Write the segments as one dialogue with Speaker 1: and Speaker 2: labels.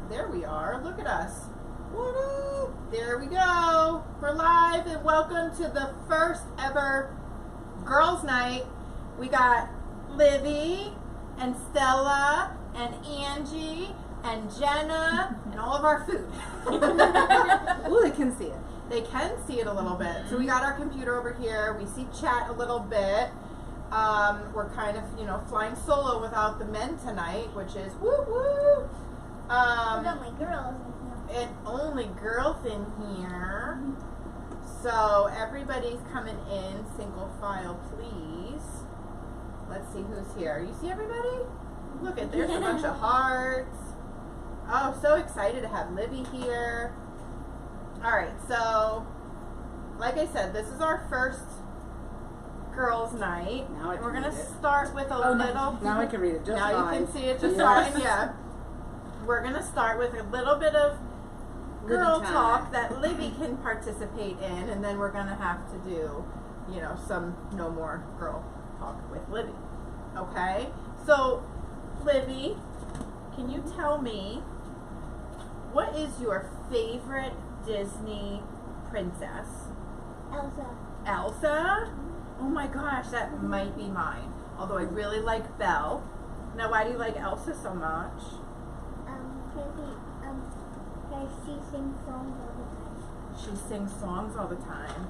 Speaker 1: There we are. Look at us. What up? There we go. We're live and welcome to the first ever girls' night. We got Livy and Stella and Angie and Jenna and all of our food.
Speaker 2: Ooh, they can see it.
Speaker 1: They can see it a little bit. So we got our computer over here. We see chat a little bit. We're kind of, flying solo without the men tonight, which is woo woo.
Speaker 3: We got my girls in here.
Speaker 1: And only girls in here. So everybody's coming in single file, please. Let's see who's here. You see everybody? Look at, there's a bunch of hearts. Oh, so excited to have Livy here. All right, so like I said, this is our first girls' night.
Speaker 2: Now I can
Speaker 1: We're gonna
Speaker 2: read it.
Speaker 1: start with a little.
Speaker 2: Now I can read it just
Speaker 1: now
Speaker 2: fine.
Speaker 1: you can see it just
Speaker 2: Yes.
Speaker 1: fine. Yeah. We're gonna start with a little bit of girl
Speaker 2: time.
Speaker 1: talk that Livy can participate in, and then we're gonna have to do, some no more girl talk with Livy. Okay. So, Livy, can you tell me what is your favorite Disney princess?
Speaker 3: Elsa.
Speaker 1: Elsa? Oh my gosh, that might be mine. Although I really like Belle. Now, why do you like Elsa so much?
Speaker 3: Cause she sings songs all the time.
Speaker 1: She sings songs all the time.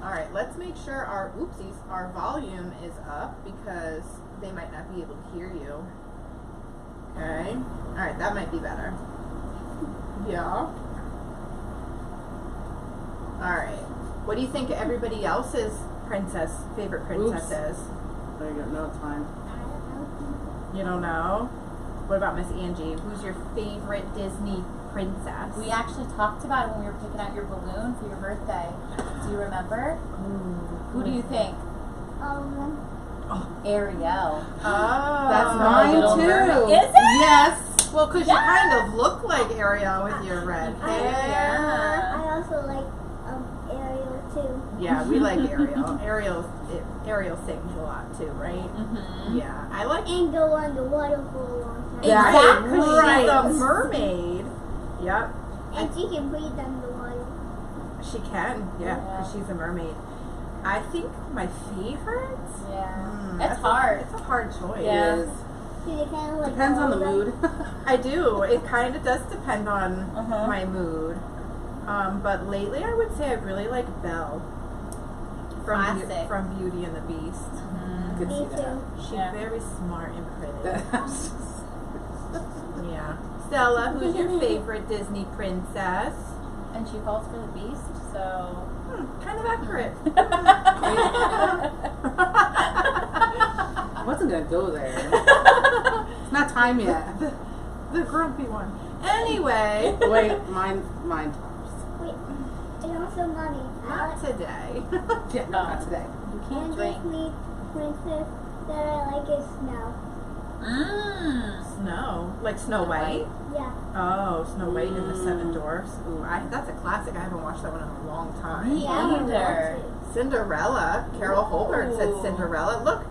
Speaker 1: All right, let's make sure our volume is up because they might not be able to hear you. Okay. All right, that might be better. Yeah. All right. What do you think everybody else's favorite princess is?
Speaker 2: There you go. No, it's fine.
Speaker 3: I don't know.
Speaker 1: You don't know? What about Miss Angie? Who's your favorite Disney princess?
Speaker 4: We actually talked about it when we were picking out your balloon for your birthday. Do you remember? Who do you think? Ariel.
Speaker 1: Oh.
Speaker 2: That's
Speaker 4: mine
Speaker 2: mine too.
Speaker 4: Mermaid. Is it?
Speaker 2: Yes.
Speaker 1: Well, because you kind of look like Ariel with your red hair.
Speaker 3: I also like Ariel too.
Speaker 1: Yeah, we like Ariel. Ariel sings a lot too, right?
Speaker 4: Mm-hmm.
Speaker 1: Yeah, I like.
Speaker 3: And go on the water for a long time.
Speaker 4: Exactly.
Speaker 1: Right,
Speaker 4: Right.
Speaker 1: she's a mermaid. Yep,
Speaker 3: And she can breathe underwater.
Speaker 1: she can. Yeah, because she's a mermaid. I think my favorite.
Speaker 4: Yeah.
Speaker 1: That's
Speaker 4: It's hard.
Speaker 1: It's a hard choice.
Speaker 4: Yeah.
Speaker 2: It is.
Speaker 3: So they kind of like
Speaker 2: Depends on the
Speaker 3: all
Speaker 2: mood.
Speaker 1: I do. It kind of does depend on
Speaker 4: Uh-huh.
Speaker 1: my mood. But lately, I would say I really like Belle
Speaker 4: Classic.
Speaker 1: from Beauty and the Beast.
Speaker 2: I could
Speaker 3: Me
Speaker 2: see that.
Speaker 3: too.
Speaker 1: She's
Speaker 4: Yeah.
Speaker 1: very smart and pretty.
Speaker 2: That's
Speaker 1: Yeah. Stella, who's your favorite Disney princess?
Speaker 4: And she falls for the beast, so.
Speaker 1: Kind of accurate.
Speaker 2: I wasn't gonna go there. It's not time yet.
Speaker 1: The grumpy one. Anyway,
Speaker 2: Wait, mine tops.
Speaker 3: Wait, and also mommy.
Speaker 1: not today.
Speaker 2: Yeah, no, not today.
Speaker 4: You
Speaker 3: One
Speaker 4: can't drink.
Speaker 3: Disney princess that I like is Snow.
Speaker 1: Snow, like Snow White.
Speaker 3: Yeah.
Speaker 1: Oh, Snow White and the Seven Dwarfs. Ooh, that's a classic. I haven't watched that one in a long time.
Speaker 4: Me
Speaker 3: Yeah, I would
Speaker 4: either.
Speaker 3: love
Speaker 1: Cinderella. Carol Holbert said
Speaker 4: Ooh.
Speaker 1: Cinderella. Look,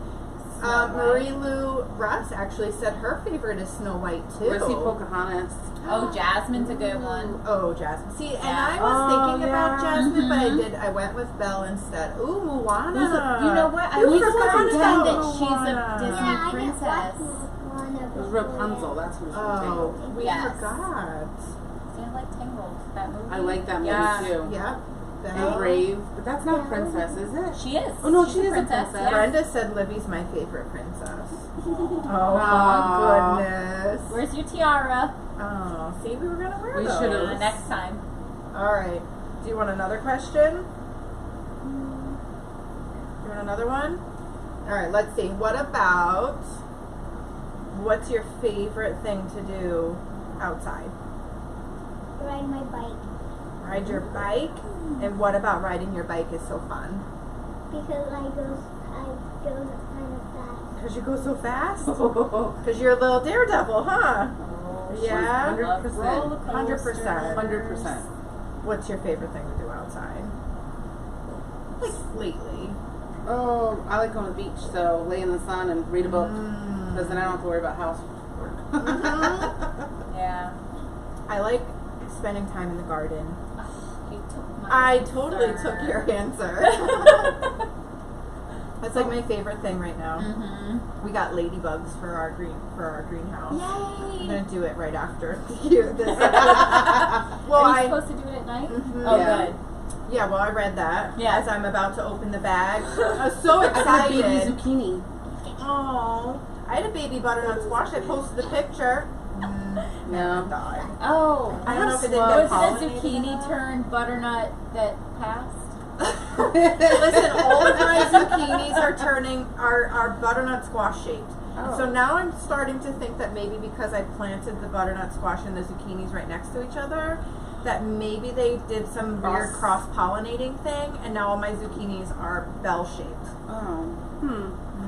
Speaker 4: Snow
Speaker 1: Marie Lou Russ actually said her favorite is Snow White too.
Speaker 2: Where's the Pocahontas?
Speaker 4: Oh, Jasmine's a good one.
Speaker 1: Oh, Jasmine. See, and
Speaker 4: Yeah.
Speaker 1: I was thinking about
Speaker 2: yeah.
Speaker 1: Jasmine, but I went with Belle instead. Ooh, Moana.
Speaker 4: You know what? I
Speaker 1: You
Speaker 4: always
Speaker 1: forgot
Speaker 4: forget
Speaker 1: about
Speaker 4: that she's
Speaker 1: Moana.
Speaker 4: a
Speaker 3: it.
Speaker 4: Disney
Speaker 3: Yeah, I
Speaker 4: princess.
Speaker 3: didn't watch Moana
Speaker 2: It was
Speaker 3: before
Speaker 2: Rapunzel. That's who was
Speaker 1: Oh,
Speaker 2: from
Speaker 1: we
Speaker 4: Yes.
Speaker 1: forgot.
Speaker 4: Sound like Tangled, that movie.
Speaker 2: I like that movie
Speaker 4: Yeah.
Speaker 2: too.
Speaker 1: Yep.
Speaker 2: And
Speaker 1: Belle.
Speaker 2: Brave, but that's not a princess, is it?
Speaker 4: She is.
Speaker 2: Oh, no,
Speaker 4: She's
Speaker 2: she is a princess.
Speaker 4: Yeah.
Speaker 1: Brenda said Libby's my favorite princess. Oh,
Speaker 2: Aw.
Speaker 1: goodness.
Speaker 4: Where's your tiara?
Speaker 1: Oh, see, we were going to wear
Speaker 2: We
Speaker 1: those.
Speaker 2: should've.
Speaker 4: Next time.
Speaker 1: All right. Do you want another question? You want another one? All right, let's see. What's your favorite thing to do outside?
Speaker 3: ride my bike
Speaker 1: Ride your bike? And what about riding your bike is so fun?
Speaker 3: because I go kind of fast.
Speaker 1: Because you go so fast? Because you're a little daredevil, huh? Yeah.
Speaker 2: 100%.
Speaker 1: 100%.
Speaker 2: 100%.
Speaker 1: What's your favorite thing to do outside? Like lately.
Speaker 2: Oh, I like going to the beach, so lay in the sun and read a book. Because then I don't have to worry about housework.
Speaker 4: Yeah.
Speaker 1: I like spending time in the garden.
Speaker 4: You took my
Speaker 1: I totally
Speaker 4: answer.
Speaker 1: took your answer. That's like my favorite thing right now.
Speaker 4: Mm-hmm.
Speaker 1: We got ladybugs for our greenhouse. I'm
Speaker 4: Yay!
Speaker 1: gonna do it right after this. Well,
Speaker 4: Are you supposed to do it at night?
Speaker 1: Mhm.
Speaker 4: Oh,
Speaker 2: Yeah.
Speaker 4: good.
Speaker 1: Yeah, well, I read that
Speaker 4: Yeah.
Speaker 1: as I'm about to open the bag. I was so
Speaker 2: I got a baby
Speaker 1: excited.
Speaker 2: zucchini.
Speaker 1: Oh, I had a baby butternut squash. I posted a picture.
Speaker 2: No.
Speaker 1: Died.
Speaker 4: Oh,
Speaker 1: I don't know if it didn't
Speaker 2: slugs.
Speaker 1: get
Speaker 4: was it a
Speaker 1: pollinated
Speaker 4: zucchini
Speaker 1: enough.
Speaker 4: turned butternut that passed?
Speaker 1: Listen, all of my zucchinis are butternut squash shaped.
Speaker 2: Oh.
Speaker 1: So now I'm starting to think that maybe because I planted the butternut squash and the zucchinis right next to each other, that maybe they did some weird cross-pollinating thing, and now all my zucchinis are bell-shaped.
Speaker 2: Oh.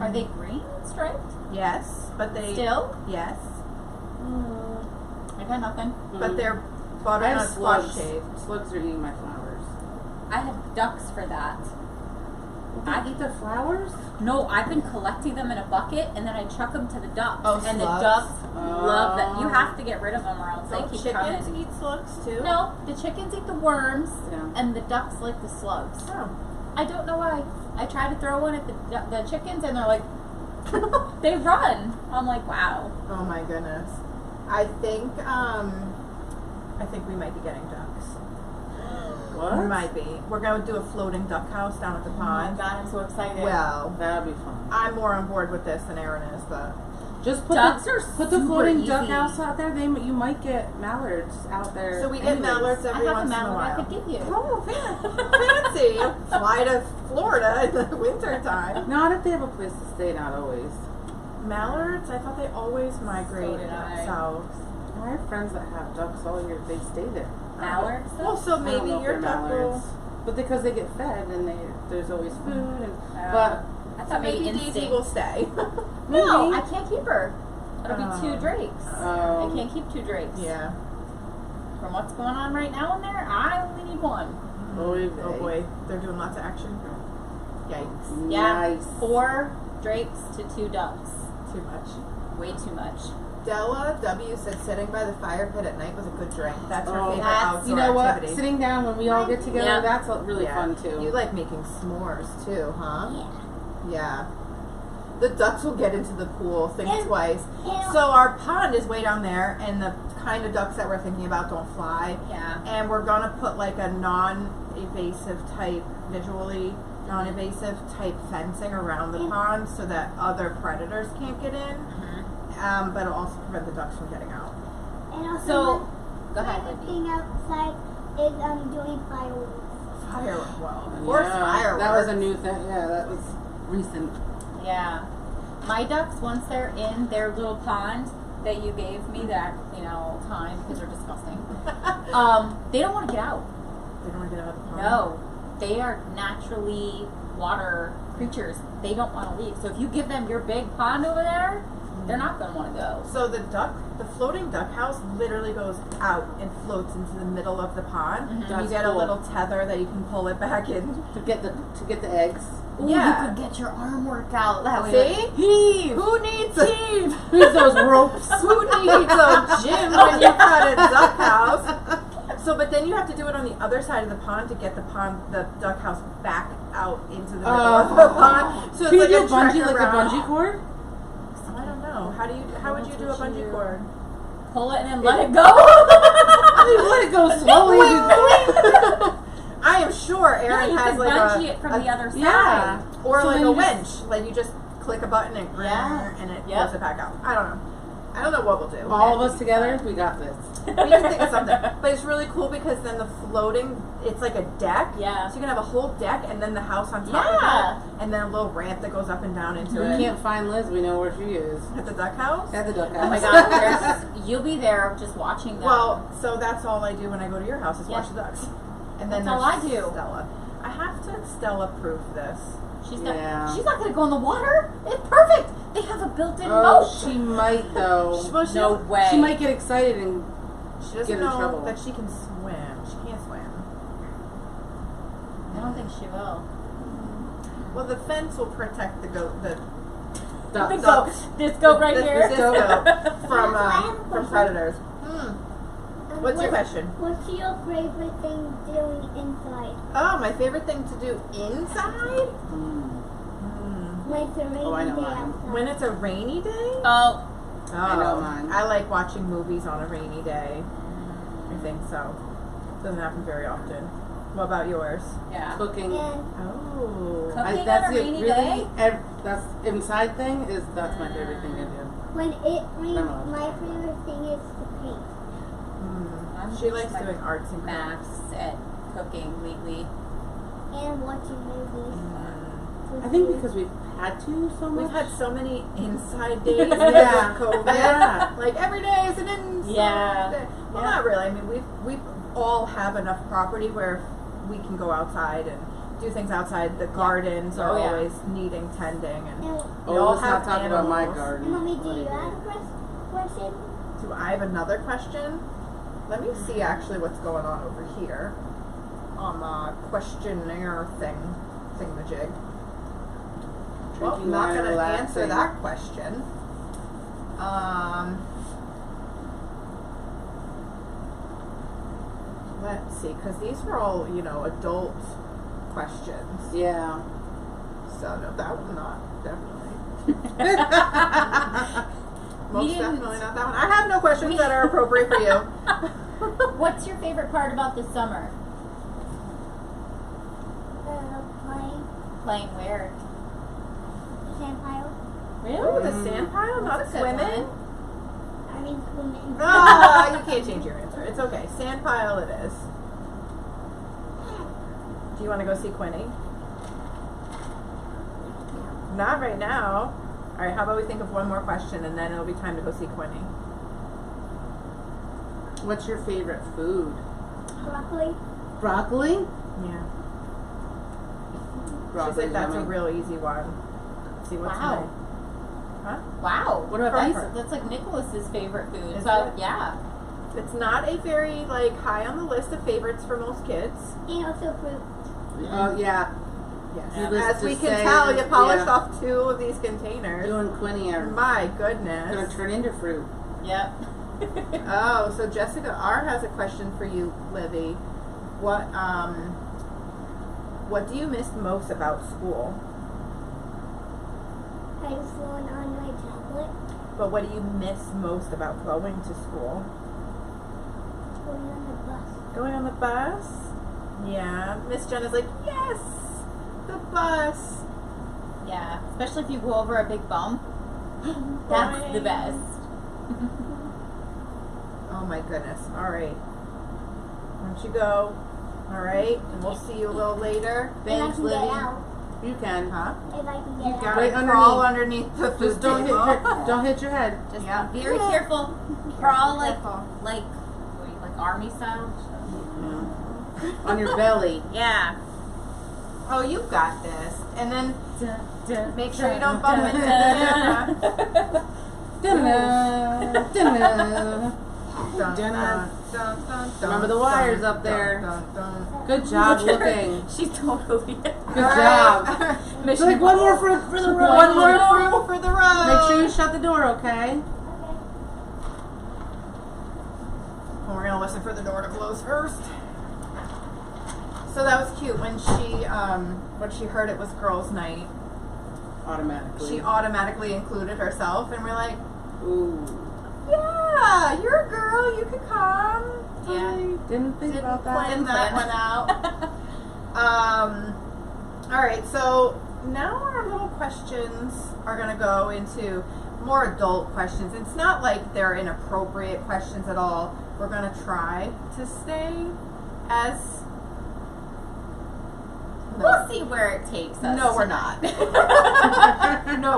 Speaker 4: Are they green striped?
Speaker 1: Yes, but they
Speaker 4: Still?
Speaker 1: yes,
Speaker 4: I got nothing.
Speaker 1: but they're
Speaker 2: I
Speaker 1: butternut
Speaker 2: have
Speaker 1: squash
Speaker 2: slugs.
Speaker 1: shaped.
Speaker 2: Slugs are eating my flowers.
Speaker 4: I have ducks for that.
Speaker 2: I eat the flowers?
Speaker 4: No, I've been collecting them in a bucket and then I chuck them to the ducks.
Speaker 1: Oh,
Speaker 4: and
Speaker 1: slugs?
Speaker 4: the ducks love them. You have to get rid of them or else
Speaker 1: Don't
Speaker 4: they keep
Speaker 1: chickens
Speaker 4: coming.
Speaker 1: eat slugs too?
Speaker 4: No, the chickens eat the worms
Speaker 2: Yeah.
Speaker 4: and the ducks like the slugs.
Speaker 1: Oh.
Speaker 4: I don't know why. I try to throw one at the chickens and they're like, they run. I'm like, wow.
Speaker 1: Oh my goodness. I think we might be getting ducks.
Speaker 2: What?
Speaker 1: We might be. We're going to do a floating duck house down at the
Speaker 4: Oh my
Speaker 1: pond.
Speaker 4: god, I'm so excited.
Speaker 1: Well,
Speaker 2: That would be fun.
Speaker 1: I'm more on board with this than Erin is, but
Speaker 2: Just put
Speaker 4: Ducks
Speaker 2: the,
Speaker 4: are
Speaker 2: put the
Speaker 4: super
Speaker 2: floating duck
Speaker 4: easy.
Speaker 2: house out there. You might get mallards out there.
Speaker 1: so we get
Speaker 2: anyways.
Speaker 1: mallards
Speaker 4: I
Speaker 1: every
Speaker 4: have a
Speaker 1: once in a
Speaker 4: mallard I
Speaker 1: while.
Speaker 4: could give you.
Speaker 1: Oh, fancy! Fly to Florida in the winter time.
Speaker 2: Not if they have a place to stay. Not always.
Speaker 1: Mallards? I thought they always migrate
Speaker 4: did I.
Speaker 1: south.
Speaker 2: I have friends that have ducks all year. They stay there.
Speaker 4: Mallards?
Speaker 1: Well, so
Speaker 2: I don't
Speaker 1: maybe
Speaker 2: know if
Speaker 1: your
Speaker 2: they're
Speaker 1: duck
Speaker 2: mallards.
Speaker 1: will.
Speaker 2: But because they get fed and there's always food and
Speaker 4: I
Speaker 1: So
Speaker 4: thought
Speaker 1: maybe
Speaker 4: maybe
Speaker 1: Daisy
Speaker 4: instinct.
Speaker 1: will stay.
Speaker 4: No,
Speaker 2: Maybe.
Speaker 4: I can't keep her. It'll be two
Speaker 1: Oh.
Speaker 4: drakes.
Speaker 2: Oh.
Speaker 4: I can't keep two drakes.
Speaker 1: Yeah.
Speaker 4: From what's going on right now in there, I only need one.
Speaker 1: Oh boy, they're doing lots of action. Yikes.
Speaker 4: Yeah,
Speaker 2: Nice.
Speaker 4: 4 drakes to 2 ducks.
Speaker 1: Too much.
Speaker 4: Way too much.
Speaker 1: Della W said sitting by the fire pit at night was a good drink. That's her
Speaker 2: Oh,
Speaker 1: favorite
Speaker 4: that's-
Speaker 1: outdoor
Speaker 2: You know what?
Speaker 1: activity.
Speaker 2: Sitting down when we all get together,
Speaker 4: Yeah.
Speaker 2: that's really
Speaker 1: Yeah.
Speaker 2: fun too.
Speaker 1: You like making s'mores too, huh?
Speaker 3: Yeah.
Speaker 1: Yeah. The ducks will get into the pool, think
Speaker 3: Ew.
Speaker 1: twice.
Speaker 3: Ew.
Speaker 1: So our pond is way down there, and the kind of ducks that we're thinking about don't fly.
Speaker 4: Yeah.
Speaker 1: And we're gonna put like a non-invasive type, visually non-invasive type fencing around the pond so that other predators can't get in. But it'll also prevent the ducks from getting out.
Speaker 3: And also,
Speaker 4: So,
Speaker 3: my
Speaker 4: go ahead,
Speaker 3: favorite
Speaker 4: Libby.
Speaker 3: thing outside is doing fireworks.
Speaker 1: Fireworks, well, of course,
Speaker 2: Yeah,
Speaker 1: fireworks.
Speaker 2: that was a new thing. Yeah, that was recent.
Speaker 4: Yeah. My ducks, once they're in their little pond that you gave me that, time because they're disgusting, they don't want to get out.
Speaker 1: They don't want to get out of the pond.
Speaker 4: No. They are naturally water creatures. They don't want to leave. So if you give them your big pond over there, they're not going to want to go.
Speaker 1: So the floating duck house literally goes out and floats into the middle of the pond.
Speaker 4: Mhm.
Speaker 1: You
Speaker 2: That's
Speaker 1: get a
Speaker 2: cool.
Speaker 1: little tether that you can pull it back in.
Speaker 2: To get the eggs.
Speaker 4: Ooh,
Speaker 1: Yeah.
Speaker 4: you could get your arm worked out that way.
Speaker 1: See?
Speaker 4: Heave!
Speaker 1: Who needs
Speaker 4: Heave!
Speaker 2: Who's those ropes?
Speaker 1: Who needs a gym when you've got a duck house? So, but then you have to do it on the other side of the pond to get the duck house back out into the middle of the pond. So
Speaker 2: Can you
Speaker 1: it's
Speaker 2: do
Speaker 1: like a
Speaker 2: bungee
Speaker 1: trek
Speaker 2: like
Speaker 1: around.
Speaker 2: a bungee cord?
Speaker 1: I don't know. How would you do a bungee cord?
Speaker 4: Pull it and then let it go.
Speaker 2: You let it go slowly.
Speaker 1: I am sure
Speaker 4: Yeah,
Speaker 1: Erin
Speaker 4: you
Speaker 1: has
Speaker 4: could
Speaker 1: like
Speaker 4: bungee it from the other side.
Speaker 2: Yeah.
Speaker 1: or
Speaker 2: So
Speaker 1: like
Speaker 2: then
Speaker 1: a
Speaker 2: you just-
Speaker 1: winch. Like you just click a button and
Speaker 4: Yeah.
Speaker 1: and it
Speaker 4: Yep.
Speaker 1: pulls it back out. I don't know. I don't know what we'll do.
Speaker 2: All of us together, we got this.
Speaker 1: We can think of something. But it's really cool because then the floating, it's like a deck.
Speaker 4: Yeah.
Speaker 1: So you can have a whole deck and then the house on top
Speaker 4: Yeah.
Speaker 1: of it. And then a little ramp that goes up and down into
Speaker 2: We
Speaker 1: it.
Speaker 2: can't find Liz. We know where she is.
Speaker 1: At the duck house?
Speaker 2: At the duck
Speaker 4: Oh my
Speaker 2: house.
Speaker 4: god, you'll be there just watching them.
Speaker 1: Well, so that's all I do when I go to your house is
Speaker 4: Yeah.
Speaker 1: watch the ducks. And then
Speaker 4: That's all I
Speaker 1: there's
Speaker 4: do.
Speaker 1: Stella. I have to Stella proof this.
Speaker 4: she's
Speaker 2: Yeah.
Speaker 4: not gonna go in the water. It's perfect. They have a built-in
Speaker 2: Oh,
Speaker 4: moat.
Speaker 2: she might though.
Speaker 1: Well, she
Speaker 4: No
Speaker 1: don't-
Speaker 4: way.
Speaker 2: She might get excited and
Speaker 1: She doesn't
Speaker 2: Get in
Speaker 1: know
Speaker 2: trouble.
Speaker 1: that she can swim. She can't swim.
Speaker 4: I don't think she will.
Speaker 1: Well, the fence will protect the goat. The
Speaker 2: duck.
Speaker 4: This
Speaker 1: Duck.
Speaker 4: goat, this goat right
Speaker 1: this,
Speaker 4: here.
Speaker 1: This goat
Speaker 3: I have a
Speaker 1: from
Speaker 3: question.
Speaker 1: predators. What's your question?
Speaker 3: What's your favorite thing doing inside?
Speaker 1: Oh, my favorite thing to do inside?
Speaker 3: When it's a rainy
Speaker 2: Oh, I know
Speaker 3: day
Speaker 2: mine.
Speaker 3: outside.
Speaker 1: When it's a rainy day?
Speaker 4: Oh,
Speaker 2: I know mine.
Speaker 1: I like watching movies on a rainy day. I think so. Doesn't happen very often. What about yours?
Speaker 4: yeah.
Speaker 2: Cooking.
Speaker 3: And
Speaker 1: Oh.
Speaker 4: Cooking
Speaker 2: That's
Speaker 4: on a
Speaker 2: it.
Speaker 4: rainy
Speaker 2: Really,
Speaker 4: day?
Speaker 2: that's inside thing is that's my favorite thing to do.
Speaker 3: when it rains,
Speaker 2: No.
Speaker 3: my favorite thing is to paint.
Speaker 4: I'm
Speaker 1: She likes
Speaker 4: my
Speaker 1: doing arts and crafts.
Speaker 4: maths at cooking lately.
Speaker 3: And watching movies.
Speaker 2: I think because we've had to so much.
Speaker 1: We've had so many inside days
Speaker 2: Yeah.
Speaker 1: with COVID.
Speaker 2: Yeah.
Speaker 1: Like every day is an inside
Speaker 4: Yeah.
Speaker 1: day. Well,
Speaker 4: Yeah.
Speaker 1: not really. I mean, we all have enough property where we can go outside and do things outside. The gardens are
Speaker 4: Oh, yeah.
Speaker 1: always needing tending, and
Speaker 3: And,
Speaker 1: we all
Speaker 2: let's not
Speaker 1: have
Speaker 2: talk about my
Speaker 1: animals.
Speaker 2: garden.
Speaker 3: Mommy, do you have a question?
Speaker 1: Do I have another question? Let me see actually what's going on over here on the questionnaire thingamajig. Well, I'm not going to answer that question. Let's see, because these were all, adult questions.
Speaker 2: Yeah.
Speaker 1: So, no, that was not, definitely.
Speaker 4: We
Speaker 1: Most
Speaker 4: didn't-
Speaker 1: definitely not that one. I have no questions that are appropriate for you.
Speaker 4: What's your favorite part about the summer?
Speaker 3: Playing
Speaker 4: Playing where?
Speaker 3: sand pile.
Speaker 1: Ooh, the sand pile, not
Speaker 4: That's a good
Speaker 1: swimming?
Speaker 4: one.
Speaker 3: I mean swimming.
Speaker 1: Oh, you can't change your answer. It's okay. Sand pile it is. Do you want to go see Quinny? Not right now. All right, how about we think of one more question and then it'll be time to go see Quinny.
Speaker 2: What's your favorite food?
Speaker 3: Broccoli.
Speaker 2: Broccoli?
Speaker 1: Yeah. She's
Speaker 2: Broccoli.
Speaker 1: like, that's a real easy one. Let's see what's
Speaker 4: Wow.
Speaker 1: mine. Huh?
Speaker 4: Wow.
Speaker 2: What about
Speaker 1: From
Speaker 2: that?
Speaker 1: her.
Speaker 4: That's like Nicholas's favorite food.
Speaker 1: Is
Speaker 4: So
Speaker 1: it?
Speaker 4: yeah.
Speaker 1: It's not a very high on the list of favorites for most kids.
Speaker 3: And also fruit.
Speaker 2: Oh yeah.
Speaker 1: Yes.
Speaker 2: Needless
Speaker 1: As
Speaker 2: to
Speaker 1: we can
Speaker 2: say,
Speaker 1: tell, you polished
Speaker 2: yeah.
Speaker 1: off 2 of these containers.
Speaker 2: You and Quinny are
Speaker 1: My
Speaker 2: gonna
Speaker 1: goodness.
Speaker 2: turn into fruit.
Speaker 4: Yep.
Speaker 1: Oh, so Jessica R has a question for you, Livy. What do you miss most about school?
Speaker 3: I just going on my tablet.
Speaker 1: But what do you miss most about going to school?
Speaker 3: Going on the bus.
Speaker 1: Going on the bus? Yeah. Miss Jenna's like, yes, the bus.
Speaker 4: Yeah. Especially if you go over a big bump. That's the
Speaker 1: Boing.
Speaker 4: best.
Speaker 1: Oh my goodness. All right. Why don't you go? All right, and we'll see you a little later. Thanks,
Speaker 3: if I can
Speaker 1: Livy.
Speaker 3: get out.
Speaker 2: You can.
Speaker 1: Huh?
Speaker 3: If I can
Speaker 1: You
Speaker 3: get out.
Speaker 1: gotta
Speaker 2: Right
Speaker 1: crawl
Speaker 2: underneath.
Speaker 1: underneath the food
Speaker 2: Just don't hit
Speaker 1: table.
Speaker 2: don't hit your head.
Speaker 4: Just
Speaker 1: Yeah.
Speaker 4: be very careful. Crawl
Speaker 1: Careful.
Speaker 4: like army style.
Speaker 2: On your belly.
Speaker 4: Yeah.
Speaker 1: Oh, you got this. And then make sure you
Speaker 4: Dun,
Speaker 1: don't bump
Speaker 4: dun,
Speaker 1: into
Speaker 4: dun.
Speaker 2: Da-na, da-na. Remember the wires up there. Good job looking.
Speaker 4: She's totally.
Speaker 2: Good job. It's like one more for the road.
Speaker 1: One more for the road.
Speaker 2: Make sure you shut the door, okay?
Speaker 1: And we're gonna listen for the door to close first. So that was cute when she heard it was girls' night.
Speaker 2: Automatically.
Speaker 1: She automatically included herself, and we're like,
Speaker 2: Ooh.
Speaker 1: yeah, you're a girl, you could come.
Speaker 4: Yeah.
Speaker 2: Didn't think about that.
Speaker 1: Plan that one out. All right, so now our little questions are going to go into more adult questions. It's not like they're inappropriate questions at all. We're going to try to stay as...
Speaker 4: We'll see where it takes us.
Speaker 1: No, we're not. No,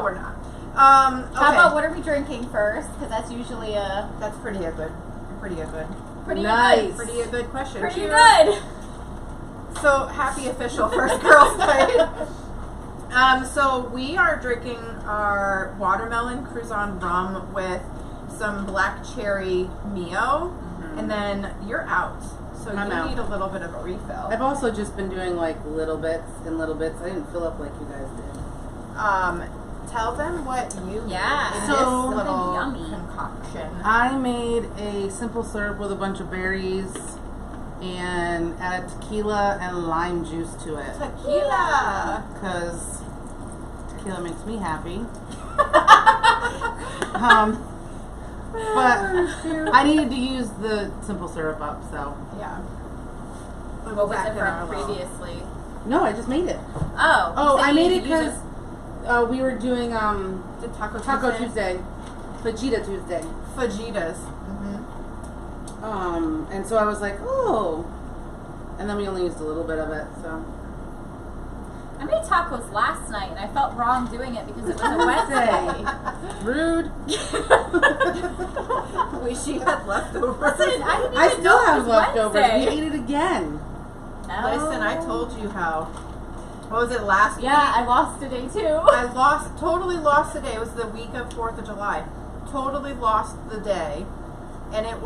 Speaker 1: we're not. Okay.
Speaker 4: How about what are we drinking first? Because that's usually a
Speaker 1: That's pretty a good
Speaker 2: Nice.
Speaker 1: pretty a good question.
Speaker 4: pretty
Speaker 1: Cheers.
Speaker 4: good.
Speaker 1: So happy official first girls' night. So we are drinking our watermelon Cruzon rum with some black cherry Mio, and then you're out. So
Speaker 2: I'm
Speaker 1: you
Speaker 2: out.
Speaker 1: need a little bit of a refill.
Speaker 2: I've also just been doing like little bits and little bits. I didn't fill up like you guys did.
Speaker 1: tell them what you made
Speaker 4: Yeah.
Speaker 1: in
Speaker 2: So-
Speaker 1: this little
Speaker 4: Yummy.
Speaker 1: concoction.
Speaker 2: I made a simple syrup with a bunch of berries and added tequila and lime juice to it.
Speaker 1: Tequila.
Speaker 2: Because tequila makes me happy. But I needed to use the simple syrup up, so.
Speaker 1: Yeah.
Speaker 4: What was
Speaker 1: Back
Speaker 4: it
Speaker 1: in
Speaker 4: from
Speaker 1: our little-
Speaker 4: previously?
Speaker 2: No, I just made it.
Speaker 4: Oh.
Speaker 2: Oh,
Speaker 4: you said
Speaker 2: I
Speaker 4: you
Speaker 2: made it
Speaker 4: needed to use
Speaker 2: because we were doing
Speaker 1: The Taco
Speaker 2: Tuesday. Fajita Tuesday.
Speaker 1: Fajitas.
Speaker 2: And so I was like, oh. And then we only used a little bit of it, so.
Speaker 4: I made tacos last night, and I felt wrong doing it because it was a Wednesday.
Speaker 2: Rude.
Speaker 1: Wish you had leftovers.
Speaker 4: Listen, I didn't even
Speaker 2: I still
Speaker 4: know it
Speaker 2: have
Speaker 4: was
Speaker 2: leftovers.
Speaker 4: Wednesday.
Speaker 2: We ate it again.
Speaker 1: Listen, I told you how. What was it last week?
Speaker 4: Yeah, I lost today too.
Speaker 1: I totally lost the day. It was the week of 4th of July. Totally lost the day. And it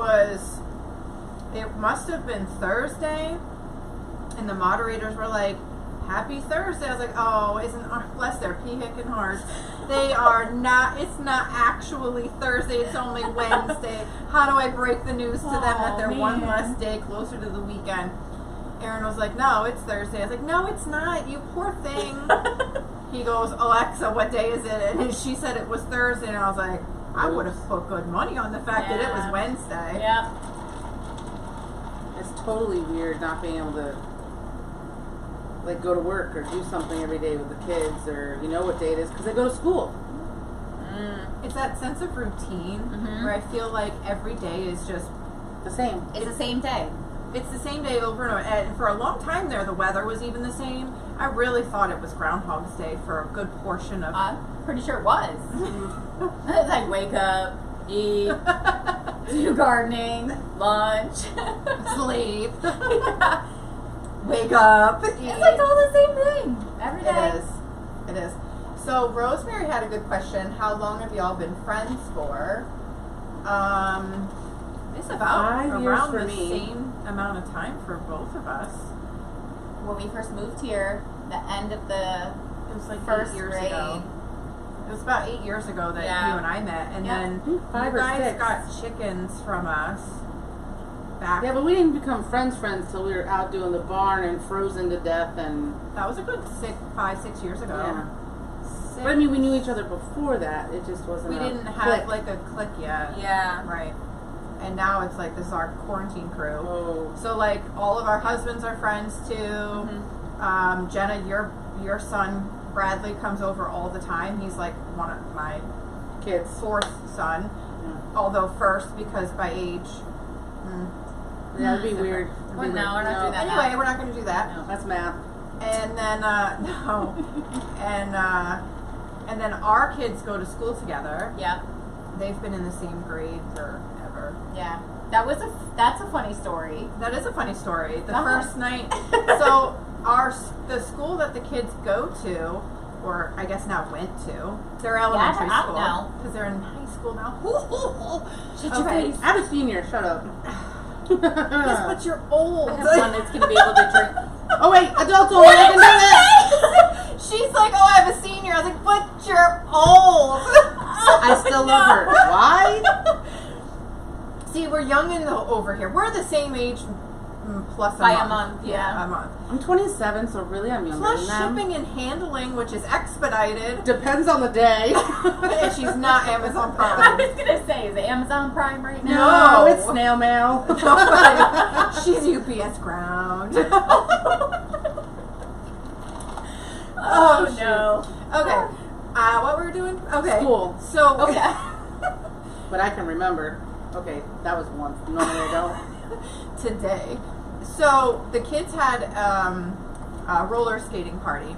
Speaker 1: must have been Thursday. And the moderators were like, Happy Thursday. I was like, oh, bless their pea-hicking hearts. They are not, it's not actually Thursday, it's only Wednesday. How do I break the news to them that they're one
Speaker 4: man.
Speaker 1: less day closer to the weekend? Aaron was like, no, it's Thursday. I was like, no, it's not, you poor thing. He goes, Alexa, what day is it? And she said it was Thursday, and I was like, I would have put good money on the fact that it was
Speaker 4: Yeah.
Speaker 1: Wednesday.
Speaker 4: Yep.
Speaker 2: It's totally weird not being able to like go to work or do something every day with the kids, or you know what day it is because they go to school.
Speaker 1: It's that sense of routine where I feel like every day is just,
Speaker 2: The same.
Speaker 4: It's the same day.
Speaker 1: it's the same day over and over. And for a long time there, the weather was even the same. I really thought it was Groundhog's Day for a good portion of.
Speaker 4: I'm pretty sure it was. It's like wake up, eat, do gardening, lunch,
Speaker 1: Sleep.
Speaker 4: Yeah.
Speaker 1: Wake up. Eat.
Speaker 4: It's like all the same thing every day.
Speaker 1: It is. It is. So Rosemary had a good question. How long have y'all been friends for? It's about
Speaker 2: 5 years
Speaker 1: around
Speaker 2: for
Speaker 1: the
Speaker 2: me.
Speaker 1: same amount of time for both of us.
Speaker 4: When we first moved here, the end of the
Speaker 1: It was like
Speaker 4: first
Speaker 1: 8 years
Speaker 4: grade.
Speaker 1: ago. It was about 8 years ago that
Speaker 4: Yeah.
Speaker 1: you and I met, and
Speaker 4: Yeah.
Speaker 1: then
Speaker 2: 5
Speaker 1: you
Speaker 2: or
Speaker 1: guys
Speaker 2: 6.
Speaker 1: got chickens from us back.
Speaker 2: Yeah, but we didn't become friends till we were out doing the barn and frozen to death, and
Speaker 1: That was a good 5-6 years ago.
Speaker 2: yeah.
Speaker 1: Six.
Speaker 2: But I mean, we knew each other before that. It just wasn't.
Speaker 1: We
Speaker 2: a
Speaker 1: didn't have
Speaker 2: click.
Speaker 1: like a click yet.
Speaker 4: yeah.
Speaker 1: Right. And now it's like this is our quarantine crew.
Speaker 2: Oh,
Speaker 1: So like all of our husbands are friends too.
Speaker 4: Mm-hmm.
Speaker 1: Jenna, your son Bradley comes over all the time. He's like one of my
Speaker 2: kids.
Speaker 1: 4th son, although first because by age.
Speaker 2: Yeah, it'd be weird.
Speaker 4: Well, no, we're not doing that.
Speaker 1: Anyway, we're not going to do that.
Speaker 4: No.
Speaker 2: That's math.
Speaker 1: And then no, and then our kids go to school together.
Speaker 4: Yeah.
Speaker 1: They've been in the same grade forever.
Speaker 4: Yeah. That's a funny story.
Speaker 1: That is a funny story. The
Speaker 4: Go ahead.
Speaker 1: first night, so the school that the kids go to, or I guess now went to, they're elementary
Speaker 4: they're out
Speaker 1: school
Speaker 4: now.
Speaker 1: because they're in high school now.
Speaker 4: Shut your
Speaker 1: Okay.
Speaker 4: face.
Speaker 2: I'm a senior. Shut up.
Speaker 1: Yes, but you're old.
Speaker 4: I have one that's going to be able to drink.
Speaker 2: Oh wait, adults only. I can do that.
Speaker 1: She's like, oh, I have a senior. I was like, but you're old.
Speaker 2: I still love her. Why?
Speaker 1: See, we're young and over here. We're the same age plus
Speaker 4: By
Speaker 1: a
Speaker 4: a month, yeah.
Speaker 1: a month.
Speaker 2: I'm 27, so really I'm younger
Speaker 1: Plus
Speaker 2: than them.
Speaker 1: shipping and handling, which is expedited.
Speaker 2: Depends on the day.
Speaker 1: And she's not Amazon
Speaker 4: I
Speaker 1: Prime.
Speaker 4: was going to say, is it Amazon Prime right now?
Speaker 1: No.
Speaker 2: it's snail mail.
Speaker 1: She's UPS ground.
Speaker 4: Oh,
Speaker 1: shoot.
Speaker 4: no.
Speaker 1: Okay. What were we doing? Okay.
Speaker 2: School.
Speaker 1: So
Speaker 4: Okay.
Speaker 2: But I can remember. Okay, that was once. Normally I don't.
Speaker 1: today. So the kids had a roller skating party,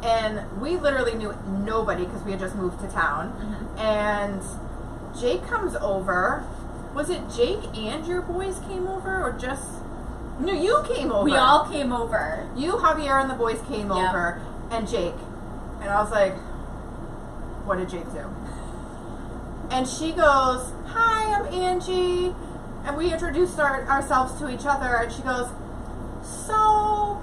Speaker 1: and we literally knew nobody because we had just moved to town. And Jake comes over. Was it Jake and your boys came over, or just no? You came over.
Speaker 4: We all came over.
Speaker 1: You, Javier, and the boys came
Speaker 4: Yep.
Speaker 1: over, and Jake. And I was like, "What did Jake do?" And she goes, "Hi, I'm Angie." And we introduced ourselves to each other, and she goes, "So,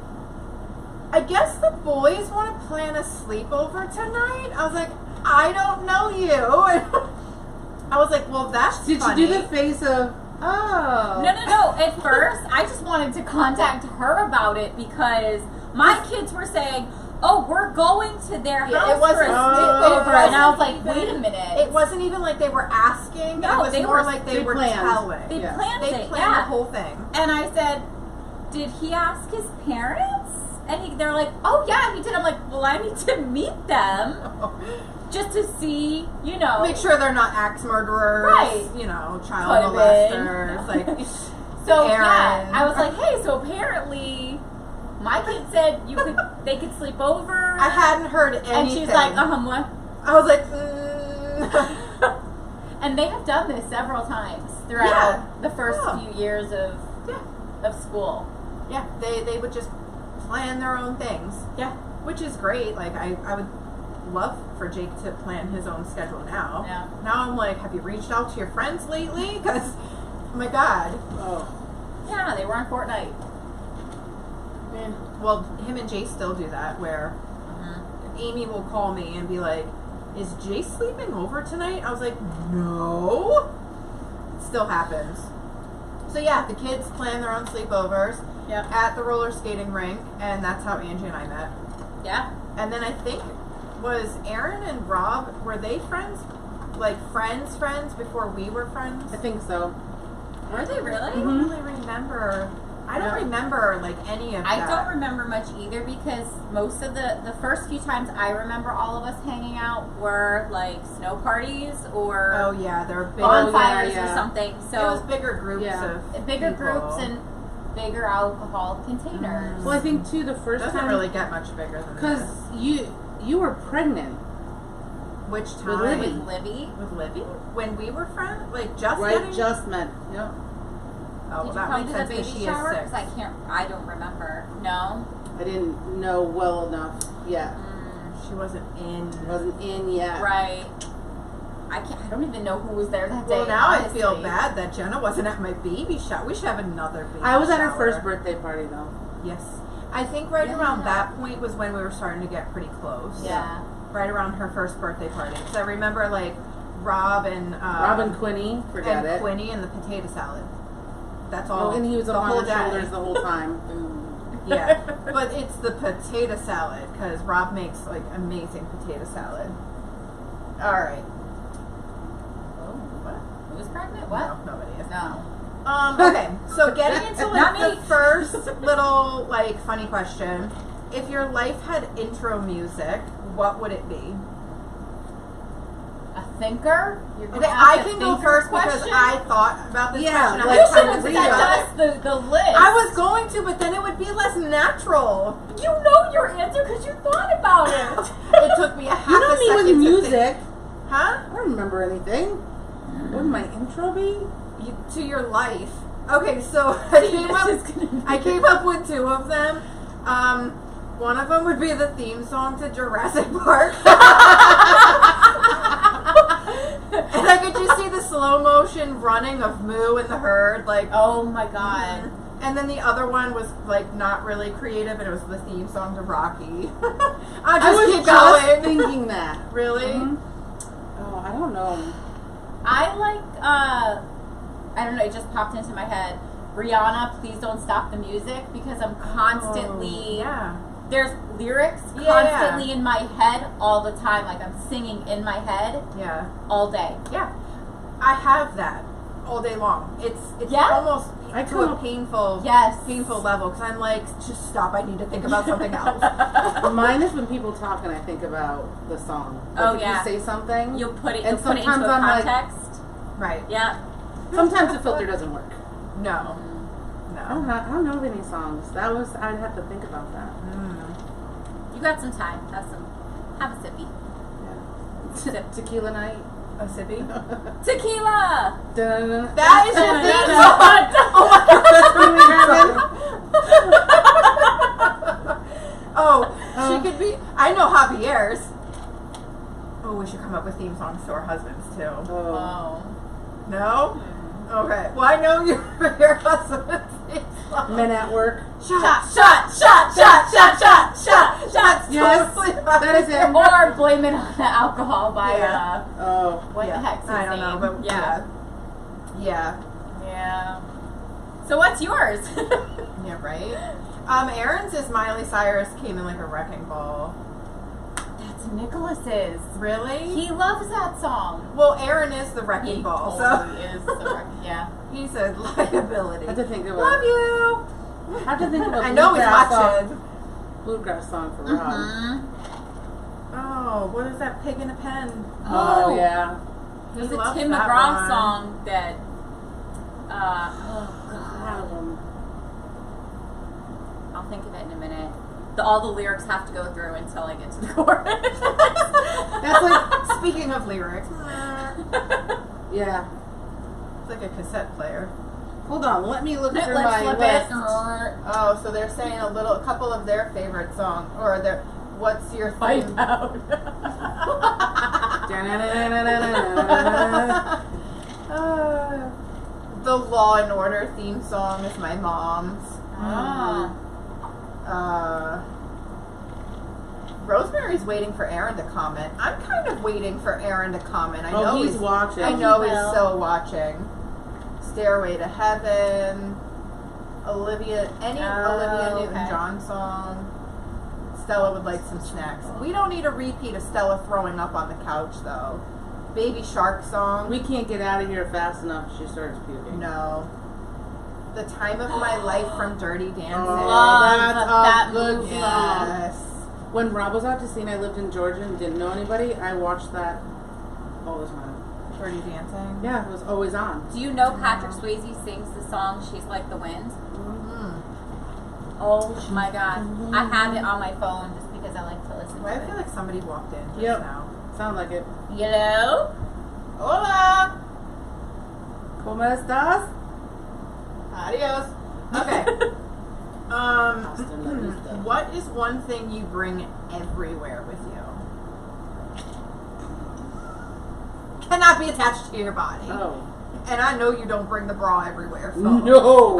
Speaker 1: I guess the boys want to plan a sleepover tonight?" I was like, I don't know you. I was like, well, that's
Speaker 2: Did
Speaker 1: funny.
Speaker 2: you do the face of, oh.
Speaker 4: No. At first, I just wanted to contact her about it because my kids were saying, "Oh, we're going to their house
Speaker 1: it wasn't.
Speaker 4: for a
Speaker 1: It
Speaker 4: sleepover," and I was
Speaker 1: wasn't
Speaker 4: like,
Speaker 1: even-
Speaker 4: "Wait a minute."
Speaker 1: It wasn't even like they were asking.
Speaker 4: No,
Speaker 1: it was
Speaker 4: they
Speaker 1: more
Speaker 4: were-
Speaker 1: like they
Speaker 2: they
Speaker 1: were
Speaker 2: planned.
Speaker 1: telling.
Speaker 4: They
Speaker 2: Yeah.
Speaker 4: planned
Speaker 1: They
Speaker 4: it,
Speaker 1: planned
Speaker 4: yeah.
Speaker 1: the whole thing.
Speaker 4: And I said, "Did he ask his parents?" And they're like, "Oh yeah, he did." I'm like, "Well, I need to meet them just to see, you know."
Speaker 1: Make sure they're not axe murderers,
Speaker 4: Right.
Speaker 1: you know, child
Speaker 4: Could have been.
Speaker 1: molesters, like
Speaker 4: So
Speaker 1: Aaron.
Speaker 4: yeah, I was like, "Hey, so apparently, my kid said they could sleep over."
Speaker 1: I hadn't heard anything.
Speaker 4: and she's like, what?"
Speaker 1: I was like,
Speaker 4: And they have done this several times throughout
Speaker 1: Yeah.
Speaker 4: the first
Speaker 1: Yeah.
Speaker 4: few years of school.
Speaker 1: yeah, they would just plan their own things.
Speaker 4: Yeah.
Speaker 1: Which is great. Like, I would love for Jake to plan his own schedule now.
Speaker 4: Yeah.
Speaker 1: Now I'm like, have you reached out to your friends lately? Because, oh my God.
Speaker 2: Oh.
Speaker 4: Yeah, they were on Fortnite.
Speaker 2: Yeah.
Speaker 1: Well, him and Jay still do that, where Amy will call me and be like, is Jay sleeping over tonight? I was like, no. It still happens. So yeah, the kids plan their own sleepovers
Speaker 4: Yep.
Speaker 1: at the roller skating rink, and that's how Angie and I met.
Speaker 4: Yeah.
Speaker 1: And then I think, was Aaron and Rob, were they friends? Like friends before we were friends?
Speaker 2: I think so.
Speaker 4: Were they really?
Speaker 1: I don't really remember. I don't remember like any of
Speaker 4: I
Speaker 1: that.
Speaker 4: don't remember much either because most of the first few times I remember all of us hanging out were like snow parties or
Speaker 1: Oh yeah, they're big.
Speaker 4: bonfires
Speaker 2: yeah.
Speaker 4: or something.
Speaker 1: It
Speaker 4: So
Speaker 1: was bigger groups
Speaker 2: Yeah.
Speaker 1: of
Speaker 4: bigger
Speaker 1: people.
Speaker 4: groups and bigger alcohol containers.
Speaker 2: Well, I think too the
Speaker 1: It
Speaker 2: first
Speaker 1: doesn't
Speaker 2: time
Speaker 1: really get much bigger than
Speaker 2: because
Speaker 1: this.
Speaker 2: you were pregnant,
Speaker 1: Which
Speaker 2: with
Speaker 1: time?
Speaker 2: Libby.
Speaker 4: With Libby.
Speaker 1: With Libby? When we were friends? Like just
Speaker 2: right?
Speaker 1: getting?
Speaker 2: Just met. Yep.
Speaker 1: Oh,
Speaker 4: Did you
Speaker 1: that
Speaker 4: come
Speaker 1: makes
Speaker 4: to the
Speaker 1: sense because
Speaker 4: baby
Speaker 1: she
Speaker 4: shower?
Speaker 1: is
Speaker 4: 'Cause
Speaker 1: 6.
Speaker 4: I don't remember. No.
Speaker 2: I didn't know well enough yet.
Speaker 1: She wasn't in.
Speaker 2: Wasn't in yet.
Speaker 4: Right. I don't even know who was there that day.
Speaker 1: Well, now
Speaker 4: honestly.
Speaker 1: I feel bad that Jenna wasn't at my baby shower. We should have another baby
Speaker 2: I was at her
Speaker 1: shower.
Speaker 2: first birthday party though.
Speaker 1: Yes. I think right
Speaker 4: Yeah.
Speaker 1: around that point was when we were starting to get pretty close.
Speaker 4: Yeah.
Speaker 1: Right around her first birthday party. Because I remember like Rob and
Speaker 2: Quinny, forget
Speaker 1: and
Speaker 2: it.
Speaker 1: Quinny and the potato salad. That's all.
Speaker 2: Oh, and he was
Speaker 1: the
Speaker 2: up on
Speaker 1: whole
Speaker 2: her
Speaker 1: day.
Speaker 2: shoulders the whole time.
Speaker 1: Yeah, but it's the potato salad because Rob makes like amazing potato salad. All right. Oh, what?
Speaker 4: Who's pregnant? What?
Speaker 1: No, nobody is.
Speaker 4: No.
Speaker 1: Okay, so getting into
Speaker 4: Not
Speaker 1: like
Speaker 4: me.
Speaker 1: the first little like funny question: if your life had intro music, what would it be?
Speaker 4: A thinker? You're gonna
Speaker 1: Okay,
Speaker 4: ask
Speaker 1: I
Speaker 4: a
Speaker 1: can go
Speaker 4: thinker
Speaker 1: first
Speaker 4: question?
Speaker 1: because I thought about this
Speaker 2: Yeah,
Speaker 1: question. I
Speaker 2: like
Speaker 1: had
Speaker 4: You
Speaker 1: time
Speaker 4: should
Speaker 1: to
Speaker 4: have
Speaker 1: think
Speaker 4: sent
Speaker 1: about
Speaker 4: us
Speaker 1: it.
Speaker 4: the list.
Speaker 1: I was going to, but then it would be less natural.
Speaker 4: You know your answer because you thought about it.
Speaker 1: It took me a half
Speaker 2: You know
Speaker 1: a
Speaker 2: me
Speaker 1: second
Speaker 2: with
Speaker 1: to
Speaker 2: music.
Speaker 1: think. Huh?
Speaker 2: I don't remember anything. What would my intro be?
Speaker 1: To your life. Okay, so I came up with 2 of them. One of them would be the theme song to Jurassic Park. And I could just see the slow motion running of Moo and the herd, like.
Speaker 4: Oh my god.
Speaker 1: And then the other one was like not really creative, and it was the theme song to Rocky. I
Speaker 2: I
Speaker 1: just
Speaker 2: was
Speaker 1: keep
Speaker 2: just
Speaker 1: going.
Speaker 2: thinking that.
Speaker 1: Really?
Speaker 2: Mhm. Oh, I don't know.
Speaker 4: I like, I don't know, it just popped into my head. Rihanna, Please Don't Stop the Music, because I'm constantly,
Speaker 1: Yeah.
Speaker 4: there's lyrics
Speaker 1: Yeah.
Speaker 4: constantly in my head all the time. Like I'm singing in my head
Speaker 1: Yeah.
Speaker 4: all day.
Speaker 1: Yeah. I have that all day long. It's
Speaker 4: Yeah?
Speaker 1: almost
Speaker 2: I
Speaker 1: to
Speaker 2: come
Speaker 1: a
Speaker 2: up-
Speaker 1: painful
Speaker 4: Yes.
Speaker 1: painful level because I'm like, just stop. I need to think about something else.
Speaker 2: Mine is when people talk and I think about the song. Like
Speaker 4: Oh,
Speaker 2: if
Speaker 4: yeah.
Speaker 2: you say something.
Speaker 4: You'll put it,
Speaker 2: And
Speaker 4: you'll put it into
Speaker 2: sometimes
Speaker 4: a
Speaker 2: I'm like-
Speaker 4: context.
Speaker 1: Right.
Speaker 4: Yeah.
Speaker 2: Sometimes the filter doesn't work.
Speaker 1: No.
Speaker 2: I don't,
Speaker 1: No.
Speaker 2: I don't know of any songs. I'd have to think about that.
Speaker 4: You got some time. Have a sippy.
Speaker 2: Yeah. Tequila night.
Speaker 1: A sippy?
Speaker 4: Tequila!
Speaker 2: Dun-dun-dun.
Speaker 1: That is your theme song! Oh my god!
Speaker 2: That's when we have it.
Speaker 1: Oh, she could be. I know Javier's. Oh, we should come up with theme songs to our husbands too.
Speaker 2: Oh.
Speaker 4: Oh.
Speaker 1: No? Okay. Well, I know your husbands.
Speaker 2: Men at work.
Speaker 1: Shot, shot, shot, shot, shot, shot, shot, shot.
Speaker 2: Yes, that is him.
Speaker 4: Or blame it on the alcohol by
Speaker 2: Oh.
Speaker 4: what the heck's his
Speaker 1: I don't know,
Speaker 4: name?
Speaker 1: but yeah.
Speaker 4: So what's yours?
Speaker 1: Yeah, right? Aaron's is Miley Cyrus Came in Like a Wrecking Ball.
Speaker 4: That's Nicholas's.
Speaker 1: Really?
Speaker 4: He loves that song.
Speaker 1: Well, Aaron is the wrecking ball, so
Speaker 4: He is the yeah.
Speaker 1: he's a liability.
Speaker 2: I had to think of
Speaker 1: Love you.
Speaker 2: I had to think of a
Speaker 1: I know he's
Speaker 2: bluegrass
Speaker 1: watching.
Speaker 2: song. Bluegrass song for Rob.
Speaker 1: Oh, what is that? Pig in a Pen.
Speaker 2: Oh yeah.
Speaker 4: There's
Speaker 1: He
Speaker 4: a
Speaker 1: loves
Speaker 4: Tim
Speaker 1: that
Speaker 4: McGraw
Speaker 1: one.
Speaker 4: song that
Speaker 2: One of them.
Speaker 4: I'll think of it in a minute. All the lyrics have to go through until I get to the chorus.
Speaker 1: That's like, speaking of lyrics,
Speaker 2: Yeah.
Speaker 1: it's like a cassette player.
Speaker 2: Hold on, let me look through
Speaker 4: Let's
Speaker 2: my
Speaker 4: flip
Speaker 2: list.
Speaker 4: it.
Speaker 1: Oh, so they're saying a couple of their favorite songs, or their, what's your
Speaker 4: Fight
Speaker 1: theme?
Speaker 4: out.
Speaker 1: The Law and Order theme song is my mom's. Rosemary's waiting for Aaron to comment. I'm kind of waiting for Aaron to comment. I know
Speaker 2: he's watching.
Speaker 1: I know
Speaker 4: He
Speaker 1: he's
Speaker 4: will.
Speaker 1: so watching. Stairway to Heaven. Olivia Newton-John song. Stella would like some snacks. We don't need a repeat of Stella throwing up on the couch, though. Baby Shark song.
Speaker 2: We can't get out of here fast enough. She starts puking.
Speaker 1: No. The Time of My Life from Dirty Dancing.
Speaker 4: Love
Speaker 2: that's
Speaker 4: that
Speaker 2: a good
Speaker 4: movie.
Speaker 2: song.
Speaker 1: Yes.
Speaker 2: When Rob was out to sea and I lived in Georgia and didn't know anybody, I watched that all the time.
Speaker 1: Dirty Dancing.
Speaker 2: Yeah, it was always on.
Speaker 4: Do you know Patrick Swayze sings the song She's Like the Wind?
Speaker 1: Mm.
Speaker 4: Oh my god. I have it on my phone just because I like to listen
Speaker 1: Well, I
Speaker 4: to
Speaker 1: feel
Speaker 4: it.
Speaker 1: like somebody walked in just
Speaker 2: Yep.
Speaker 1: now.
Speaker 2: Sound like it.
Speaker 4: Hello?
Speaker 1: Hola!
Speaker 2: ¿Cómo estás?
Speaker 1: Adios. Okay. What is one thing you bring everywhere with you? Cannot be attached to your body.
Speaker 2: Oh.
Speaker 1: And I know you don't bring the bra everywhere. So.
Speaker 2: No!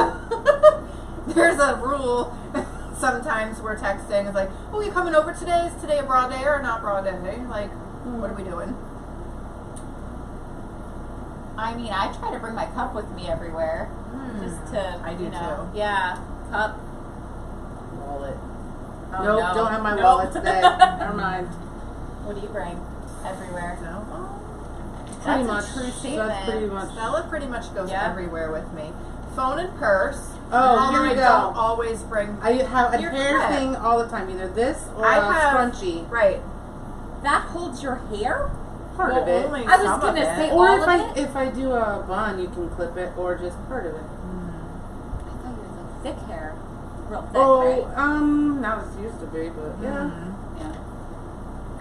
Speaker 1: There's a rule. Sometimes we're texting. It's like, oh, you coming over today? Is today a bra day or not bra day? Like, what are we doing?
Speaker 4: I mean, I try to bring my cup with me everywhere. Just to,
Speaker 1: I do
Speaker 4: you know,
Speaker 1: too.
Speaker 4: yeah, cup.
Speaker 2: Wallet.
Speaker 4: Oh,
Speaker 2: Nope,
Speaker 4: no.
Speaker 2: don't have my
Speaker 4: Nope.
Speaker 2: wallet today. Never mind.
Speaker 4: What do you bring everywhere?
Speaker 1: No.
Speaker 2: Pretty
Speaker 4: That's
Speaker 2: much.
Speaker 4: a true statement.
Speaker 2: That's pretty much.
Speaker 1: Stella pretty much goes
Speaker 4: Yeah.
Speaker 1: everywhere with me. Phone and purse.
Speaker 2: Oh, here
Speaker 1: Although
Speaker 2: we
Speaker 1: I
Speaker 2: go.
Speaker 1: don't always bring.
Speaker 2: I have a
Speaker 1: Your
Speaker 2: hair
Speaker 1: clip.
Speaker 2: thing all the time. Either this or
Speaker 1: I
Speaker 2: a
Speaker 1: have
Speaker 2: scrunchie.
Speaker 1: Right.
Speaker 4: That holds your hair?
Speaker 2: Part
Speaker 1: Well,
Speaker 2: of it.
Speaker 1: only
Speaker 4: I was
Speaker 1: some of
Speaker 4: gonna
Speaker 1: it.
Speaker 4: say-
Speaker 2: Or
Speaker 4: all
Speaker 2: if
Speaker 4: of it?
Speaker 2: if I do a bun, you can clip it, or just part of it.
Speaker 4: I thought you had like thick hair. Real thick,
Speaker 2: Oh,
Speaker 4: right?
Speaker 2: not as it used to be, but yeah.
Speaker 4: Yeah.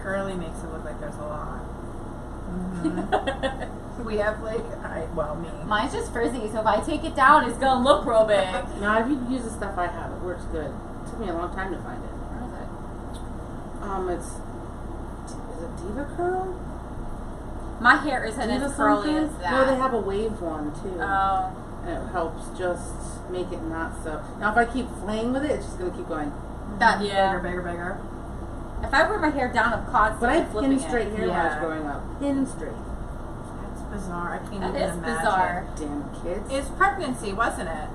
Speaker 1: Curly makes it look like there's a lot. Mm-hmm. We have like, me.
Speaker 4: Mine's just frizzy, so if I take it down, it's gonna look real big.
Speaker 2: Now, if you use the stuff I have, it works good. It took me a long time to find it.
Speaker 4: Where is it?
Speaker 2: Is it Diva Curl?
Speaker 4: My hair isn't
Speaker 2: Diva
Speaker 4: as curly
Speaker 2: something?
Speaker 4: as that.
Speaker 2: No, they have a waved one too.
Speaker 4: Oh.
Speaker 2: And it helps just make it not so. Now, if I keep playing with it, it's just gonna keep going.
Speaker 4: That, yeah.
Speaker 1: Bigger.
Speaker 4: If I wear my hair down, I'm constantly
Speaker 2: But I had
Speaker 4: flipping
Speaker 2: pin straight
Speaker 4: it.
Speaker 2: hair when I was
Speaker 1: Yeah.
Speaker 2: growing up. Pin straight.
Speaker 1: That's bizarre. I can't
Speaker 4: That
Speaker 1: even
Speaker 4: is
Speaker 1: imagine.
Speaker 4: bizarre.
Speaker 2: Damn kids.
Speaker 1: It's pregnancy, wasn't it?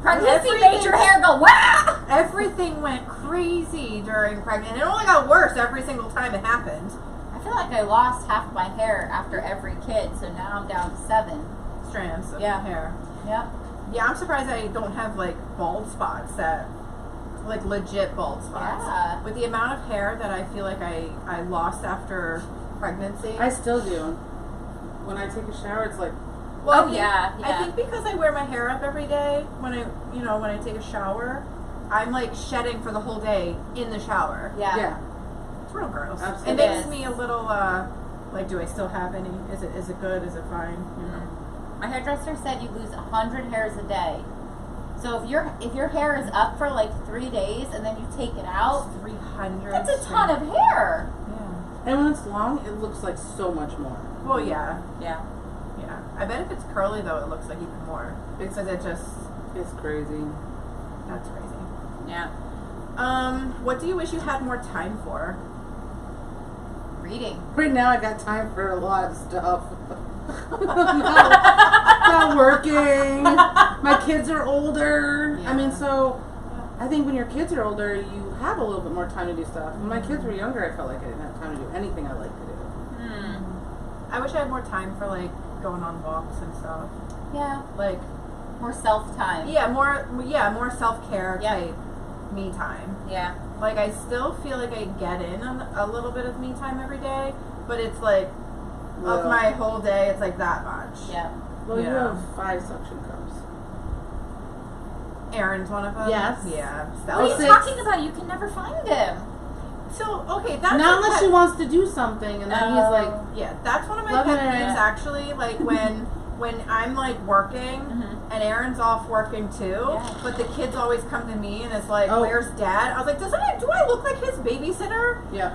Speaker 4: Pregnancy
Speaker 1: Everything-
Speaker 4: made your hair go wow.
Speaker 1: Everything went crazy during pregnancy. It only got worse every single time it happened.
Speaker 4: I feel like I lost half my hair after every kid, so now I'm down to 7.
Speaker 1: Strands of
Speaker 4: Yeah.
Speaker 1: hair.
Speaker 4: Yep.
Speaker 1: Yeah, I'm surprised I don't have like bald spots like legit bald spots.
Speaker 4: Yeah.
Speaker 1: With the amount of hair that I feel like I lost after pregnancy.
Speaker 2: I still do. When I take a shower, it's like,
Speaker 1: Well,
Speaker 4: Oh, yeah.
Speaker 1: I think because I wear my hair up every day when I take a shower, I'm like shedding for the whole day in the shower.
Speaker 4: Yeah.
Speaker 1: It's real gross.
Speaker 2: Absolutely.
Speaker 1: It makes
Speaker 4: It is.
Speaker 1: me a little like, do I still have any? Is it good? Is it fine? You know?
Speaker 4: My hairdresser said you lose 100 hairs a day. So if your hair is up for like 3 days and then you take it out,
Speaker 1: 300.
Speaker 4: that's a ton of hair.
Speaker 1: Yeah.
Speaker 2: and when it's long, it looks like so much more.
Speaker 1: Well, yeah.
Speaker 4: Yeah.
Speaker 1: Yeah. I bet if it's curly though, it looks like even more because it
Speaker 2: It's crazy.
Speaker 1: That's crazy.
Speaker 4: Yeah.
Speaker 1: What do you wish you had more time for?
Speaker 4: Reading.
Speaker 2: Right now, I got time for a lot of stuff. not working. My kids are older. I mean,
Speaker 1: Yeah.
Speaker 2: so I think when your kids are older, you have a little bit more time to do stuff. When my kids were younger, I felt like I didn't have time to do anything I like to do.
Speaker 1: I wish I had more time for like going on walks and stuff.
Speaker 4: Yeah.
Speaker 1: Like,
Speaker 4: More self-time.
Speaker 1: more self-care
Speaker 4: Yeah.
Speaker 1: type me time.
Speaker 4: Yeah.
Speaker 1: Like, I still feel like I get in on a little bit of me time every day, but it's like of
Speaker 2: Well-
Speaker 1: my whole day, it's like that much.
Speaker 4: Yeah.
Speaker 2: Well, you
Speaker 1: Yeah.
Speaker 2: have 5 suction cups.
Speaker 1: Aaron's one of them.
Speaker 2: Yes.
Speaker 1: Yeah.
Speaker 4: What are you
Speaker 2: 6.
Speaker 4: talking about? You can never find him.
Speaker 1: So okay, that's
Speaker 2: Not unless
Speaker 1: what-
Speaker 2: she wants to do something, and then he's like,
Speaker 1: Yeah, that's one of my
Speaker 2: Love
Speaker 1: pet
Speaker 2: it.
Speaker 1: peeves actually. Like when I'm like working
Speaker 4: Mhm.
Speaker 1: and Aaron's off working too,
Speaker 4: Yeah.
Speaker 1: but the kids always come to me and it's like,
Speaker 2: Oh.
Speaker 1: "Where's Dad?" I was like, do I look like his babysitter?
Speaker 2: Yeah.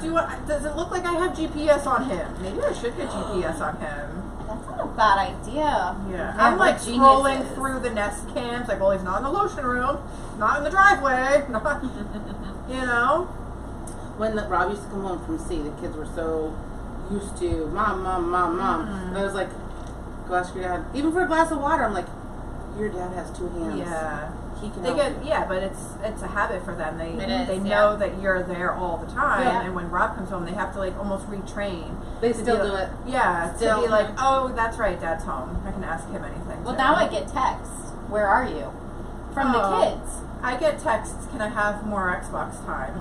Speaker 1: Does it look like I have GPS on him? Maybe I should get GPS on him.
Speaker 4: That's not a bad idea.
Speaker 1: Yeah.
Speaker 4: We're
Speaker 1: I'm like scrolling
Speaker 4: geniuses.
Speaker 1: through the Nest cams, like, well, he's not in the lotion room, not in the driveway, not, you know.
Speaker 2: when Rob used to come home from sea, the kids were so used to mom. And I was like, go ask your dad. Even for a glass of water, I'm like, your dad has 2 hands.
Speaker 1: Yeah.
Speaker 2: He can
Speaker 1: They
Speaker 2: help
Speaker 1: get
Speaker 2: you.
Speaker 1: but it's a habit for them.
Speaker 4: It is,
Speaker 1: they
Speaker 4: yeah.
Speaker 1: know that you're there all the time,
Speaker 2: Yeah.
Speaker 1: and when Rob comes home, they have to like almost retrain.
Speaker 2: They
Speaker 1: to
Speaker 2: still
Speaker 1: be
Speaker 2: do
Speaker 1: like-
Speaker 2: it.
Speaker 1: Yeah,
Speaker 2: Still.
Speaker 1: to be like, oh, that's right, Dad's home. I can ask him anything.
Speaker 4: Well,
Speaker 1: too.
Speaker 4: now I get texts. Where are you? From
Speaker 1: Oh.
Speaker 4: the kids.
Speaker 1: I get texts. Can I have more Xbox time?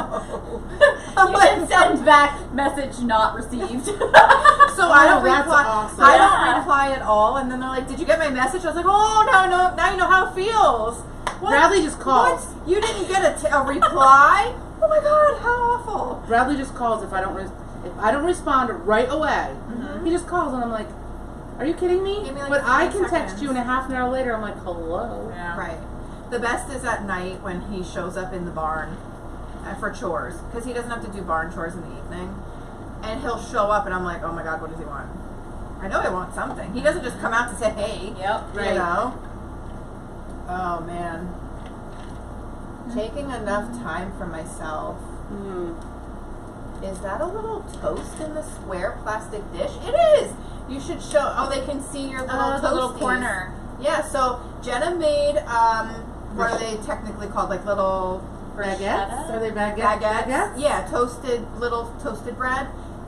Speaker 4: You should send back message not received.
Speaker 1: So I don't
Speaker 2: that's
Speaker 1: reply.
Speaker 2: awesome.
Speaker 1: I
Speaker 4: Yeah.
Speaker 1: don't reply at all, and then they're like, "Did you get my message?" I was like, "Oh no, now you know how it feels." What?
Speaker 2: Bradley just calls.
Speaker 1: What? You didn't get a reply? Oh my God, how awful!
Speaker 2: Bradley just calls if I don't respond right away.
Speaker 1: Mhm.
Speaker 2: He just calls and I'm like, are you kidding me?
Speaker 1: Give me, like,
Speaker 2: But I
Speaker 1: 5
Speaker 2: can text
Speaker 1: seconds.
Speaker 2: you and a half an hour later I'm like, hello.
Speaker 4: Yeah.
Speaker 1: Right. The best is at night when he shows up in the barn for chores, because he doesn't have to do barn chores in the evening, and he'll show up and I'm like, oh my God, what does he want? I know he wants something. He doesn't just come out to say hey.
Speaker 4: Yep.
Speaker 1: You
Speaker 2: Right.
Speaker 1: know? Oh man. Taking enough time for myself. Is that a little toast in the square plastic dish? It is! You should show. Oh, they can see your little toasties.
Speaker 4: The little corner.
Speaker 1: Yeah, so Jenna made, what are they technically called? Like little
Speaker 2: Baguettes? Are they baguettes?
Speaker 1: baguettes? Yeah, little toasted bread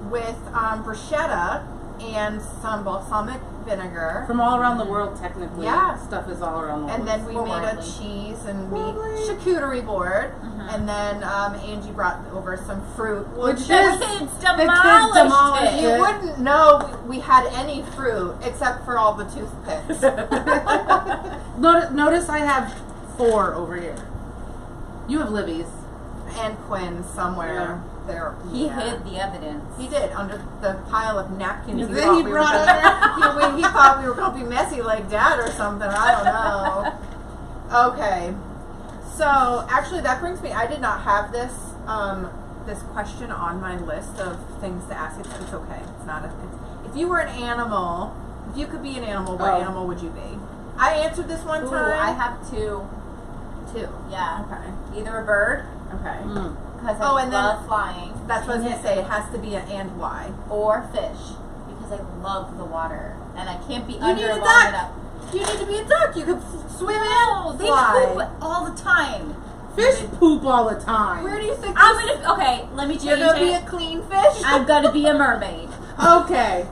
Speaker 1: with bruschetta and some balsamic vinegar.
Speaker 2: From all around the world, technically.
Speaker 1: Yeah.
Speaker 2: Stuff is all around the world.
Speaker 1: And then we
Speaker 4: More
Speaker 1: made a
Speaker 4: worldly.
Speaker 1: cheese and meat
Speaker 2: Lovely.
Speaker 1: charcuterie board.
Speaker 4: Mhm.
Speaker 1: And then Angie brought over some fruit.
Speaker 2: Which
Speaker 4: The
Speaker 2: is-
Speaker 4: kids
Speaker 2: kids
Speaker 4: demolished
Speaker 2: demolished
Speaker 4: it.
Speaker 1: You
Speaker 2: it.
Speaker 1: wouldn't know we had any fruit except for all the toothpicks.
Speaker 2: Notice I have 4 over here. You have Libby's.
Speaker 1: And Quinn somewhere there.
Speaker 4: He
Speaker 1: Yeah.
Speaker 4: hid the evidence.
Speaker 1: He did under the pile of napkins.
Speaker 2: And
Speaker 1: He
Speaker 2: then
Speaker 1: thought
Speaker 2: he
Speaker 1: we
Speaker 2: brought
Speaker 1: were
Speaker 2: it
Speaker 1: gonna, he thought we were going to be messy like Dad or something. I don't know. Okay. So actually, that brings me. I did not have this this question on my list of things to ask. It's okay. It's not. If you were an animal, if you could be an animal, what
Speaker 2: Oh.
Speaker 1: animal would you be? I answered this one
Speaker 4: Ooh,
Speaker 1: time.
Speaker 4: I have 2.
Speaker 1: two.
Speaker 4: Yeah.
Speaker 1: Okay.
Speaker 4: Either a bird,
Speaker 1: Okay.
Speaker 4: because
Speaker 1: Oh,
Speaker 4: I
Speaker 1: and then-
Speaker 4: love flying.
Speaker 1: That's what I was gonna say. It has to be an and why.
Speaker 4: Or fish, because I love the water. And I can't be
Speaker 1: You
Speaker 4: under
Speaker 1: need a
Speaker 4: long
Speaker 1: duck.
Speaker 4: enough.
Speaker 1: You need to be a duck. You could swim
Speaker 4: No,
Speaker 1: in,
Speaker 4: they
Speaker 1: fly.
Speaker 4: poop all the time.
Speaker 2: Fish poop all the time.
Speaker 1: Where do you think
Speaker 4: I'm gonna, okay, let me change
Speaker 1: you're gonna be a
Speaker 4: it.
Speaker 1: clean fish?
Speaker 4: I'm gonna be a mermaid.
Speaker 2: Okay.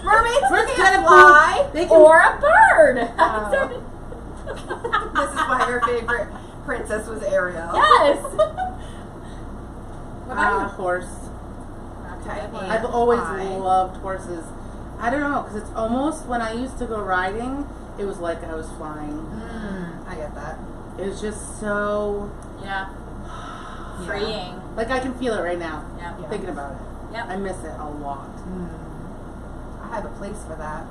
Speaker 1: Mermaids
Speaker 2: First
Speaker 1: can't
Speaker 2: gotta
Speaker 1: fly.
Speaker 2: poop. They can.
Speaker 4: Or a bird.
Speaker 1: Oh. This is why your favorite princess was Ariel.
Speaker 4: Yes. What about you?
Speaker 2: Horse.
Speaker 1: Okay.
Speaker 2: I've
Speaker 1: and
Speaker 2: always
Speaker 1: why?
Speaker 2: loved horses. I don't know, because it's almost when I used to go riding, it was like I was flying.
Speaker 1: I get that.
Speaker 2: It was just so,
Speaker 4: Yeah.
Speaker 1: Yeah.
Speaker 4: Freeing.
Speaker 2: like I can feel it right now,
Speaker 4: Yeah.
Speaker 1: Yeah.
Speaker 2: thinking about it.
Speaker 4: Yep.
Speaker 2: I miss it a lot.
Speaker 1: I have a place for that.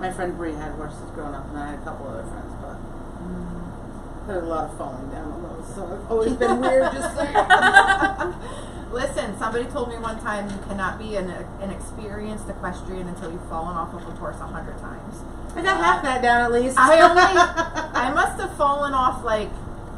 Speaker 2: My friend Bree had horses growing up, and I had a couple other friends, but There's a lot of falling down on those, so I've always been weird. Just saying.
Speaker 1: Listen, somebody told me one time you cannot be an experienced equestrian until you've fallen off of a horse 100 times.
Speaker 2: I got half that down at least.
Speaker 1: I must have fallen off like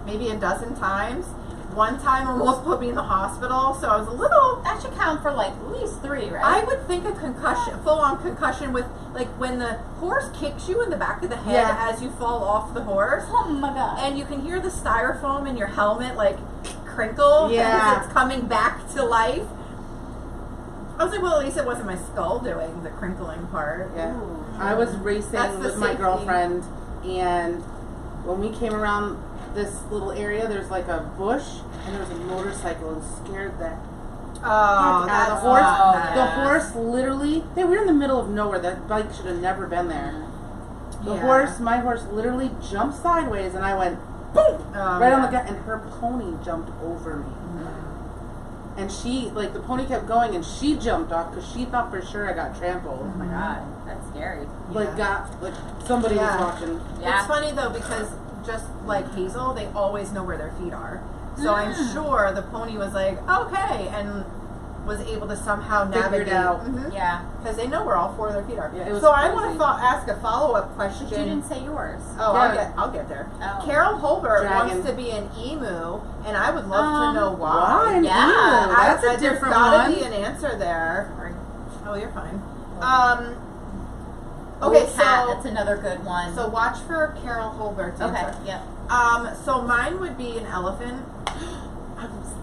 Speaker 1: maybe a dozen times. One time almost put me in the hospital, so I was a little.
Speaker 4: That should count for like at least 3, right?
Speaker 1: I would think a concussion, full-on concussion with like when the horse kicks you in the back of the head as you fall off the horse.
Speaker 4: Oh my god.
Speaker 1: And you can hear the styrofoam in your helmet like crinkle because it's coming back to life. I was like, well, at least it wasn't my skull doing the crinkling part.
Speaker 2: Yeah. I was racing with my girlfriend, and when we came around this little area, there's like a bush, and there was a motorcycle, and scared the
Speaker 1: that's
Speaker 2: the horse.
Speaker 1: not
Speaker 2: The
Speaker 1: nice.
Speaker 2: horse literally. We were in the middle of nowhere. That bike should have never been there. My horse, literally jumped sideways, and I went boom right on the gut, and her pony jumped over me. And she, like, the pony kept going, and she jumped off because she thought for sure I got trampled.
Speaker 4: Oh my god, that's scary.
Speaker 2: Like, somebody was watching.
Speaker 4: Yeah.
Speaker 1: It's funny though because just like Hazel, they always know where their feet are. So I'm sure the pony was like, okay, and was able to somehow navigate.
Speaker 2: Figured out.
Speaker 4: Yeah.
Speaker 1: Because they know where all 4 of their feet are.
Speaker 2: Yeah, it was
Speaker 1: so I
Speaker 2: crazy.
Speaker 1: want to ask a follow-up question.
Speaker 4: But you didn't say yours.
Speaker 1: Oh,
Speaker 2: Yeah.
Speaker 1: I'll get there.
Speaker 4: Oh.
Speaker 1: Carol Holbert
Speaker 2: Dragon.
Speaker 1: wants to be an emu, and I would love to know why.
Speaker 2: Why?
Speaker 4: Yeah.
Speaker 2: That's a
Speaker 1: There's
Speaker 2: different
Speaker 1: gotta
Speaker 2: one.
Speaker 1: be an answer there. Oh, you're fine.
Speaker 4: Okay,
Speaker 1: Okay,
Speaker 4: cat.
Speaker 1: so
Speaker 4: That's another good one.
Speaker 1: so watch for Carol Holbert's answer.
Speaker 4: okay. Yep.
Speaker 1: So mine would be an elephant.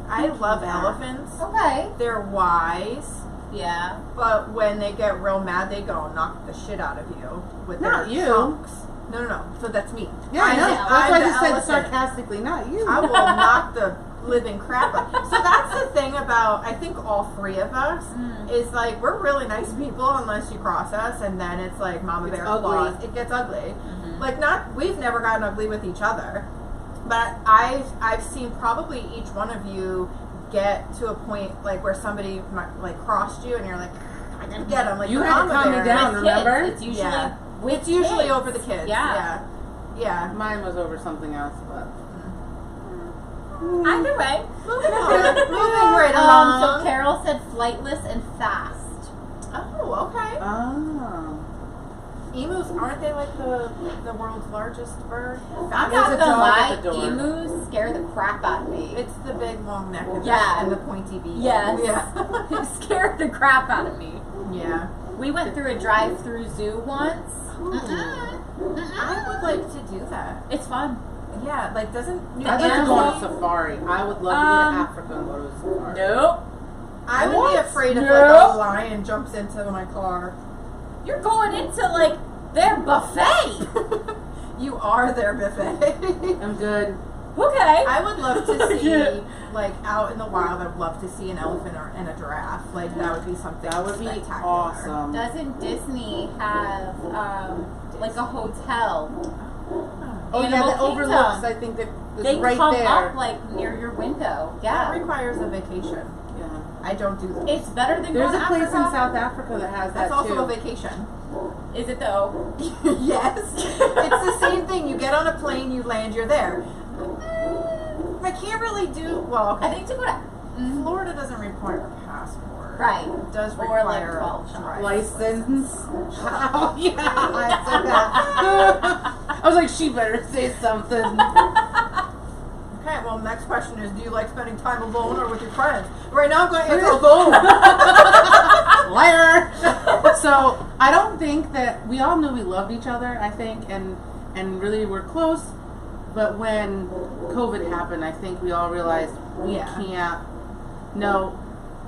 Speaker 1: I love elephants.
Speaker 4: Okay.
Speaker 1: They're wise,
Speaker 4: Yeah.
Speaker 1: but when they get real mad, they go and knock the shit out of you with
Speaker 2: Not
Speaker 1: their
Speaker 2: you.
Speaker 1: trunks. No. So that's me.
Speaker 2: Yeah, I know.
Speaker 1: I'm
Speaker 2: That's why I
Speaker 1: the
Speaker 2: just said
Speaker 1: elephant.
Speaker 2: sarcastically, not you.
Speaker 1: I will knock the living crap out. So that's the thing about, I think, all 3 of us is like we're really nice people unless you cross us, and then it's like Mama Bear claws. It gets ugly. Like we've never gotten ugly with each other, but I've seen probably each one of you get to a point like where somebody like crossed you, and you're like, I gotta get them. Like
Speaker 2: You
Speaker 1: your
Speaker 2: had to
Speaker 1: Mama
Speaker 2: calm me
Speaker 1: Bear.
Speaker 2: down.
Speaker 4: With
Speaker 2: remember?
Speaker 4: kids, it's usually
Speaker 1: It's usually
Speaker 4: kids.
Speaker 1: over the kids.
Speaker 4: Yeah.
Speaker 1: Yeah.
Speaker 2: Mine was over something else, but
Speaker 4: Either way.
Speaker 1: Moving on. Moving right along.
Speaker 4: So Carol said flightless and fast.
Speaker 1: Oh, okay.
Speaker 2: oh,
Speaker 1: Emus, aren't they like the world's largest bird?
Speaker 4: I'm
Speaker 2: There's
Speaker 4: not
Speaker 2: a
Speaker 4: gonna
Speaker 2: dog
Speaker 4: lie,
Speaker 2: at the door.
Speaker 4: emus scare the crap out of me.
Speaker 1: It's the big long neck and,
Speaker 4: Yeah.
Speaker 1: and the pointy beak.
Speaker 4: Yes.
Speaker 1: Yeah.
Speaker 4: It scared the crap out of me.
Speaker 1: Yeah.
Speaker 4: We went through a drive-through zoo once.
Speaker 1: I would like to do that.
Speaker 4: It's fun.
Speaker 1: Yeah, like doesn't New
Speaker 2: I'd like to go on a
Speaker 1: Jersey-
Speaker 2: safari. I would love to go to Africa and go to a safari.
Speaker 4: Nope.
Speaker 1: I would be
Speaker 2: What?
Speaker 1: afraid if like
Speaker 4: No.
Speaker 1: a lion jumps into my car.
Speaker 4: You're going into like their buffet.
Speaker 1: You are their buffet.
Speaker 2: I'm good.
Speaker 4: Okay.
Speaker 1: I would love to see, like, out in the wild, I would love to see an elephant and a giraffe. Like, that would be something
Speaker 2: That would be
Speaker 1: spectacular.
Speaker 2: awesome.
Speaker 4: Doesn't Disney have like a hotel?
Speaker 2: Oh yeah,
Speaker 4: Animal
Speaker 2: that overlooks.
Speaker 4: Kingdom.
Speaker 2: I think that it's
Speaker 4: They
Speaker 2: right
Speaker 4: come
Speaker 2: there.
Speaker 4: up like near your window.
Speaker 1: That
Speaker 4: Yeah.
Speaker 1: requires a vacation.
Speaker 2: Yeah.
Speaker 1: I don't do that.
Speaker 4: It's better than
Speaker 2: There's
Speaker 4: going
Speaker 2: a
Speaker 4: to
Speaker 2: place in
Speaker 4: Africa.
Speaker 2: South Africa that has
Speaker 1: That's
Speaker 2: that
Speaker 1: also
Speaker 2: too.
Speaker 1: a vacation.
Speaker 4: Is it though?
Speaker 1: Yes. It's the same thing. You get on a plane, you land, you're there. I can't really do, well,
Speaker 4: I
Speaker 1: okay.
Speaker 4: think to go to
Speaker 1: Florida doesn't require a passport.
Speaker 4: right.
Speaker 1: It does
Speaker 4: Or,
Speaker 1: require
Speaker 4: like,
Speaker 1: a
Speaker 4: 12 shots.
Speaker 1: driver's
Speaker 2: License. Oh yeah, I said that. I was like, she better say something.
Speaker 1: Okay, well, next question is, do you like spending time alone or with your friends? Right now I'm going to answer alone.
Speaker 2: Liar. So I don't think that we all knew we loved each other. I think and really were close. But when COVID happened, I think we all realized we
Speaker 1: Yeah.
Speaker 2: can't. No,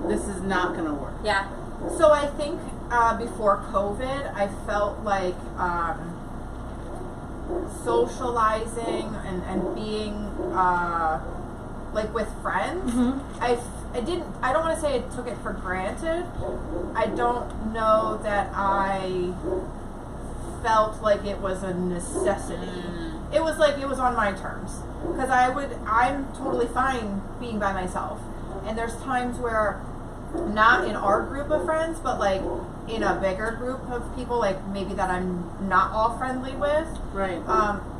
Speaker 2: this is not going to work.
Speaker 4: Yeah.
Speaker 1: So I think before COVID, I felt like socializing and being like with friends. I don't want to say I took it for granted. I don't know that I felt like it was a necessity. It was like it was on my terms because I'm totally fine being by myself. And there's times where, not in our group of friends, but like in a bigger group of people, like maybe that I'm not all friendly with,
Speaker 2: Right.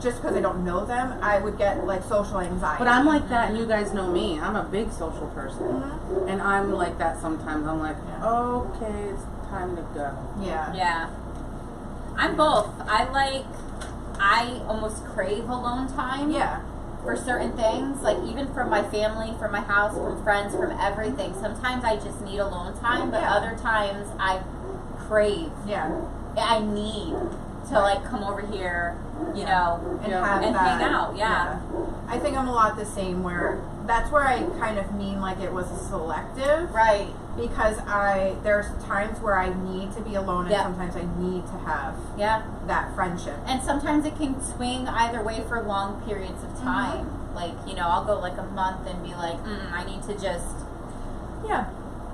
Speaker 1: just because I don't know them, I would get like social anxiety.
Speaker 2: But I'm like that, and you guys know me. I'm a big social person, and I'm like that sometimes. I'm like, okay, it's time to go.
Speaker 1: Yeah.
Speaker 4: Yeah. I'm both. I almost crave alone time.
Speaker 1: Yeah.
Speaker 4: For certain things, like even from my family, from my house, from friends, from everything. Sometimes I just need alone time, but other times I crave.
Speaker 1: Yeah.
Speaker 4: I need to like come over here, you know,
Speaker 1: and
Speaker 4: hang out. Yeah.
Speaker 1: I think I'm a lot the same. Where that's where I kind of mean like it was a selective,
Speaker 4: Right.
Speaker 1: because there's times where I need to be alone, and sometimes I need to have that friendship.
Speaker 4: And sometimes it can swing either way for long periods of time. Like, you know, I'll go like a month and be like, I need to just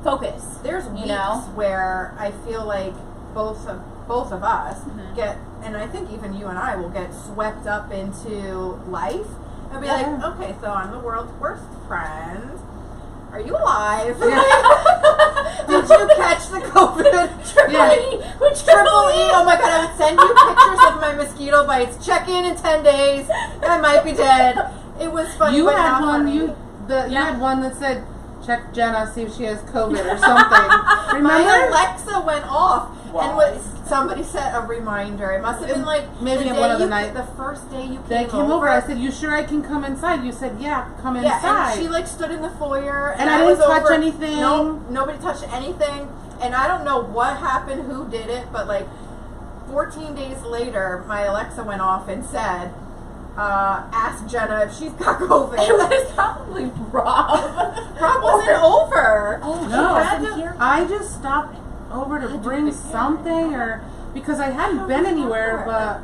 Speaker 4: focus.
Speaker 1: There's weeks where I feel like both of us get, and I think even you and I will get swept up into life and be like, okay, so I'm the world's worst friend. Are you alive? Did you catch the COVID? Triple E. Oh my god, I would send you pictures of my mosquito bites. Check in 10 days. I might be dead. It was funny.
Speaker 2: You
Speaker 1: but
Speaker 2: had
Speaker 1: not
Speaker 2: one.
Speaker 1: funny.
Speaker 2: You had one that said, "Check Jenna, see if she has COVID or something." Remember?
Speaker 1: My Alexa went off,
Speaker 2: Wow.
Speaker 1: and somebody set a reminder. It must have been like
Speaker 2: maybe
Speaker 1: the
Speaker 2: one of the
Speaker 1: day
Speaker 2: night.
Speaker 1: the first day you
Speaker 2: They came over. I said, "You sure I can come inside?" You said, "Yeah, come inside."
Speaker 1: Yeah, and she like stood in the foyer,
Speaker 2: and I didn't
Speaker 1: was
Speaker 2: touch
Speaker 1: over.
Speaker 2: anything.
Speaker 1: No, nobody touched anything, and I don't know what happened, who did it, but like 14 days later, my Alexa went off and said, "Ask Jenna if she's got COVID."
Speaker 4: It was probably Rob.
Speaker 1: Rob wasn't over.
Speaker 4: Oh, he
Speaker 2: No,
Speaker 4: wasn't here.
Speaker 2: I just stopped over to bring something, or because I hadn't been anywhere, but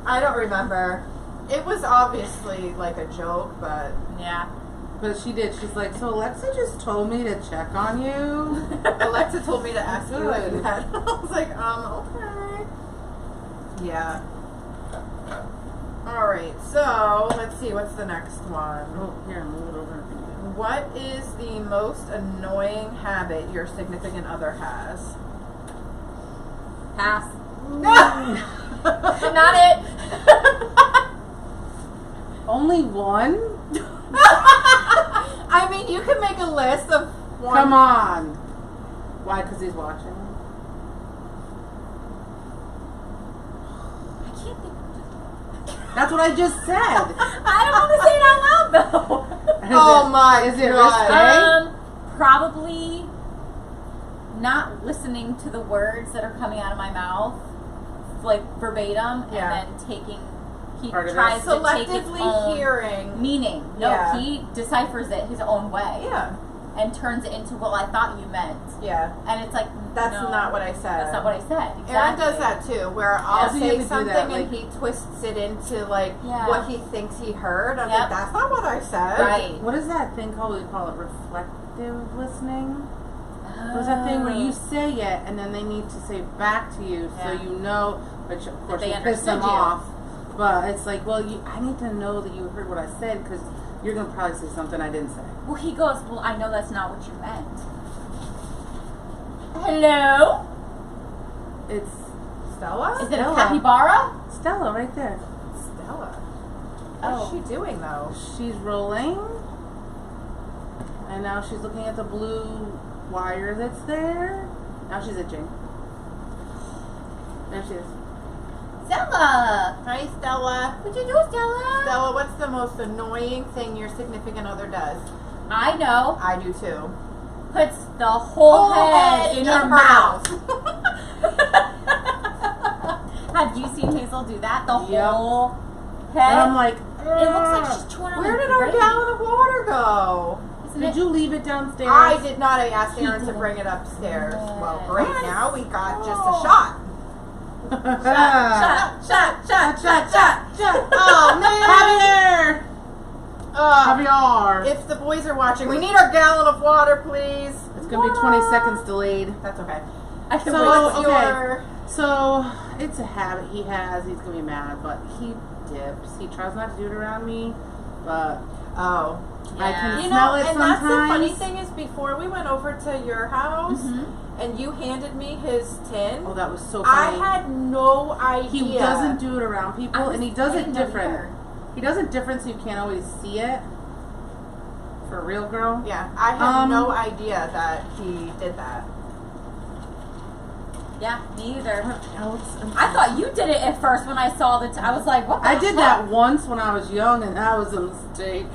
Speaker 1: I don't remember. It was obviously like a joke, but
Speaker 2: she did. She's like, "So Alexa just told me to check on you."
Speaker 1: Alexa told me to ask you if you
Speaker 2: Good.
Speaker 1: had. I was like, okay. Yeah. All right. So let's see. What's the next one?
Speaker 2: Oh, here, move it over.
Speaker 1: What is the most annoying habit your significant other has?
Speaker 4: Pass. Not it.
Speaker 2: Only one?
Speaker 1: I mean, you can make a list of one.
Speaker 2: Come on. Why? Because he's watching.
Speaker 4: I can't think.
Speaker 2: That's what I just said.
Speaker 4: I don't want to say it out loud though.
Speaker 2: Is it risque?
Speaker 4: Probably not listening to the words that are coming out of my mouth, like verbatim, and then taking. He
Speaker 2: Part of it.
Speaker 4: tries to take its
Speaker 1: Selectively
Speaker 4: own
Speaker 1: hearing.
Speaker 4: meaning. No, he deciphers it his own way.
Speaker 1: Yeah.
Speaker 4: And turns it into, well, I thought you meant.
Speaker 1: Yeah.
Speaker 4: And it's like,
Speaker 1: That's
Speaker 4: no,
Speaker 1: not what I said.
Speaker 4: That's not what I said. Exactly.
Speaker 1: Aaron does that too, where I'll
Speaker 2: so you have
Speaker 1: say
Speaker 2: to do
Speaker 1: something
Speaker 2: that,
Speaker 1: and
Speaker 2: like-
Speaker 1: he twists it into like what he thinks he heard. I'm
Speaker 4: Yep.
Speaker 1: like, that's not what I said.
Speaker 4: Right.
Speaker 2: What is that thing called? We call it reflective listening. There's that thing where you say it and then they need to say back to you, so you know, which of course
Speaker 4: they
Speaker 2: will piss them
Speaker 4: understood you.
Speaker 2: off. But it's like, well, I need to know that you heard what I said, because you're gonna probably say something I didn't say.
Speaker 4: Well, he goes, well, I know that's not what you meant. Hello?
Speaker 2: It's
Speaker 1: Stella?
Speaker 4: Is it a
Speaker 2: Stella.
Speaker 4: capybara?
Speaker 2: Stella right there.
Speaker 1: Stella.
Speaker 4: Oh.
Speaker 1: What's she doing though?
Speaker 2: She's rolling, and now she's looking at the blue wire that's there. Now she's itching. There she is.
Speaker 4: Stella!
Speaker 1: Hi, Stella.
Speaker 4: What'd you do, Stella?
Speaker 1: Stella, what's the most annoying thing your significant other does?
Speaker 4: I know.
Speaker 1: I do too.
Speaker 4: Puts the whole head in her mouth. Have you seen Hazel do that? The whole head?
Speaker 2: And I'm like,
Speaker 4: it looks like she's chewing on
Speaker 1: Where
Speaker 4: a
Speaker 1: did our
Speaker 4: grape.
Speaker 1: gallon of water go?
Speaker 4: Isn't
Speaker 2: did
Speaker 4: it?
Speaker 2: you leave it downstairs?
Speaker 1: I did not. I asked
Speaker 4: He
Speaker 1: Aaron to
Speaker 4: didn't.
Speaker 1: bring it upstairs.
Speaker 4: Yeah.
Speaker 1: Well, great.
Speaker 4: What?
Speaker 1: Now we got just a shot.
Speaker 2: Shut.
Speaker 1: Oh, man.
Speaker 2: Caviar.
Speaker 1: If the boys are watching, we need our gallon of water, please.
Speaker 2: It's gonna be 20 seconds delayed.
Speaker 1: That's okay.
Speaker 4: I can
Speaker 2: So,
Speaker 4: wait.
Speaker 1: What's
Speaker 2: okay.
Speaker 1: your...
Speaker 2: So it's a habit he has. He's gonna be mad, but he dips. He tries not to do it around me, but
Speaker 1: Oh.
Speaker 2: I can
Speaker 1: You
Speaker 2: smell
Speaker 1: know,
Speaker 2: it
Speaker 1: and
Speaker 2: sometimes.
Speaker 1: that's the funny thing is before we went over to your house
Speaker 4: Mm-hmm.
Speaker 1: and you handed me his tin,
Speaker 2: Oh, that was so
Speaker 1: I
Speaker 2: funny.
Speaker 1: had no idea.
Speaker 2: He doesn't do it around people, and he does
Speaker 4: I
Speaker 2: it
Speaker 4: didn't know
Speaker 2: different.
Speaker 4: either.
Speaker 2: He does it different, so you can't always see it. For a real girl.
Speaker 1: Yeah, I had no idea that he did that.
Speaker 4: Yeah, me either.
Speaker 2: What else?
Speaker 4: I thought you did it at first when I saw I was like, what the
Speaker 2: I did
Speaker 4: heck?
Speaker 2: that once when I was young, and that was a mistake.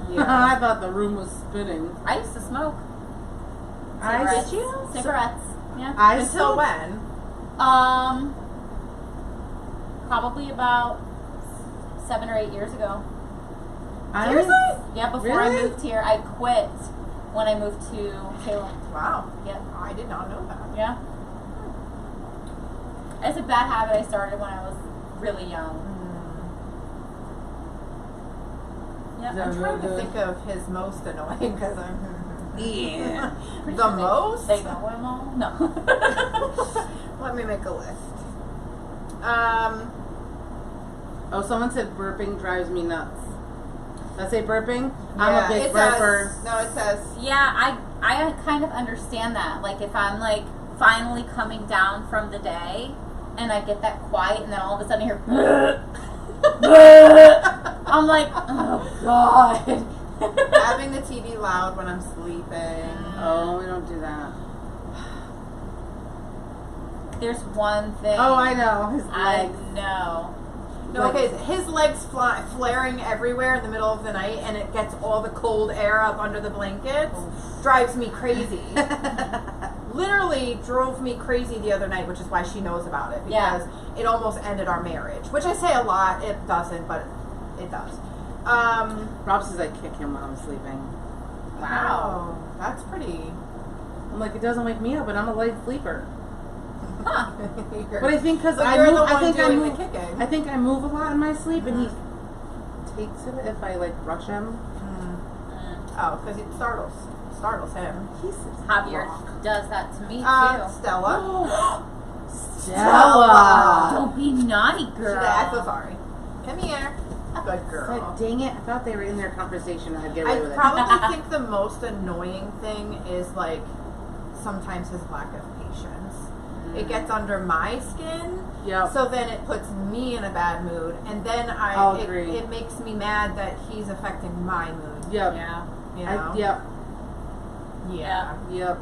Speaker 1: Yeah.
Speaker 2: I thought the room was spinning.
Speaker 4: I used to smoke.
Speaker 2: Cigarettes.
Speaker 1: Did you?
Speaker 4: Cigarettes. Yeah.
Speaker 1: Until when?
Speaker 4: Probably about 7 or 8 years ago.
Speaker 1: Seriously?
Speaker 4: Yeah, before I
Speaker 2: Really?
Speaker 4: moved here, I quit when I moved to Salem.
Speaker 1: Wow.
Speaker 4: Yep.
Speaker 1: I did not know that.
Speaker 4: Yeah. It's a bad habit I started when I was really young. Yeah.
Speaker 1: I'm trying to think of his most annoying because I'm.
Speaker 2: Yeah.
Speaker 4: Pretty
Speaker 1: The
Speaker 4: sure
Speaker 1: most?
Speaker 4: They know him all? No.
Speaker 1: Let me make a list.
Speaker 2: Oh, someone said burping drives me nuts. Did I say burping? I'm
Speaker 1: Yeah,
Speaker 2: a big
Speaker 1: it
Speaker 2: burper.
Speaker 1: says, no, it says.
Speaker 4: Yeah, I kind of understand that. Like if I'm like finally coming down from the day and I get that quiet and then all of a sudden I hear I'm like, oh God.
Speaker 1: Having the TV loud when I'm sleeping.
Speaker 2: Oh, we don't do that.
Speaker 4: There's one thing.
Speaker 2: Oh, I know. His
Speaker 4: I
Speaker 2: legs.
Speaker 4: know.
Speaker 1: No, okay, his legs flaring everywhere in the middle of the night, and it gets all the cold air up under the blankets. Drives me crazy. Literally drove me crazy the other night, which is why she knows about it, because it almost ended our marriage. Which I say a lot, it doesn't, but it does.
Speaker 2: Rob says I kick him when I'm sleeping.
Speaker 1: Wow, that's pretty.
Speaker 2: I'm like, it doesn't wake me up, but I'm a light sleeper.
Speaker 4: Huh.
Speaker 2: But I think because
Speaker 1: But
Speaker 2: I
Speaker 1: you're
Speaker 2: move,
Speaker 1: the one
Speaker 2: I think I
Speaker 1: doing
Speaker 2: move.
Speaker 1: the kicking.
Speaker 2: I think I move a lot in my sleep, and he takes it if I like rush him.
Speaker 1: Oh, because it startles him.
Speaker 2: He's
Speaker 4: Javier does that to me too.
Speaker 1: Stella.
Speaker 2: Stella.
Speaker 4: Don't be naughty, girl.
Speaker 1: I feel sorry. Come here. Good girl.
Speaker 2: Like, dang it! I thought they were in their conversation. and I'd get away
Speaker 1: I
Speaker 2: with it.
Speaker 1: probably think the most annoying thing is like sometimes his lack of patience. It gets under my skin,
Speaker 2: Yep.
Speaker 1: so then it puts me in a bad mood, and then
Speaker 2: I'll agree.
Speaker 1: it makes me mad that he's affecting my mood.
Speaker 2: Yep.
Speaker 4: Yeah.
Speaker 1: You know?
Speaker 2: Yep.
Speaker 1: Yeah.
Speaker 2: Yep.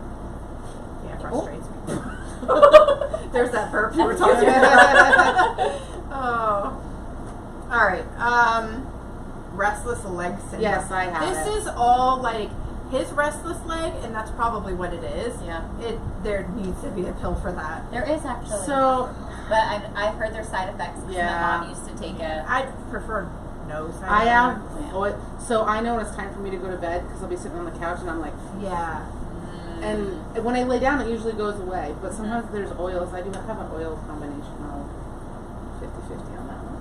Speaker 1: Yeah, it frustrates me. There's that burp you were talking about. Oh. All right. Restless leg syndrome.
Speaker 2: Yes, I have
Speaker 1: This
Speaker 2: it.
Speaker 1: is all like his restless leg, and that's probably what it is.
Speaker 4: Yeah.
Speaker 1: There needs to be a pill for that.
Speaker 4: There is actually.
Speaker 2: So
Speaker 4: But I've heard their side effects because
Speaker 2: Yeah.
Speaker 4: my mom used to take it.
Speaker 1: I prefer no side
Speaker 2: I have.
Speaker 1: effects.
Speaker 2: So I know when it's time for me to go to bed because I'll be sitting on the couch and I'm like,
Speaker 1: Yeah.
Speaker 2: and when I lay down, it usually goes away. But sometimes there's oils. I do have an oil combination. I'll 50-50 on that one.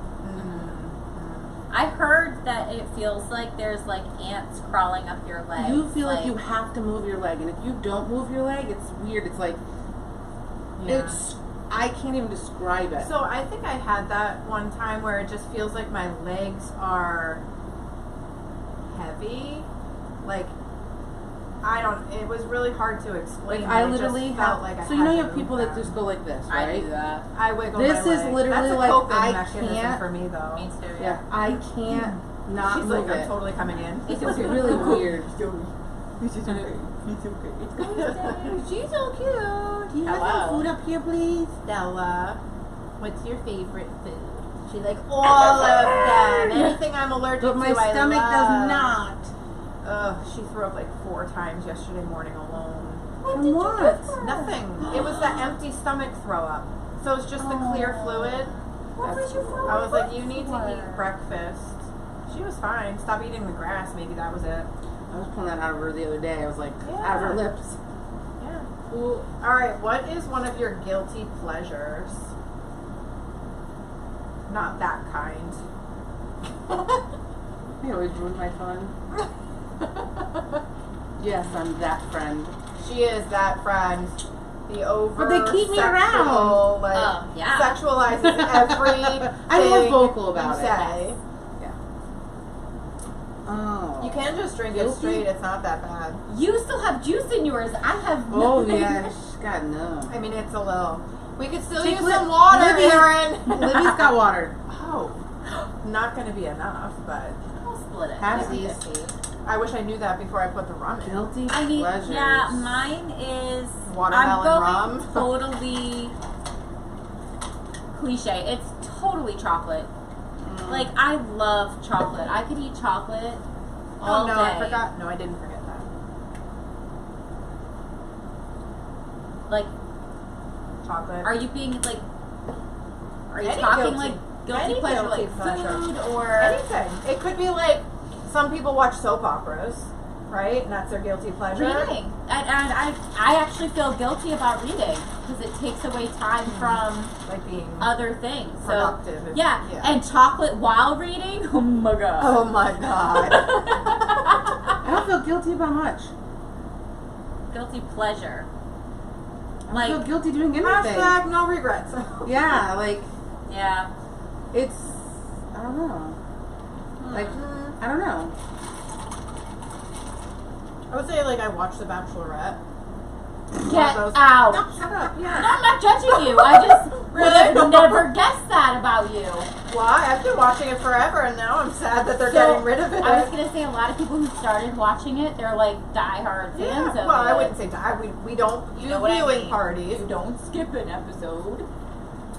Speaker 4: I heard that it feels like there's like ants crawling up your leg.
Speaker 2: You feel like you have to move your leg, and if you don't move your leg, it's weird. It's like I can't even describe it.
Speaker 1: So I think I had that one time where it just feels like my legs are heavy. Like it was really hard to explain.
Speaker 2: Like I
Speaker 1: but
Speaker 2: literally
Speaker 1: just felt
Speaker 2: have.
Speaker 1: like I
Speaker 2: So you know
Speaker 1: had
Speaker 2: you
Speaker 1: to
Speaker 2: have
Speaker 1: move
Speaker 2: people that
Speaker 1: them.
Speaker 2: just go like this,
Speaker 4: I
Speaker 2: right?
Speaker 4: do that.
Speaker 1: I wiggle
Speaker 2: This
Speaker 1: my
Speaker 2: is
Speaker 1: leg.
Speaker 2: literally
Speaker 1: That's a
Speaker 2: like
Speaker 1: coping
Speaker 2: I
Speaker 1: mechanism
Speaker 2: can't-
Speaker 1: for me though.
Speaker 4: Me too.
Speaker 2: Yeah, I can't not
Speaker 1: She's
Speaker 2: move
Speaker 1: like, I'm
Speaker 2: it.
Speaker 1: totally coming in.
Speaker 2: It's really weird.
Speaker 1: She's okay.
Speaker 2: She's so cute. Do you
Speaker 1: have some food
Speaker 2: up here, please?
Speaker 1: Stella, what's your favorite food? She's like, all of them. Anything I'm allergic
Speaker 2: But my
Speaker 1: to, I
Speaker 2: stomach
Speaker 1: love.
Speaker 2: does not.
Speaker 1: She threw up like 4 times yesterday morning alone.
Speaker 2: From what?
Speaker 1: Nothing. It was the empty stomach throw up. So it's just the clear fluid.
Speaker 4: What was you
Speaker 1: I was like, you need to eat breakfast. She was fine. Stop eating the grass. Maybe that was it.
Speaker 2: I was pulling that out of her the other day. I was like,
Speaker 1: Yeah.
Speaker 2: out of her lips.
Speaker 1: Yeah. All right. What is one of your guilty pleasures? Not that kind.
Speaker 2: You always ruin my fun. Yes, I'm that friend.
Speaker 1: She is that friend. The over.
Speaker 2: But they keep me around.
Speaker 1: Like,
Speaker 4: yeah.
Speaker 1: sexualizes every.
Speaker 2: I'm more vocal about
Speaker 1: you
Speaker 2: it.
Speaker 1: say.
Speaker 2: Yeah. Oh.
Speaker 1: You can just drink it
Speaker 2: Guilty?
Speaker 1: straight. It's not that bad.
Speaker 4: You still have juice in yours. I have
Speaker 2: Oh,
Speaker 4: nothing.
Speaker 2: yeah. God, no.
Speaker 1: I mean, it's a little. We could still
Speaker 2: Take
Speaker 1: use
Speaker 2: Lib-
Speaker 1: some water,
Speaker 2: Libby-
Speaker 1: Aaron.
Speaker 2: Libby's got water.
Speaker 1: Oh, not going to be enough, but
Speaker 4: I'll split it.
Speaker 2: Halvesies.
Speaker 4: 50-50.
Speaker 1: I wish I knew that before I put the rum in.
Speaker 2: Guilty
Speaker 4: I mean,
Speaker 2: pleasures.
Speaker 4: yeah, mine is
Speaker 1: Watermelon
Speaker 4: I'm
Speaker 1: rum.
Speaker 4: going totally cliche. It's totally chocolate. Like I love chocolate. I could eat chocolate all
Speaker 1: Oh no,
Speaker 4: day.
Speaker 1: I forgot. No, I didn't forget that.
Speaker 4: Like,
Speaker 1: Chocolate.
Speaker 4: are you being like? Are you
Speaker 1: Any
Speaker 4: talking
Speaker 1: guilty-
Speaker 4: like guilty
Speaker 1: any
Speaker 4: pleasure,
Speaker 1: guilty
Speaker 4: like
Speaker 1: pleasure.
Speaker 4: food or?
Speaker 1: Anything. It could be like some people watch soap operas, right? And that's their guilty pleasure.
Speaker 4: Reading. And I actually feel guilty about reading because it takes away time from
Speaker 1: Like being
Speaker 4: other things. So
Speaker 1: productive.
Speaker 4: yeah, and chocolate while reading. Oh my god.
Speaker 1: Oh my god.
Speaker 2: I don't feel guilty about much.
Speaker 4: Guilty pleasure.
Speaker 2: I don't feel guilty doing anything.
Speaker 1: Hashtag no regrets.
Speaker 2: Yeah, like,
Speaker 4: Yeah.
Speaker 2: it's, I don't know. Like, I don't know.
Speaker 1: I would say like I watched The Bachelorette.
Speaker 4: Get
Speaker 1: Those-
Speaker 4: out.
Speaker 1: No, shut up.
Speaker 4: No,
Speaker 1: Yeah.
Speaker 4: I'm not judging you. I just would have
Speaker 1: Really?
Speaker 4: never guessed that about you.
Speaker 1: Why? I've been watching it forever, and now I'm sad that they're
Speaker 4: So,
Speaker 1: getting rid of it.
Speaker 4: I was gonna say a lot of people who started watching it, they're like diehard fans
Speaker 1: Yeah.
Speaker 4: of
Speaker 1: Well,
Speaker 4: it.
Speaker 1: I wouldn't say die. We don't
Speaker 4: You
Speaker 1: do
Speaker 4: know what I
Speaker 1: viewing
Speaker 4: mean.
Speaker 1: parties.
Speaker 4: You don't skip an episode.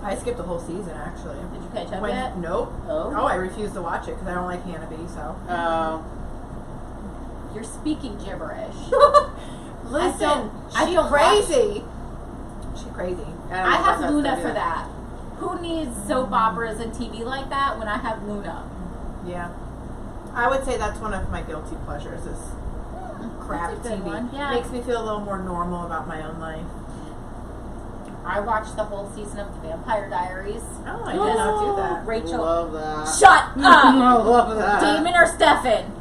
Speaker 1: I skipped the whole season actually.
Speaker 4: Did you catch up
Speaker 1: When,
Speaker 4: yet?
Speaker 1: nope.
Speaker 4: Oh.
Speaker 1: Oh, I refuse to watch it because I don't like Hannah B. So.
Speaker 4: You're speaking gibberish.
Speaker 1: Listen,
Speaker 4: I
Speaker 1: she's
Speaker 4: don't
Speaker 1: crazy. She's crazy.
Speaker 4: I have Luna for that. Who needs soap operas and TV like that when I have Luna?
Speaker 1: Yeah. I would say that's one of my guilty pleasures is crap
Speaker 4: That's a good
Speaker 1: TV.
Speaker 4: one, yeah.
Speaker 1: Makes me feel a little more normal about my own life.
Speaker 4: I watched the whole season of The Vampire Diaries.
Speaker 1: Oh, I did not do that.
Speaker 4: Rachel.
Speaker 2: Love that.
Speaker 4: Shut
Speaker 2: I
Speaker 4: up!
Speaker 2: love that.
Speaker 4: Damon or Stefan?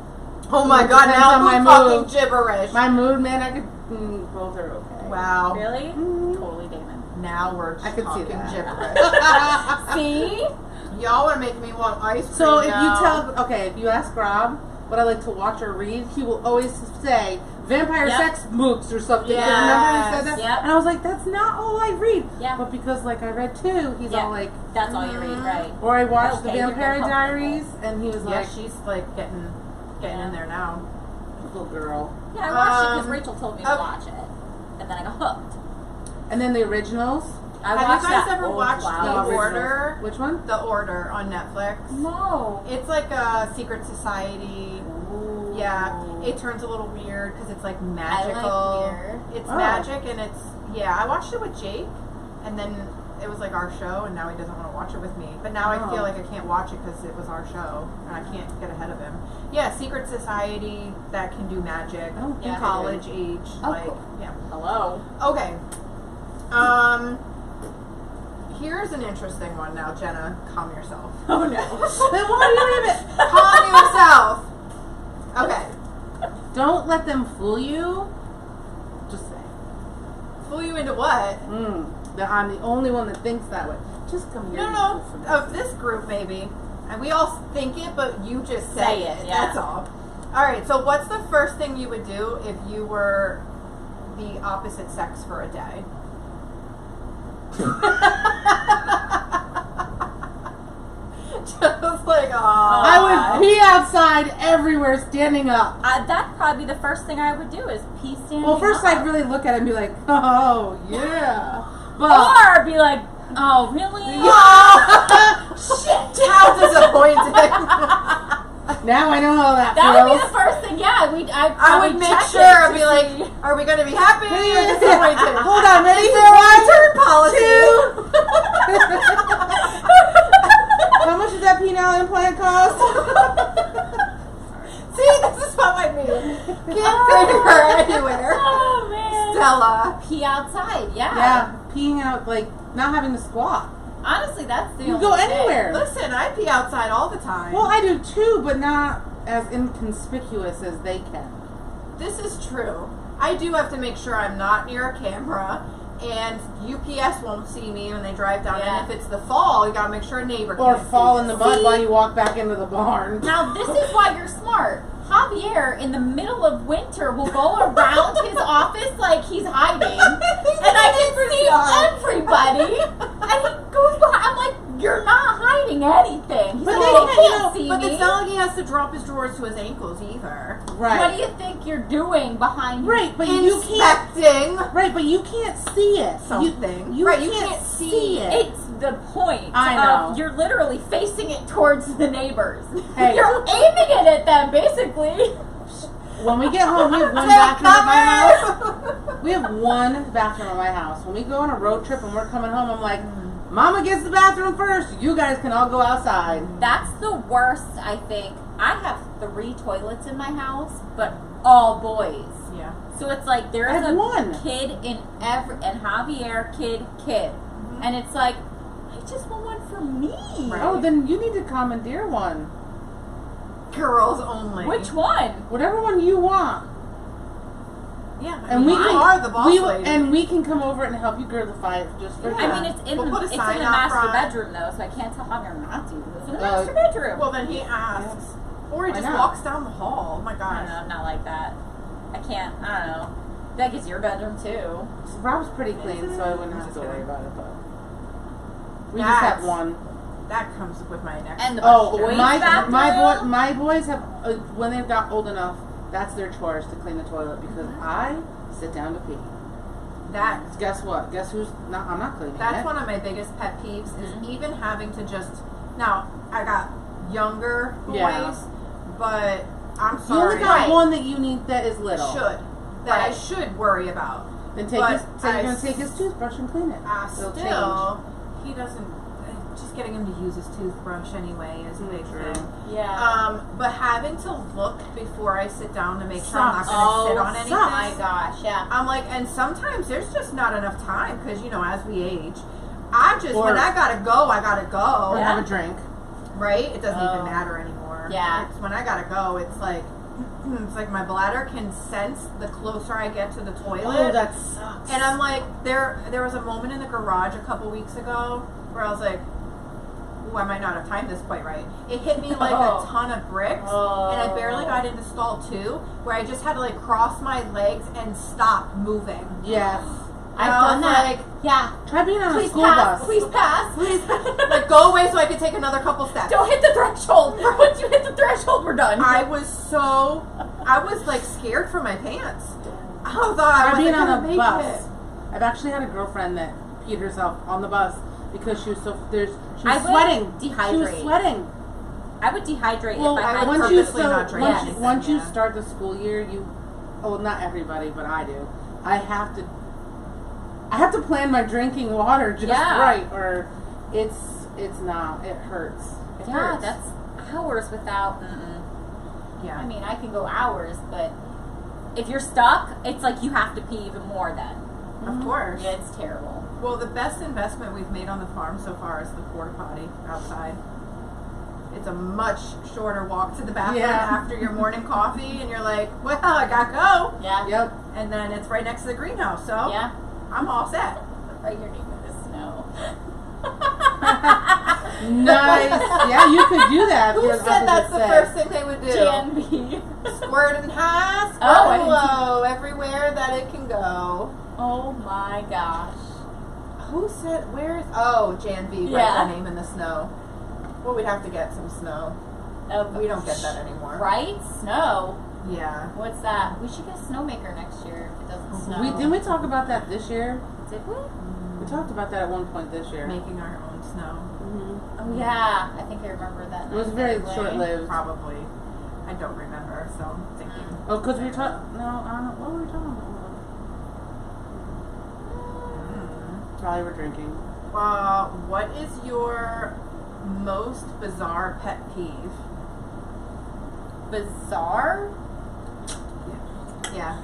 Speaker 1: Oh my god,
Speaker 2: Depends
Speaker 1: now
Speaker 2: on
Speaker 1: I'm
Speaker 2: my
Speaker 1: talking
Speaker 2: mood.
Speaker 1: gibberish.
Speaker 2: My mood, man, I could, both are okay.
Speaker 1: Wow.
Speaker 4: Really?
Speaker 2: Mm.
Speaker 4: Totally Damon.
Speaker 1: Now we're just
Speaker 2: I could see
Speaker 1: talking
Speaker 2: that.
Speaker 1: gibberish.
Speaker 4: See?
Speaker 1: Y'all are making me want ice cream
Speaker 2: So if
Speaker 1: now.
Speaker 2: you if you ask Rob what I like to watch or read, he will always say vampire
Speaker 4: Yep.
Speaker 2: sex books or something.
Speaker 1: Yes.
Speaker 2: Remember he said that?
Speaker 4: Yep.
Speaker 2: And I was like, that's not all I read.
Speaker 4: Yeah.
Speaker 2: But because like I read two, he's
Speaker 4: Yeah.
Speaker 2: all like,
Speaker 4: That's all you read, right?
Speaker 2: or I watched
Speaker 4: Okay,
Speaker 2: the
Speaker 4: you're
Speaker 2: Vampire
Speaker 4: comfortable.
Speaker 2: Diaries, and he was
Speaker 1: Yeah,
Speaker 2: like,
Speaker 1: she's like getting in there now.
Speaker 2: little girl.
Speaker 4: Yeah, I watched it because
Speaker 1: Um,
Speaker 4: Rachel told me to
Speaker 1: okay.
Speaker 4: watch it. And then I got hooked.
Speaker 2: And then the originals.
Speaker 4: I
Speaker 1: Have
Speaker 4: watched
Speaker 1: you guys
Speaker 4: that
Speaker 1: ever
Speaker 4: old
Speaker 1: watched
Speaker 4: Wow.
Speaker 1: The
Speaker 2: originals.
Speaker 1: Order?
Speaker 2: Which one?
Speaker 1: The Order on Netflix.
Speaker 4: No.
Speaker 1: It's like a secret society.
Speaker 4: Ooh.
Speaker 1: Yeah, it turns a little weird because it's like
Speaker 4: I
Speaker 1: magical.
Speaker 4: like weird.
Speaker 1: It's
Speaker 2: Oh.
Speaker 1: magic and it's I watched it with Jake, and then it was like our show, and now he doesn't want to watch it with me. But now I
Speaker 2: Oh.
Speaker 1: feel like I can't watch it because it was our show, and I can't get ahead of him. Yeah, secret society that can do magic.
Speaker 2: Oh,
Speaker 4: yeah.
Speaker 1: College age,
Speaker 4: Oh,
Speaker 1: like
Speaker 4: cool.
Speaker 1: yeah.
Speaker 4: Hello.
Speaker 1: Okay. Here's an interesting one now, Jenna. Calm yourself.
Speaker 4: Oh no.
Speaker 2: Then why do you leave it?
Speaker 1: Calm yourself. Okay.
Speaker 2: Don't let them fool you. Just say.
Speaker 1: Fool you into what?
Speaker 2: That I'm the only one that thinks that way. Just come here.
Speaker 1: No. Of this group, maybe. And we all think it, but you just say it.
Speaker 4: yeah.
Speaker 1: That's all. All right. So, what's the first thing you would do if you were the opposite sex for a day? Just like,
Speaker 2: I would pee outside everywhere standing up.
Speaker 4: That'd probably be the first thing I would do is pee standing
Speaker 2: Well, first
Speaker 4: up.
Speaker 2: I'd really look at it and be like, oh, yeah. But
Speaker 4: Or be like, oh, really?
Speaker 1: shit, how disappointing.
Speaker 2: now I know how that
Speaker 4: That would be
Speaker 2: feels.
Speaker 4: the first thing, yeah.
Speaker 1: I would make sure, I'd be like, are we going to be happy or disappointed?
Speaker 2: Hold on, ready?
Speaker 1: Is there a return policy?
Speaker 2: How much does that penile implant cost?
Speaker 1: See, this is what I mean. Can't take her anywhere.
Speaker 4: Oh, man.
Speaker 1: Stella.
Speaker 4: Pee outside, yeah.
Speaker 2: Yeah, peeing out, like, not having to squat.
Speaker 4: Honestly, that's the
Speaker 2: You
Speaker 4: only
Speaker 2: go
Speaker 4: thing.
Speaker 2: anywhere.
Speaker 1: Listen, I pee outside all the time.
Speaker 2: Well, I do too, but not as inconspicuous as they can.
Speaker 1: This is true. I do have to make sure I'm not near a camera, and UPS won't see me when they drive down.
Speaker 4: Yeah.
Speaker 1: And if it's the fall, you gotta make sure a neighbor
Speaker 2: Or
Speaker 1: can't
Speaker 2: fall
Speaker 1: see
Speaker 2: in the
Speaker 1: us.
Speaker 2: mud while you walk back into the barn.
Speaker 4: Now, this is why you're smart. Javier, in the middle of winter, will go around his office like he's hiding, and I can see everybody. And he goes behind. I'm like, "You're not hiding anything." He's
Speaker 1: But
Speaker 4: like,
Speaker 1: they
Speaker 4: "They can't see
Speaker 1: But
Speaker 4: me."
Speaker 1: it's not like he has to drop his drawers to his ankles either.
Speaker 2: Right.
Speaker 4: What do you think you're doing behind?
Speaker 2: Right, but you can't.
Speaker 1: Inspecting
Speaker 2: Right, but you can't see it.
Speaker 1: something.
Speaker 2: You
Speaker 1: right,
Speaker 2: can't,
Speaker 1: you can't
Speaker 2: see it.
Speaker 4: It's the point.
Speaker 2: I know.
Speaker 4: You're literally facing it towards the neighbors.
Speaker 2: Hey.
Speaker 4: You're aiming it at them, basically.
Speaker 2: When we get home, we have one bathroom at my house. We have one bathroom at my house. When we go on a road trip and we're coming home, I'm like, Mama gets the bathroom first. You guys can all go outside.
Speaker 4: That's the worst, I think. I have 3 toilets in my house, but all boys.
Speaker 1: Yeah.
Speaker 4: So it's like there's
Speaker 2: I have
Speaker 4: a
Speaker 2: one.
Speaker 4: kid in every, and Javier, kid. And it's like, I just want one for me.
Speaker 1: Right.
Speaker 2: Oh, then you need to commandeer one.
Speaker 1: Girls only.
Speaker 4: Which one?
Speaker 2: Whatever one you want.
Speaker 1: Yeah.
Speaker 2: And we can,
Speaker 1: are the boss lady.
Speaker 2: and we can come over and help you girlify it just for
Speaker 1: Yeah.
Speaker 4: I mean, it's in
Speaker 1: We'll
Speaker 4: the
Speaker 1: put a
Speaker 4: it's in
Speaker 1: sign
Speaker 4: the
Speaker 1: out
Speaker 4: master
Speaker 1: front.
Speaker 4: bedroom though, so I can't tell Javier not to. It's in the master bedroom.
Speaker 1: Well, then he asks. Or he
Speaker 2: Why
Speaker 1: just
Speaker 2: not?
Speaker 1: walks down the hall. Oh my
Speaker 4: I don't
Speaker 1: gosh.
Speaker 4: know. I'm not like that. I can't. I don't know. That gets your bedroom too.
Speaker 2: Rob's pretty clean, so I wouldn't
Speaker 1: I'm
Speaker 2: have
Speaker 1: just
Speaker 2: to worry
Speaker 1: kidding.
Speaker 2: about it. But we just have
Speaker 1: That's-
Speaker 2: one.
Speaker 1: That comes with my next.
Speaker 4: And the
Speaker 2: Oh,
Speaker 4: boys'
Speaker 2: my
Speaker 4: bathroom?
Speaker 2: my boys have when they've got old enough, that's their chores to clean the toilet because I sit down to pee.
Speaker 1: That
Speaker 2: Guess what? Guess who's not? I'm not cleaning
Speaker 1: That's
Speaker 2: it.
Speaker 1: one of my biggest pet peeves is
Speaker 4: Mhm.
Speaker 1: even having to just. Now I got younger boys,
Speaker 2: Yeah.
Speaker 1: but I'm
Speaker 2: You only
Speaker 1: sorry.
Speaker 2: got
Speaker 4: Right.
Speaker 2: one that you need that is little.
Speaker 1: That I
Speaker 4: Right.
Speaker 1: should worry about.
Speaker 2: Then take
Speaker 1: But
Speaker 2: his. So
Speaker 1: I
Speaker 2: you're gonna take his toothbrush and clean it. It'll
Speaker 1: Still, he doesn't. Just getting him to use his toothbrush anyway is a big
Speaker 2: True.
Speaker 1: thing.
Speaker 4: Yeah.
Speaker 1: But having to look before I sit down to make sure I'm not
Speaker 2: Sucks.
Speaker 1: going to sit
Speaker 4: Oh
Speaker 1: on anything.
Speaker 4: my gosh, yeah.
Speaker 1: I'm like, and sometimes there's just not enough time because, you know, as we age, I just,
Speaker 2: Or-
Speaker 1: when I gotta go, I gotta go.
Speaker 2: Or
Speaker 4: Yeah.
Speaker 2: have a drink.
Speaker 1: Right? It doesn't
Speaker 4: Oh.
Speaker 1: even matter anymore.
Speaker 4: Yeah.
Speaker 1: It's when I gotta go, it's like my bladder can sense the closer I get to the toilet.
Speaker 2: Oh, that sucks.
Speaker 1: And I'm like, there was a moment in the garage a couple weeks ago where I was like, ooh, I might not have timed this quite right. It hit me like
Speaker 4: Oh.
Speaker 1: a ton of bricks,
Speaker 4: Oh.
Speaker 1: and I barely got into stall 2, where I just had to like cross my legs and stop moving.
Speaker 2: Yes.
Speaker 1: And
Speaker 4: I've
Speaker 1: I
Speaker 4: done
Speaker 1: was
Speaker 4: that.
Speaker 1: like,
Speaker 4: Yeah.
Speaker 2: Try being on a
Speaker 4: Please
Speaker 2: school
Speaker 4: pass.
Speaker 2: bus.
Speaker 4: Please pass.
Speaker 1: please, like go away so I could take another couple steps.
Speaker 4: Don't hit the threshold. Once you hit the threshold, we're done.
Speaker 1: I was like scared for my pants. I thought I
Speaker 2: Try
Speaker 1: wasn't
Speaker 2: being on
Speaker 1: gonna
Speaker 2: a
Speaker 1: make
Speaker 2: bus.
Speaker 1: it.
Speaker 2: I've actually had a girlfriend that peed herself on the bus because she was
Speaker 4: I would
Speaker 2: sweating. She was
Speaker 4: dehydrate.
Speaker 2: sweating.
Speaker 4: I would dehydrate
Speaker 2: Well,
Speaker 4: if I had
Speaker 2: once
Speaker 4: to.
Speaker 2: you
Speaker 1: purposely not drink
Speaker 2: once,
Speaker 1: anything,
Speaker 2: once you
Speaker 1: yeah.
Speaker 2: start the school year, not everybody, but I do. I have to plan my drinking water just
Speaker 4: Yeah.
Speaker 2: right, or it hurts. It
Speaker 4: Yeah,
Speaker 2: hurts.
Speaker 4: that's hours without.
Speaker 1: Yeah.
Speaker 4: I mean, I can go hours, but if you're stuck, it's like you have to pee even more then.
Speaker 1: Of course.
Speaker 4: Yeah, it's terrible.
Speaker 1: Well, the best investment we've made on the farm so far is the porta potty outside. It's a much shorter walk to the bathroom
Speaker 2: Yeah.
Speaker 1: after your morning coffee, and you're like, well, I gotta go.
Speaker 4: Yeah.
Speaker 2: Yep.
Speaker 1: And then it's right next to the greenhouse, so
Speaker 4: Yeah.
Speaker 1: I'm all set.
Speaker 4: Write your name in the snow.
Speaker 2: Nice. Yeah, you could do that.
Speaker 1: Who said that's the first thing they would do?
Speaker 4: Jan B.
Speaker 1: Squirt and high, squirt
Speaker 4: Oh, I
Speaker 1: and
Speaker 4: didn't-
Speaker 1: low, everywhere that it can go.
Speaker 4: Oh my gosh.
Speaker 1: Who said, where's, oh, Jan B, write
Speaker 4: Yeah.
Speaker 1: her name in the snow. Well, we'd have to get some snow. We don't get that anymore.
Speaker 4: Right? Snow.
Speaker 1: Yeah.
Speaker 4: What's that? We should get a snowmaker next year if it doesn't snow.
Speaker 2: Didn't we talk about that this year?
Speaker 4: Did we?
Speaker 2: We talked about that at one point this year.
Speaker 1: Making our own snow.
Speaker 2: Mm-hmm.
Speaker 4: Oh yeah, I think I remember that.
Speaker 2: It was very
Speaker 4: Anyway.
Speaker 2: short-lived.
Speaker 1: Probably. I don't remember, so I'm thinking.
Speaker 2: Oh, because we were talking. No, I don't know. What were we talking about? Probably we're drinking.
Speaker 1: What is your most bizarre pet peeve?
Speaker 4: Bizarre?
Speaker 1: Yeah.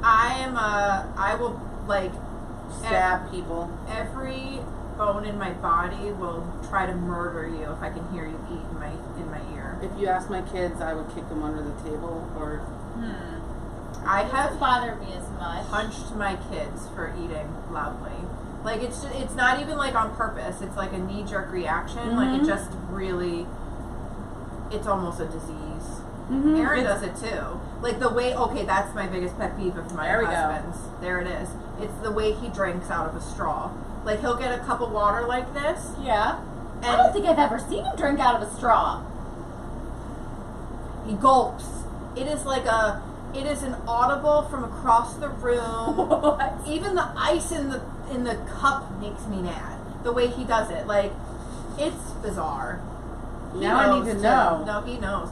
Speaker 1: I will, like,
Speaker 2: Stab people.
Speaker 1: every bone in my body will try to murder you if I can hear you eat in my ear.
Speaker 2: If you ask my kids, I would kick them under the table or.
Speaker 1: I
Speaker 4: Doesn't
Speaker 1: have
Speaker 4: bother me as much.
Speaker 1: punched my kids for eating loudly. Like, it's not even, like, on purpose. It's, like, a knee-jerk reaction. Like, it
Speaker 2: Mhm.
Speaker 1: just really, it's almost a disease.
Speaker 2: Mhm.
Speaker 1: Aaron
Speaker 2: It's-
Speaker 1: does it too. Like the way, okay, that's my biggest pet peeve of my
Speaker 4: There we go.
Speaker 1: husband's. There it is. It's the way he drinks out of a straw. Like he'll get a cup of water like this,
Speaker 4: Yeah. I
Speaker 1: and
Speaker 4: don't think I've ever seen him drink out of a straw.
Speaker 1: he gulps. It is like it is an audible from across the room.
Speaker 4: What?
Speaker 1: Even the ice in the cup makes me mad. The way he does it, like, it's bizarre. He
Speaker 2: Now I
Speaker 1: knows,
Speaker 2: need to
Speaker 1: too.
Speaker 2: know.
Speaker 1: No, he knows,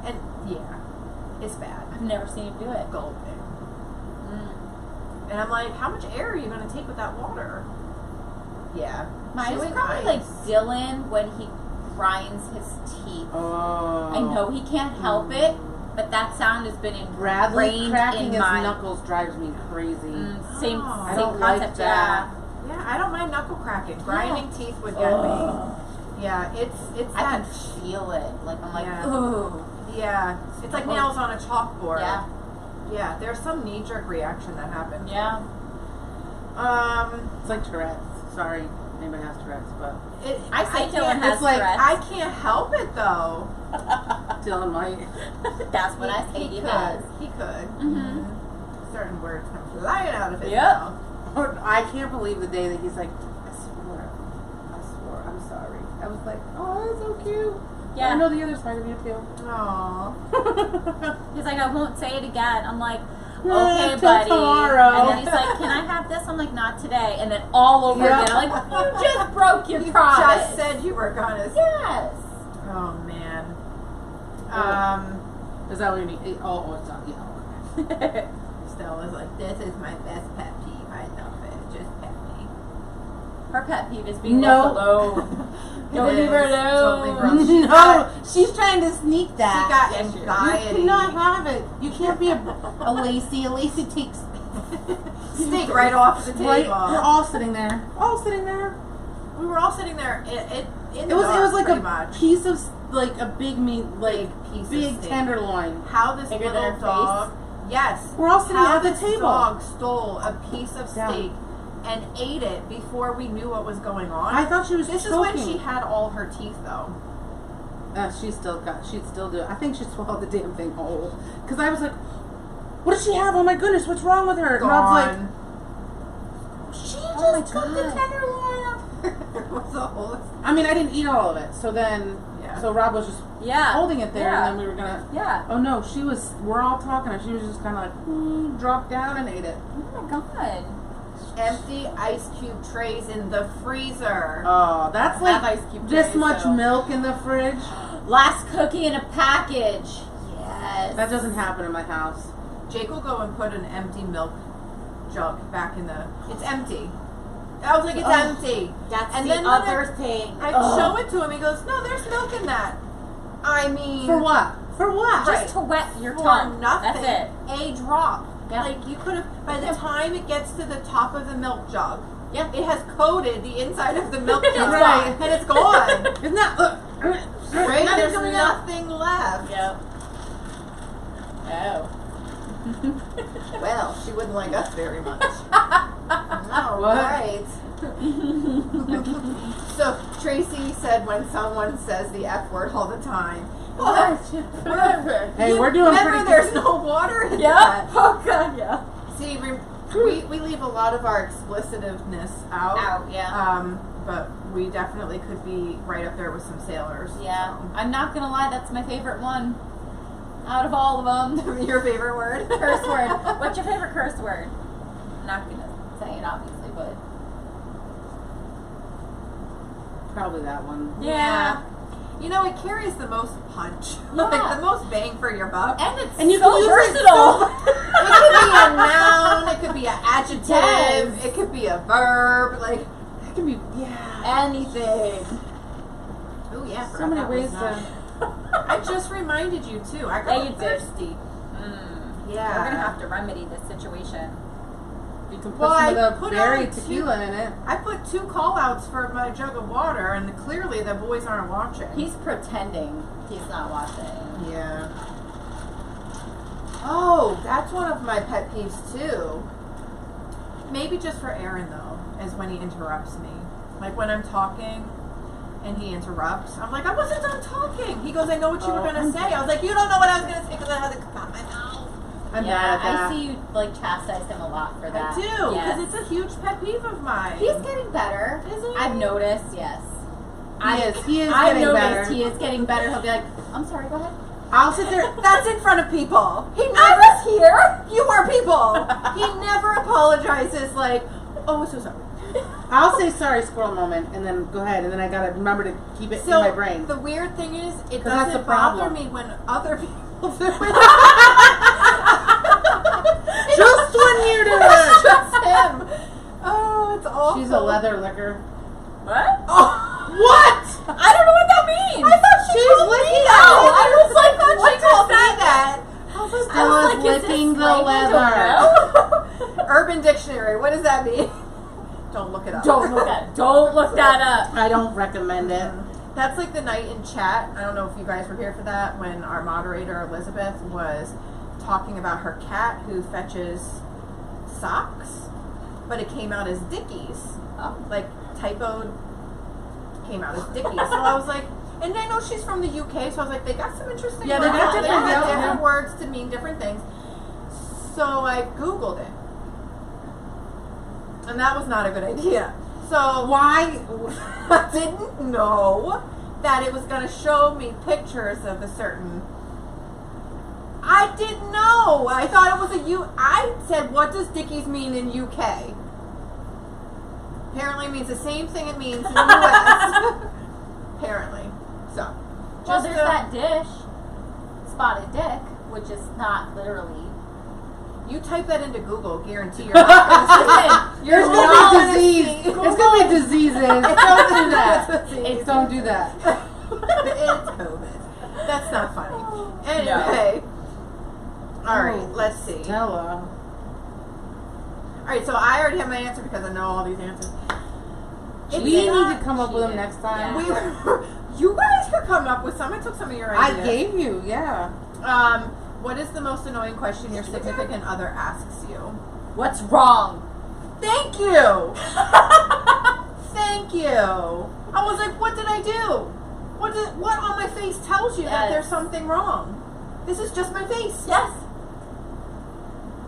Speaker 1: and yeah, it's bad.
Speaker 4: I've never seen him do it.
Speaker 1: Gulping,
Speaker 4: Mm.
Speaker 1: and I'm like, how much air are you going to take with that water? Yeah,
Speaker 4: Mine's
Speaker 1: chewing
Speaker 4: probably like
Speaker 1: ice.
Speaker 4: Dylan when he grinds his teeth.
Speaker 2: Oh.
Speaker 4: I know he can't help it, but that sound has been
Speaker 2: Bradley
Speaker 4: ingrained
Speaker 2: cracking
Speaker 4: in
Speaker 2: his
Speaker 4: my
Speaker 2: knuckles drives me crazy.
Speaker 4: Same,
Speaker 1: Oh.
Speaker 2: I
Speaker 4: same
Speaker 2: don't like
Speaker 4: concept.
Speaker 2: that.
Speaker 1: Yeah, I don't mind knuckle cracking. Grinding teeth would get me. Yeah, it's
Speaker 4: I
Speaker 1: that.
Speaker 4: can feel it. Like I'm like,
Speaker 1: Yeah.
Speaker 4: ooh.
Speaker 1: Yeah, it's like nails on a chalkboard.
Speaker 4: Yeah.
Speaker 1: Yeah, there's some knee-jerk reaction that happens.
Speaker 4: Yeah.
Speaker 2: It's like Tourette's. Sorry, anybody has Tourette's, but
Speaker 4: I say Dylan
Speaker 1: can't-
Speaker 4: has
Speaker 2: it's like,
Speaker 4: Tourette's.
Speaker 1: I can't help it though.
Speaker 2: Dylan might.
Speaker 4: That's what I say he has.
Speaker 1: He could.
Speaker 4: Mhm.
Speaker 1: Certain words come flying out of his
Speaker 4: Yep.
Speaker 1: mouth.
Speaker 2: I can't believe the day that he's like, I swore, I'm sorry. I was like, oh, that's so cute.
Speaker 4: Yeah.
Speaker 2: I know the other side of you too.
Speaker 1: Aww.
Speaker 4: He's like, I won't say it again. I'm like,
Speaker 2: Yeah,
Speaker 4: okay,
Speaker 2: till
Speaker 4: buddy.
Speaker 2: tomorrow.
Speaker 4: And then he's like, can I have this? I'm like, not today. And then all over
Speaker 2: Yeah.
Speaker 4: again. I'm like, you just broke your
Speaker 1: You
Speaker 4: promise.
Speaker 1: just said you were gonna.
Speaker 4: Yes.
Speaker 1: Oh man.
Speaker 2: Is that what you need? Oh, it's not. Yeah.
Speaker 1: Stella's like, this is my best pet peeve. I love it. Just pet me.
Speaker 4: Her pet peeve is being
Speaker 2: No.
Speaker 4: left alone. Don't
Speaker 1: It
Speaker 4: leave her
Speaker 1: is totally
Speaker 4: alone.
Speaker 1: gross. She
Speaker 2: No,
Speaker 1: got-
Speaker 2: she's trying to sneak
Speaker 1: She
Speaker 2: that.
Speaker 1: got
Speaker 4: Yes, she is.
Speaker 2: You
Speaker 1: anxiety.
Speaker 2: cannot have it. You can't be a Lacey. A Lacey takes
Speaker 1: Steak right off the table.
Speaker 2: right. We're all sitting there. All sitting there.
Speaker 1: We were all sitting there in the
Speaker 2: It was
Speaker 1: dark,
Speaker 2: like
Speaker 1: pretty
Speaker 2: a
Speaker 1: much.
Speaker 2: piece of like a big meat, like
Speaker 1: Big piece of
Speaker 2: big
Speaker 1: steak.
Speaker 2: tenderloin.
Speaker 1: How this
Speaker 4: Bigger than
Speaker 1: little
Speaker 4: her
Speaker 1: dog. Yes.
Speaker 2: We're all sitting
Speaker 1: how
Speaker 2: at the
Speaker 1: this
Speaker 2: table.
Speaker 1: dog stole a piece of
Speaker 2: Yeah.
Speaker 1: steak and ate it before we knew what was going on.
Speaker 2: I thought she was
Speaker 1: This
Speaker 2: choking.
Speaker 1: is when she had all her teeth, though.
Speaker 2: She'd still do it. I think she swallowed the damn thing whole. Because I was like, what does she have? Oh my goodness, what's wrong with her? And I was like,
Speaker 1: Gone.
Speaker 2: she
Speaker 4: Oh my
Speaker 2: just got the
Speaker 4: God.
Speaker 2: tenderloin up.
Speaker 1: It was a whole.
Speaker 2: I mean, I didn't eat all of it. So then,
Speaker 1: Yeah.
Speaker 2: so Rob was just
Speaker 4: Yeah.
Speaker 2: holding it there,
Speaker 4: Yeah.
Speaker 2: and then we were gonna.
Speaker 4: Yeah.
Speaker 2: Oh no, we're all talking, and she was just kind of like, dropped down and ate it.
Speaker 4: Oh my god.
Speaker 1: Empty ice cube trays in the freezer.
Speaker 2: Oh, that's
Speaker 4: I have
Speaker 2: like
Speaker 4: ice cube
Speaker 2: this
Speaker 4: trays,
Speaker 2: much
Speaker 4: so-
Speaker 2: milk in the fridge.
Speaker 4: Last cookie in a package. Yes.
Speaker 2: That doesn't happen in my house.
Speaker 1: Jake will go and put an empty milk jug back in the. It's empty. I was like, it's empty.
Speaker 4: That's
Speaker 1: And
Speaker 4: the
Speaker 1: then
Speaker 4: other thing.
Speaker 1: I
Speaker 4: Ugh.
Speaker 1: show it to him. He goes, "No, there's milk in that." I mean,
Speaker 2: For what? For what?
Speaker 1: Right.
Speaker 4: Just to wet your
Speaker 1: for
Speaker 4: tongue.
Speaker 1: nothing.
Speaker 4: That's it.
Speaker 1: A drop.
Speaker 4: Yeah.
Speaker 1: Like you could have. By the time it gets to the top of the milk jug,
Speaker 4: Yeah.
Speaker 1: it has coated the inside of the milk jug,
Speaker 2: Right.
Speaker 1: and it's gone.
Speaker 2: Isn't that?
Speaker 1: Right?
Speaker 2: Nothing
Speaker 1: There's
Speaker 2: coming out.
Speaker 1: nothing left.
Speaker 4: Yep. Oh.
Speaker 1: Well, she wouldn't like us very much. All
Speaker 2: What?
Speaker 1: right. So Tracy said when someone says the F word all the time.
Speaker 2: Hey, we're doing
Speaker 1: Remember,
Speaker 2: pretty
Speaker 1: there's
Speaker 2: good.
Speaker 1: no water in
Speaker 4: Yeah.
Speaker 1: that.
Speaker 4: Oh god, yeah.
Speaker 1: See, we leave a lot of our explicitiveness out.
Speaker 4: Yeah.
Speaker 1: But we definitely could be right up there with some sailors.
Speaker 4: Yeah. I'm not gonna lie, that's my favorite one. Out of all of them.
Speaker 1: So. Your favorite word?
Speaker 4: Curse word. What's your favorite curse word? I'm not gonna say it obviously, but
Speaker 2: Probably that one.
Speaker 4: yeah.
Speaker 1: You know, it carries the most punch.
Speaker 4: Yeah.
Speaker 1: Like the most bang for your buck.
Speaker 4: And
Speaker 2: you
Speaker 4: so
Speaker 2: can use it
Speaker 4: versatile.
Speaker 1: It could be a noun, it could be an adjective,
Speaker 4: Yes.
Speaker 1: it could be a verb, like,
Speaker 2: It can be, yeah.
Speaker 4: Anything.
Speaker 1: oh yeah,
Speaker 2: So many
Speaker 1: forgot that was
Speaker 2: ways
Speaker 1: not-
Speaker 2: to.
Speaker 1: I just reminded you too. I
Speaker 4: Yeah,
Speaker 1: got
Speaker 4: you did.
Speaker 1: thirsty. Yeah.
Speaker 4: We're gonna have to remedy this situation.
Speaker 2: You can put
Speaker 1: Well,
Speaker 2: some
Speaker 1: I
Speaker 2: of the
Speaker 1: put
Speaker 2: berry
Speaker 1: on
Speaker 2: tequila in it.
Speaker 1: I put 2 call-outs for my jug of water, and clearly the boys aren't watching.
Speaker 4: He's pretending he's not watching.
Speaker 1: Yeah. Oh, that's one of my pet peeves too. Maybe just for Aaron though, is when he interrupts me. Like when I'm talking, And he interrupts. I'm like, I wasn't done talking. He goes, I know what you were going to say. I was like, you don't know what I was going to say because I had to come out my mouth.
Speaker 2: I'm
Speaker 4: Yeah,
Speaker 2: bad at that.
Speaker 4: I see you like chastise him a lot for that.
Speaker 1: I do, because
Speaker 4: Yes.
Speaker 1: it's a huge pet peeve of mine.
Speaker 4: He's getting better.
Speaker 1: Is he?
Speaker 4: I've noticed, yes.
Speaker 2: He is
Speaker 4: I've
Speaker 2: getting
Speaker 4: noticed
Speaker 2: better.
Speaker 4: he is getting better. He'll be like, I'm sorry, go ahead.
Speaker 2: I'll sit there.
Speaker 1: That's in front of people. He
Speaker 4: I
Speaker 1: never,
Speaker 4: was here.
Speaker 1: you are people. He never apologizes like, oh, I'm so sorry.
Speaker 2: I'll say sorry, squirrel moment, and then go ahead, and then I gotta remember to keep it in my brain.
Speaker 1: The weird thing is, it
Speaker 2: 'Cause that's
Speaker 1: doesn't
Speaker 2: the
Speaker 1: bother
Speaker 2: problem.
Speaker 1: me when other people do it.
Speaker 2: Just when you do
Speaker 1: It's
Speaker 2: it.
Speaker 1: just him. Oh, it's awful.
Speaker 2: She's a leather licker.
Speaker 4: What?
Speaker 1: Oh, what?
Speaker 4: I don't know what that means.
Speaker 1: I thought she's
Speaker 2: licking
Speaker 1: that.
Speaker 2: it.
Speaker 1: I was like,
Speaker 4: what
Speaker 1: she
Speaker 4: does
Speaker 1: told me
Speaker 4: that
Speaker 1: that.
Speaker 2: Still is licking the leather.
Speaker 1: Urban Dictionary. What does that mean? Don't look it up.
Speaker 4: Don't look that up.
Speaker 2: I don't recommend it.
Speaker 1: That's like the night in chat. I don't know if you guys were here for that when our moderator Elizabeth was talking about her cat who fetches socks, but it came out as Dickies. Like typoed came out as Dickies. So I was like, and I know she's from the UK, so I was like, they got some interesting
Speaker 2: Yeah, they
Speaker 1: words.
Speaker 2: got different-
Speaker 1: They got
Speaker 2: yeah.
Speaker 1: different words to mean different things. So I Googled it. And that was not a good idea. So
Speaker 2: Why?
Speaker 1: I didn't know that it was going to show me pictures of a certain. I didn't know. I thought it was I said, what does Dickies mean in UK? Apparently it means the same thing it means in the US. Apparently. So.
Speaker 4: Well, there's that dish, spotted dick, which is not literally.
Speaker 1: You type that into Google, guarantee you're not going to see it. You're
Speaker 2: There's
Speaker 1: not
Speaker 2: gonna
Speaker 1: gonna
Speaker 2: be disease.
Speaker 1: see-
Speaker 2: There's gonna be diseases. Don't do that.
Speaker 1: Disease.
Speaker 2: Don't do that.
Speaker 1: It's COVID. That's not funny. Anyway. Alright, let's see.
Speaker 2: Stella.
Speaker 1: Alright, so I already have my answer because I know all these answers.
Speaker 2: We need to come up with them next time.
Speaker 4: Yeah.
Speaker 1: You guys could come up with some. I took some of your
Speaker 2: I
Speaker 1: ideas.
Speaker 2: gave you, yeah.
Speaker 1: What is the most annoying question your significant other asks you?
Speaker 4: What's wrong?
Speaker 1: Thank you! Thank you! I was like, what did I do? What on my face tells you that
Speaker 4: Yes.
Speaker 1: there's something wrong? This is just my face.
Speaker 4: Yes.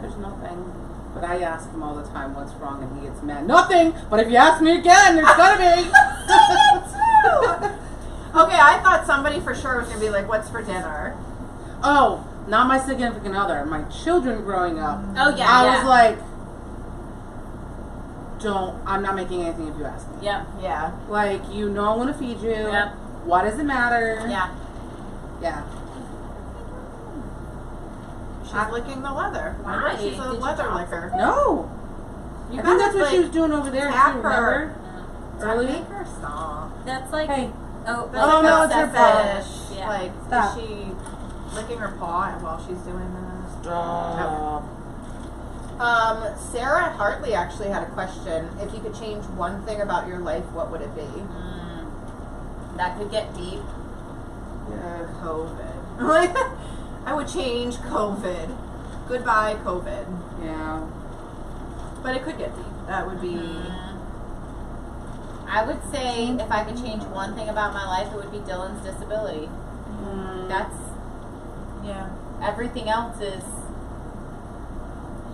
Speaker 2: There's nothing. But I ask him all the time what's wrong, and he gets mad. Nothing! But if you ask me again, there's gonna be!
Speaker 1: Okay, I thought somebody for sure was going to be like, what's for dinner?
Speaker 2: Oh, not my significant other. My children growing up.
Speaker 4: Oh yeah.
Speaker 2: I
Speaker 4: yeah.
Speaker 2: was like, I'm not making anything if you ask me.
Speaker 4: Yep.
Speaker 1: Yeah.
Speaker 2: Like, you know I'm gonna feed you.
Speaker 4: Yep.
Speaker 2: What does it matter?
Speaker 4: Yeah.
Speaker 2: Yeah.
Speaker 1: She's licking the leather.
Speaker 4: Why?
Speaker 1: She's a
Speaker 4: Did you
Speaker 1: leather
Speaker 4: tell
Speaker 1: licker.
Speaker 2: No.
Speaker 1: You
Speaker 2: I think that's what
Speaker 1: like,
Speaker 2: she was doing over there,
Speaker 1: tap
Speaker 2: too,
Speaker 1: her.
Speaker 2: remember? Earlier?
Speaker 1: Make her stop.
Speaker 4: That's like.
Speaker 2: Hey.
Speaker 4: Oh.
Speaker 1: That's
Speaker 2: Oh,
Speaker 1: like
Speaker 2: no,
Speaker 1: a
Speaker 2: it's her
Speaker 1: fetish.
Speaker 4: Yeah.
Speaker 1: Like,
Speaker 2: Stop.
Speaker 1: is she licking her paw while she's doing this?
Speaker 2: Stop.
Speaker 1: Sarah Hartley actually had a question. If you could change one thing about your life, what would it be?
Speaker 4: That could get deep.
Speaker 1: Yeah, COVID. I would change COVID. Goodbye, COVID.
Speaker 2: Yeah.
Speaker 1: But it could get deep. That would be.
Speaker 4: I would say if I could change one thing about my life, it would be Dylan's disability. That's
Speaker 1: Yeah.
Speaker 4: everything else is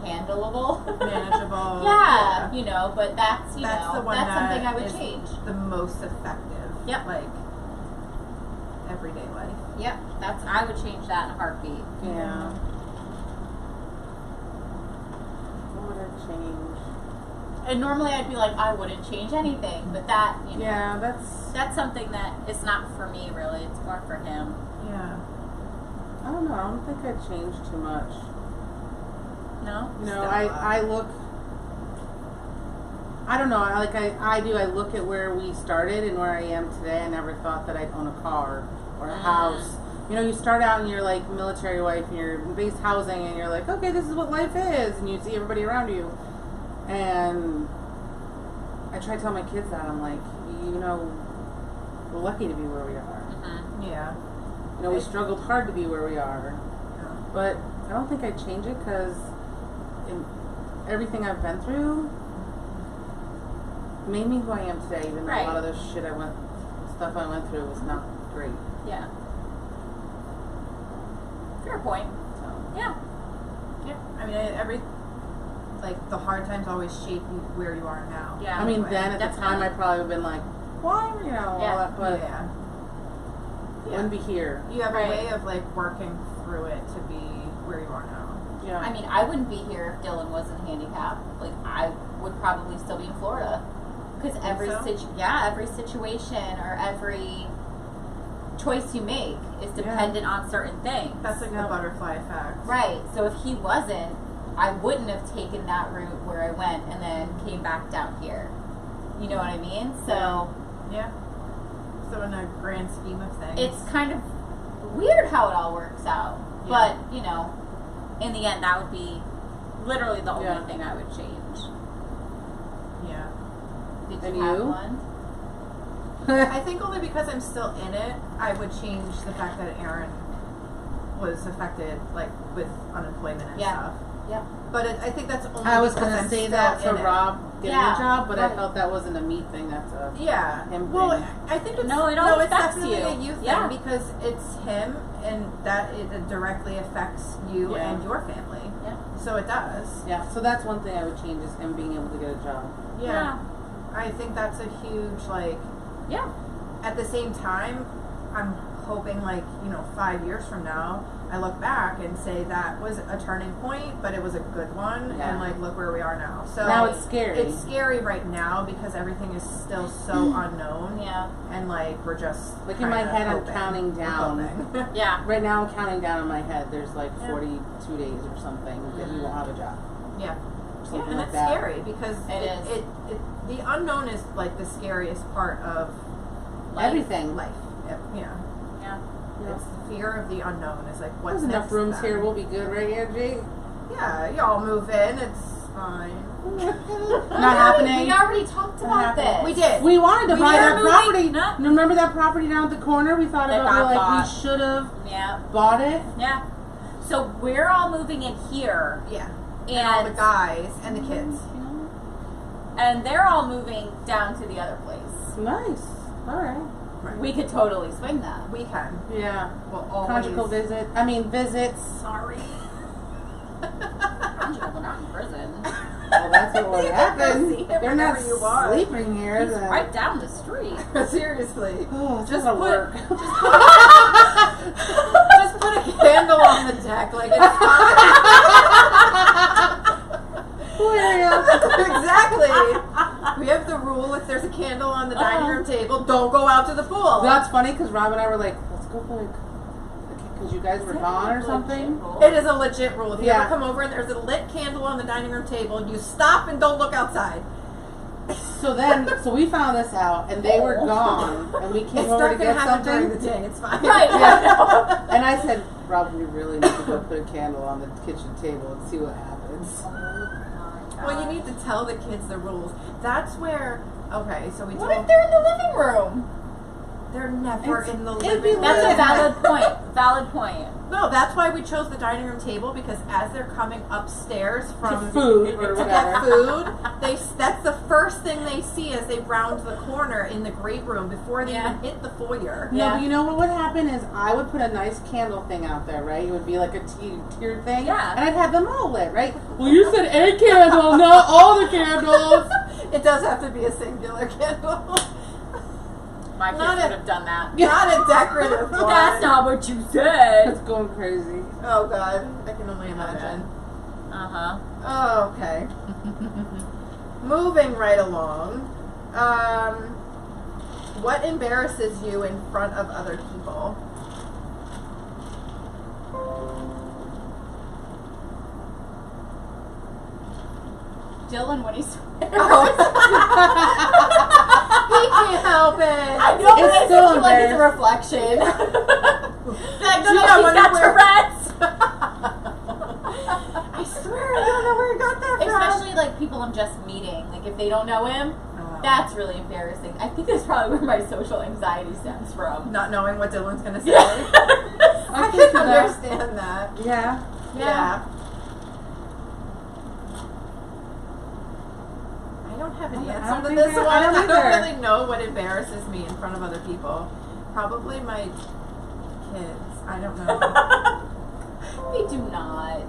Speaker 4: handleable,
Speaker 1: Manageable.
Speaker 4: yeah, you know. But that's
Speaker 1: the one
Speaker 4: that's
Speaker 1: that
Speaker 4: something I would
Speaker 1: is
Speaker 4: change.
Speaker 1: the most effective.
Speaker 4: Yep.
Speaker 1: Like everyday life.
Speaker 4: Yep, I would change that in a heartbeat.
Speaker 2: Yeah. What would I change?
Speaker 4: And normally I'd be like, I wouldn't change anything, but that, you know,
Speaker 2: Yeah,
Speaker 4: that's something that is not for me really. It's more for him.
Speaker 1: Yeah.
Speaker 2: I don't know. I don't think I'd change too much.
Speaker 4: No.
Speaker 2: You know,
Speaker 1: Stella.
Speaker 2: I look. I don't know. I look at where we started and where I am today. I never thought that I'd own a car or a house. You know, you start out and you're like military wife and you're in base housing and you're like, okay, this is what life is, and you see everybody around you. And I try to tell my kids that I'm like, you know, we're lucky to be where we are.
Speaker 1: Yeah.
Speaker 2: You know, we struggled hard to be where we are. But I don't think I'd change it because everything I've been through made me who I am today, even though
Speaker 4: Right.
Speaker 2: a lot of the shit I went stuff I went through was not great.
Speaker 4: Yeah. Fair point.
Speaker 2: So.
Speaker 4: Yeah.
Speaker 1: Yeah. I mean, the hard times always shape you where you are now.
Speaker 4: Yeah.
Speaker 2: I mean,
Speaker 1: Anyway,
Speaker 2: then at the time I probably would have been like, why, you know,
Speaker 4: Yeah.
Speaker 2: all that, but
Speaker 1: yeah.
Speaker 2: wouldn't be here.
Speaker 1: You have
Speaker 4: Right.
Speaker 1: a way of working through it to be where you are now.
Speaker 2: Yeah.
Speaker 4: I mean, I wouldn't be here if Dylan wasn't handicapped. Like, I would probably still be in Florida. Because every
Speaker 1: so?
Speaker 4: every situation or every choice you make is dependent on certain things.
Speaker 1: That's like the butterfly effect.
Speaker 4: Right. So if he wasn't, I wouldn't have taken that route where I went and then came back down here. You know what I mean? So
Speaker 1: Yeah. So in a grand scheme of things,
Speaker 4: it's kind of weird how it all works out.
Speaker 1: Yeah.
Speaker 4: But, you know, in the end, that would be literally the only
Speaker 2: Yeah.
Speaker 4: thing I would change.
Speaker 1: yeah.
Speaker 4: Did
Speaker 2: And
Speaker 4: you have
Speaker 2: you?
Speaker 4: one?
Speaker 1: I think only because I'm still in it, I would change the fact that Aaron was affected, with unemployment and
Speaker 4: Yeah.
Speaker 1: stuff.
Speaker 4: Yep.
Speaker 1: But I think that's only
Speaker 2: I was
Speaker 1: because
Speaker 2: gonna
Speaker 1: I'm
Speaker 2: say
Speaker 1: still
Speaker 2: that for
Speaker 1: in it.
Speaker 2: Rob getting
Speaker 4: Yeah,
Speaker 2: a job, but I
Speaker 4: right.
Speaker 2: felt that wasn't a me thing. That's a
Speaker 1: Yeah.
Speaker 2: him
Speaker 1: Well,
Speaker 2: thing.
Speaker 1: I think it's
Speaker 4: No, it all
Speaker 1: it's
Speaker 4: affects
Speaker 1: definitely
Speaker 4: you.
Speaker 1: a you thing
Speaker 4: Yeah.
Speaker 1: because it's him, and that it directly affects you
Speaker 2: Yeah.
Speaker 1: and your family.
Speaker 4: Yeah.
Speaker 1: So it does.
Speaker 2: Yeah, so that's one thing I would change is him being able to get a job.
Speaker 1: Yeah. I think that's a huge
Speaker 4: Yeah.
Speaker 1: At the same time, I'm hoping 5 years from now, I look back and say that was a turning point, but it was a good one,
Speaker 2: Yeah.
Speaker 1: and look where we are now. So
Speaker 2: Now it's scary.
Speaker 1: It's scary right now because everything is still so unknown,
Speaker 4: Yeah.
Speaker 1: and we're just
Speaker 2: Like in my
Speaker 1: kinda
Speaker 2: head, I'm
Speaker 1: hoping.
Speaker 2: counting
Speaker 1: We're
Speaker 2: down.
Speaker 1: hoping.
Speaker 4: Yeah.
Speaker 2: Right now, I'm counting down in my head. There's 42 days or something that he won't have a job.
Speaker 1: Yeah.
Speaker 2: Something
Speaker 1: And
Speaker 2: like
Speaker 1: it's
Speaker 2: that.
Speaker 1: scary because
Speaker 4: It is.
Speaker 1: the unknown is the scariest part of
Speaker 2: Everything.
Speaker 1: life. Yeah.
Speaker 4: Yeah.
Speaker 1: It's the fear of the unknown. Is what's
Speaker 2: There's enough
Speaker 1: next
Speaker 2: rooms
Speaker 1: then.
Speaker 2: here. We'll be good, right, Angie?
Speaker 1: Yeah, y'all move in. It's fine.
Speaker 2: Not happening.
Speaker 4: We already talked
Speaker 2: Not
Speaker 4: about
Speaker 2: happening.
Speaker 4: this.
Speaker 1: We did.
Speaker 2: We wanted to
Speaker 1: We
Speaker 2: buy
Speaker 1: are
Speaker 2: that
Speaker 1: moving-
Speaker 2: property.
Speaker 4: No.
Speaker 2: Remember that property down at the corner? We thought
Speaker 4: That
Speaker 2: about
Speaker 4: got
Speaker 2: we
Speaker 4: bought.
Speaker 2: should have
Speaker 4: Yeah.
Speaker 2: bought it.
Speaker 4: Yeah. So we're all moving in here,
Speaker 1: Yeah. And all the
Speaker 4: and
Speaker 1: guys and the kids.
Speaker 4: they're all moving down to the other place.
Speaker 2: Nice. All right.
Speaker 4: We could totally swing that.
Speaker 1: We can.
Speaker 2: Yeah.
Speaker 1: Well, always.
Speaker 2: Conjugal visits.
Speaker 4: Sorry. Conjugal, they're not in prison.
Speaker 2: Well, that's what would
Speaker 1: You can
Speaker 2: happen.
Speaker 1: go see him
Speaker 2: They're not
Speaker 1: whenever you want.
Speaker 2: sleeping here.
Speaker 4: He's
Speaker 2: then.
Speaker 4: right down the street.
Speaker 1: Seriously.
Speaker 2: Oh, it's
Speaker 1: Just
Speaker 2: gonna
Speaker 1: put-
Speaker 2: work.
Speaker 1: Just put a candle on the deck. It's fine. Exactly. We have the rule: if there's a candle on the dining room table, don't go out to the pool.
Speaker 2: That's funny because Rob and I were like, let's go because you guys were gone or something.
Speaker 1: It is a legit rule. If you
Speaker 2: Yeah.
Speaker 1: ever come over and there's a lit candle on the dining room table, you stop and don't look outside.
Speaker 2: So we found this out, and they were gone, and we came
Speaker 1: It's
Speaker 2: over
Speaker 1: not
Speaker 2: to
Speaker 1: going to
Speaker 2: get
Speaker 1: happen during
Speaker 2: something.
Speaker 1: the day. It's fine.
Speaker 4: Right.
Speaker 2: Yeah. And I said, Rob, we really need to go put a candle on the kitchen table and see what happens.
Speaker 1: Well, you need to tell the kids the rules. That's where. Okay, so we
Speaker 4: What
Speaker 1: told.
Speaker 4: if they're in the living room?
Speaker 1: They're never
Speaker 2: It's-
Speaker 1: in the
Speaker 2: it'd be
Speaker 1: living room.
Speaker 4: That's a
Speaker 2: Yeah.
Speaker 4: valid point. Valid point.
Speaker 1: No, that's why we chose the dining room table because as they're coming upstairs from
Speaker 2: Food or
Speaker 1: to get
Speaker 2: whatever.
Speaker 1: food, that's the first thing they see as they round the corner in the great room before they
Speaker 4: Yeah.
Speaker 1: even hit the foyer.
Speaker 2: No,
Speaker 4: Yeah.
Speaker 2: but you know what would happen is I would put a nice candle thing out there, right? It would be like a tier thing.
Speaker 4: Yeah.
Speaker 2: And I'd have them all lit, right? Well, you said a candle, not all the candles.
Speaker 1: It does have to be a singular candle,
Speaker 4: My kids
Speaker 1: Not
Speaker 4: would
Speaker 1: a-
Speaker 4: have done that.
Speaker 1: not a decorative one.
Speaker 4: That's not what you said.
Speaker 2: It's going crazy.
Speaker 1: Oh God, I can only imagine.
Speaker 4: Uh-huh.
Speaker 1: Oh, okay. Moving right along. What embarrasses you in front of other people?
Speaker 4: Dylan, when he swears.
Speaker 1: He can't help it.
Speaker 4: I know, but
Speaker 2: It's
Speaker 4: I
Speaker 2: still
Speaker 4: feel like it's a reflection. Like,
Speaker 1: No,
Speaker 4: he's
Speaker 1: when
Speaker 4: got
Speaker 1: you wear-
Speaker 4: Tourette's.
Speaker 1: I swear, I don't know where you got that from.
Speaker 4: Especially like people I'm just meeting. Like if they don't know him,
Speaker 1: Oh.
Speaker 4: that's really embarrassing. I think that's probably where my social anxiety stems from.
Speaker 1: Not knowing what Dylan's gonna say.
Speaker 4: Yeah.
Speaker 1: I
Speaker 2: can
Speaker 1: can
Speaker 2: see that.
Speaker 1: understand that.
Speaker 2: Yeah.
Speaker 1: Yeah. I don't have the
Speaker 2: I
Speaker 1: answer
Speaker 2: don't
Speaker 1: to
Speaker 2: think
Speaker 1: this
Speaker 2: I-
Speaker 1: one.
Speaker 2: I don't
Speaker 1: I don't
Speaker 2: either.
Speaker 1: really know what embarrasses me in front of other people. Probably my kids. I don't know.
Speaker 4: We do not.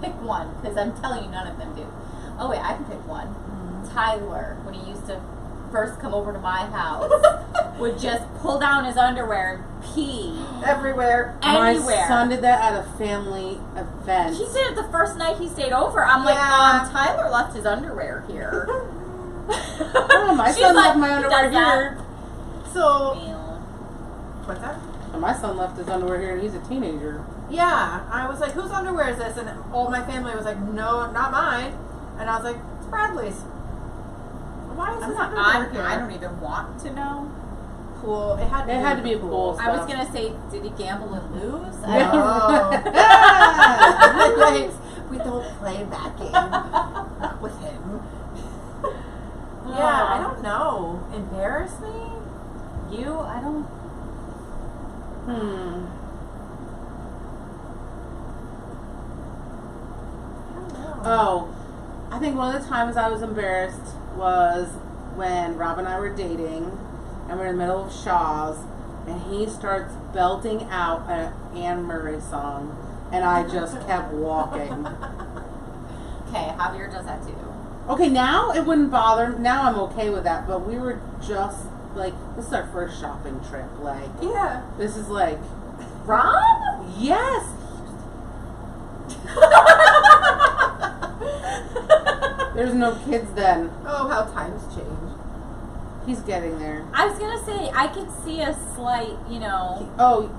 Speaker 4: Pick one, because I'm telling you, none of them do. Oh wait, I can pick one. Tyler, when he used to first come over to my house, would just pull down his underwear and pee
Speaker 1: Everywhere.
Speaker 4: anywhere.
Speaker 2: My son did that at a family event.
Speaker 4: He did it the first night he stayed over. I'm
Speaker 1: Yeah.
Speaker 4: like, Tyler left his underwear here.
Speaker 2: Oh, my
Speaker 4: She's
Speaker 2: son
Speaker 4: like,
Speaker 2: left my
Speaker 4: "He
Speaker 2: underwear
Speaker 4: does that."
Speaker 2: here.
Speaker 1: So,
Speaker 4: Ew.
Speaker 1: what's that?
Speaker 2: And my son left his underwear here and he's a teenager.
Speaker 1: Yeah, I was like, whose underwear is this? And all my family was like, no, not mine. And I was like, it's Bradley's. Why is his underwear here?
Speaker 4: I don't even want to know.
Speaker 1: Pool. It had to be
Speaker 2: a pool.
Speaker 4: I was gonna say, did he gamble and lose? I
Speaker 2: Yeah.
Speaker 4: don't know.
Speaker 1: Oh. Like, we don't play that game. Not with him. Yeah, I don't know. Embarrass me?
Speaker 4: You? I don't.
Speaker 1: I don't know.
Speaker 2: Oh, I think one of the times I was embarrassed was when Rob and I were dating and we're in the middle of Shaw's and he starts belting out an Anne Murray song and I just kept walking.
Speaker 4: Okay, Javier does that too.
Speaker 2: Okay, now it wouldn't bother. Now I'm okay with that, but we were just like, this is our first shopping trip. Like,
Speaker 1: Yeah.
Speaker 2: this is like,
Speaker 4: Rob?
Speaker 2: yes. There's no kids then.
Speaker 1: Oh, how times change.
Speaker 2: He's getting there.
Speaker 4: I was gonna say, I could see a slight,
Speaker 2: Oh,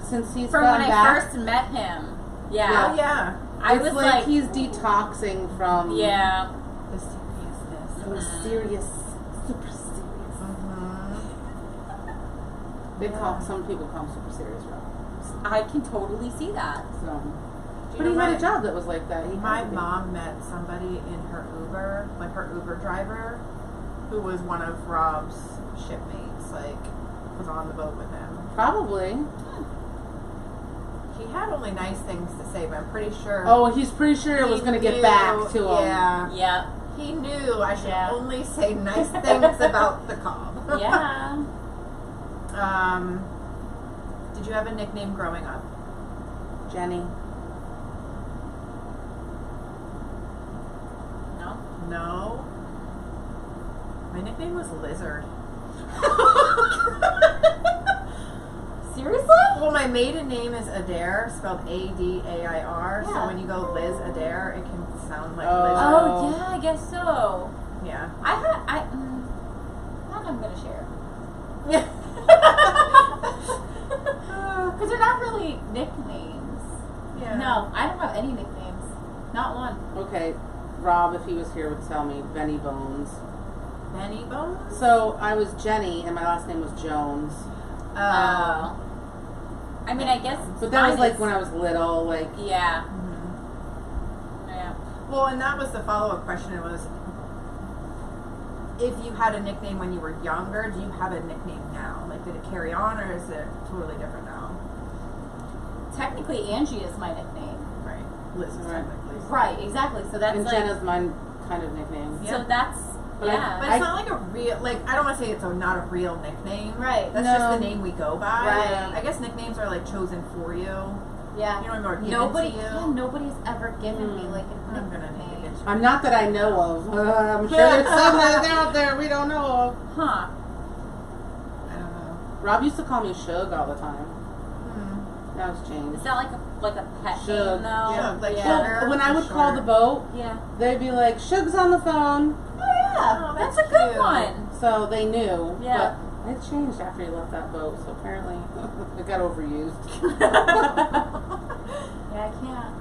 Speaker 2: since he's
Speaker 4: from
Speaker 2: gone
Speaker 4: when I
Speaker 2: back,
Speaker 4: first met him.
Speaker 2: Yeah.
Speaker 1: Oh, yeah.
Speaker 4: I
Speaker 2: it's
Speaker 4: was
Speaker 2: like he's detoxing from
Speaker 4: yeah.
Speaker 1: The seriousness.
Speaker 2: from serious, super serious. They call some people call him super serious, Rob.
Speaker 4: I can totally see that.
Speaker 2: So,
Speaker 1: Do
Speaker 2: but
Speaker 1: you
Speaker 2: he
Speaker 1: know
Speaker 2: had
Speaker 1: my-
Speaker 2: a job that was like that.
Speaker 1: My mom met somebody in her Uber, like her Uber driver, who was one of Rob's shipmates, like, was on the boat with him.
Speaker 2: Probably.
Speaker 1: He had only nice things to say, but I'm pretty sure.
Speaker 2: Oh, he's pretty sure it was
Speaker 1: he
Speaker 2: going to get
Speaker 1: knew-
Speaker 2: back to him.
Speaker 1: Yeah.
Speaker 4: Yeah.
Speaker 1: He knew I should
Speaker 4: Yeah.
Speaker 1: only say nice things about the cob.
Speaker 4: Yeah.
Speaker 1: Did you have a nickname growing up?
Speaker 2: Jenny.
Speaker 4: No.
Speaker 1: No. My nickname was Lizard.
Speaker 4: Seriously?
Speaker 1: Well, my maiden name is Adair, spelled Adair. So
Speaker 4: Yeah.
Speaker 1: when you go Liz Adair, it can sound like
Speaker 2: Oh.
Speaker 1: lizard.
Speaker 4: Oh yeah, I guess so.
Speaker 1: Yeah.
Speaker 4: That I'm gonna share.
Speaker 1: Yeah.
Speaker 4: Because they're not really nicknames.
Speaker 1: Yeah.
Speaker 4: No, I don't have any nicknames. Not one.
Speaker 2: Okay, Rob, if he was here, would tell me Benny Bones.
Speaker 1: Benny Bones?
Speaker 2: So I was Jenny, and my last name was Jones.
Speaker 4: I mean, I guess.
Speaker 2: But that was
Speaker 4: mine
Speaker 2: like
Speaker 4: is-
Speaker 2: when I was little. Like,
Speaker 4: Yeah.
Speaker 1: Mhm.
Speaker 4: Yeah.
Speaker 1: Well, and that was the follow-up question. It was, if you had a nickname when you were younger, do you have a nickname now? Like, did it carry on, or is it totally different now?
Speaker 4: Technically, Angie is my nickname.
Speaker 1: Right. Liz is
Speaker 2: Right.
Speaker 1: technically.
Speaker 4: Right. Exactly. So that's
Speaker 2: and
Speaker 4: like.
Speaker 2: Jenna's my kind of nickname.
Speaker 1: Yeah.
Speaker 4: So that's.
Speaker 2: But
Speaker 4: Yeah.
Speaker 1: But it's not like a real, like, I don't want to say it's not a real nickname.
Speaker 4: Right.
Speaker 1: That's
Speaker 2: No.
Speaker 1: just the name we go by.
Speaker 4: Right.
Speaker 1: I guess nicknames are, like, chosen for you.
Speaker 4: Yeah.
Speaker 1: You know, or given
Speaker 4: Nobody.
Speaker 1: to you.
Speaker 4: Yeah, nobody's ever given me like a
Speaker 1: I'm gonna
Speaker 4: nickname.
Speaker 1: need to get you.
Speaker 2: I'm not that I know of. I'm sure there's some that's out there we don't know of.
Speaker 4: Huh.
Speaker 1: I don't know.
Speaker 2: Rob used to call me Shug all the time. Now it's
Speaker 4: Is
Speaker 2: changed.
Speaker 4: that like a pet
Speaker 2: Shug.
Speaker 4: name though?
Speaker 1: Yeah, like
Speaker 4: yeah.
Speaker 1: sugar.
Speaker 2: Well, when I would call the boat,
Speaker 4: Yeah.
Speaker 2: they'd be like, "Shug's on the phone,"
Speaker 4: Oh yeah.
Speaker 1: Oh,
Speaker 4: that's
Speaker 1: that's
Speaker 4: a good
Speaker 1: cute.
Speaker 4: one.
Speaker 2: so they knew.
Speaker 4: Yeah.
Speaker 2: But it changed after he left that boat, so apparently it got overused.
Speaker 4: Yeah, I can't.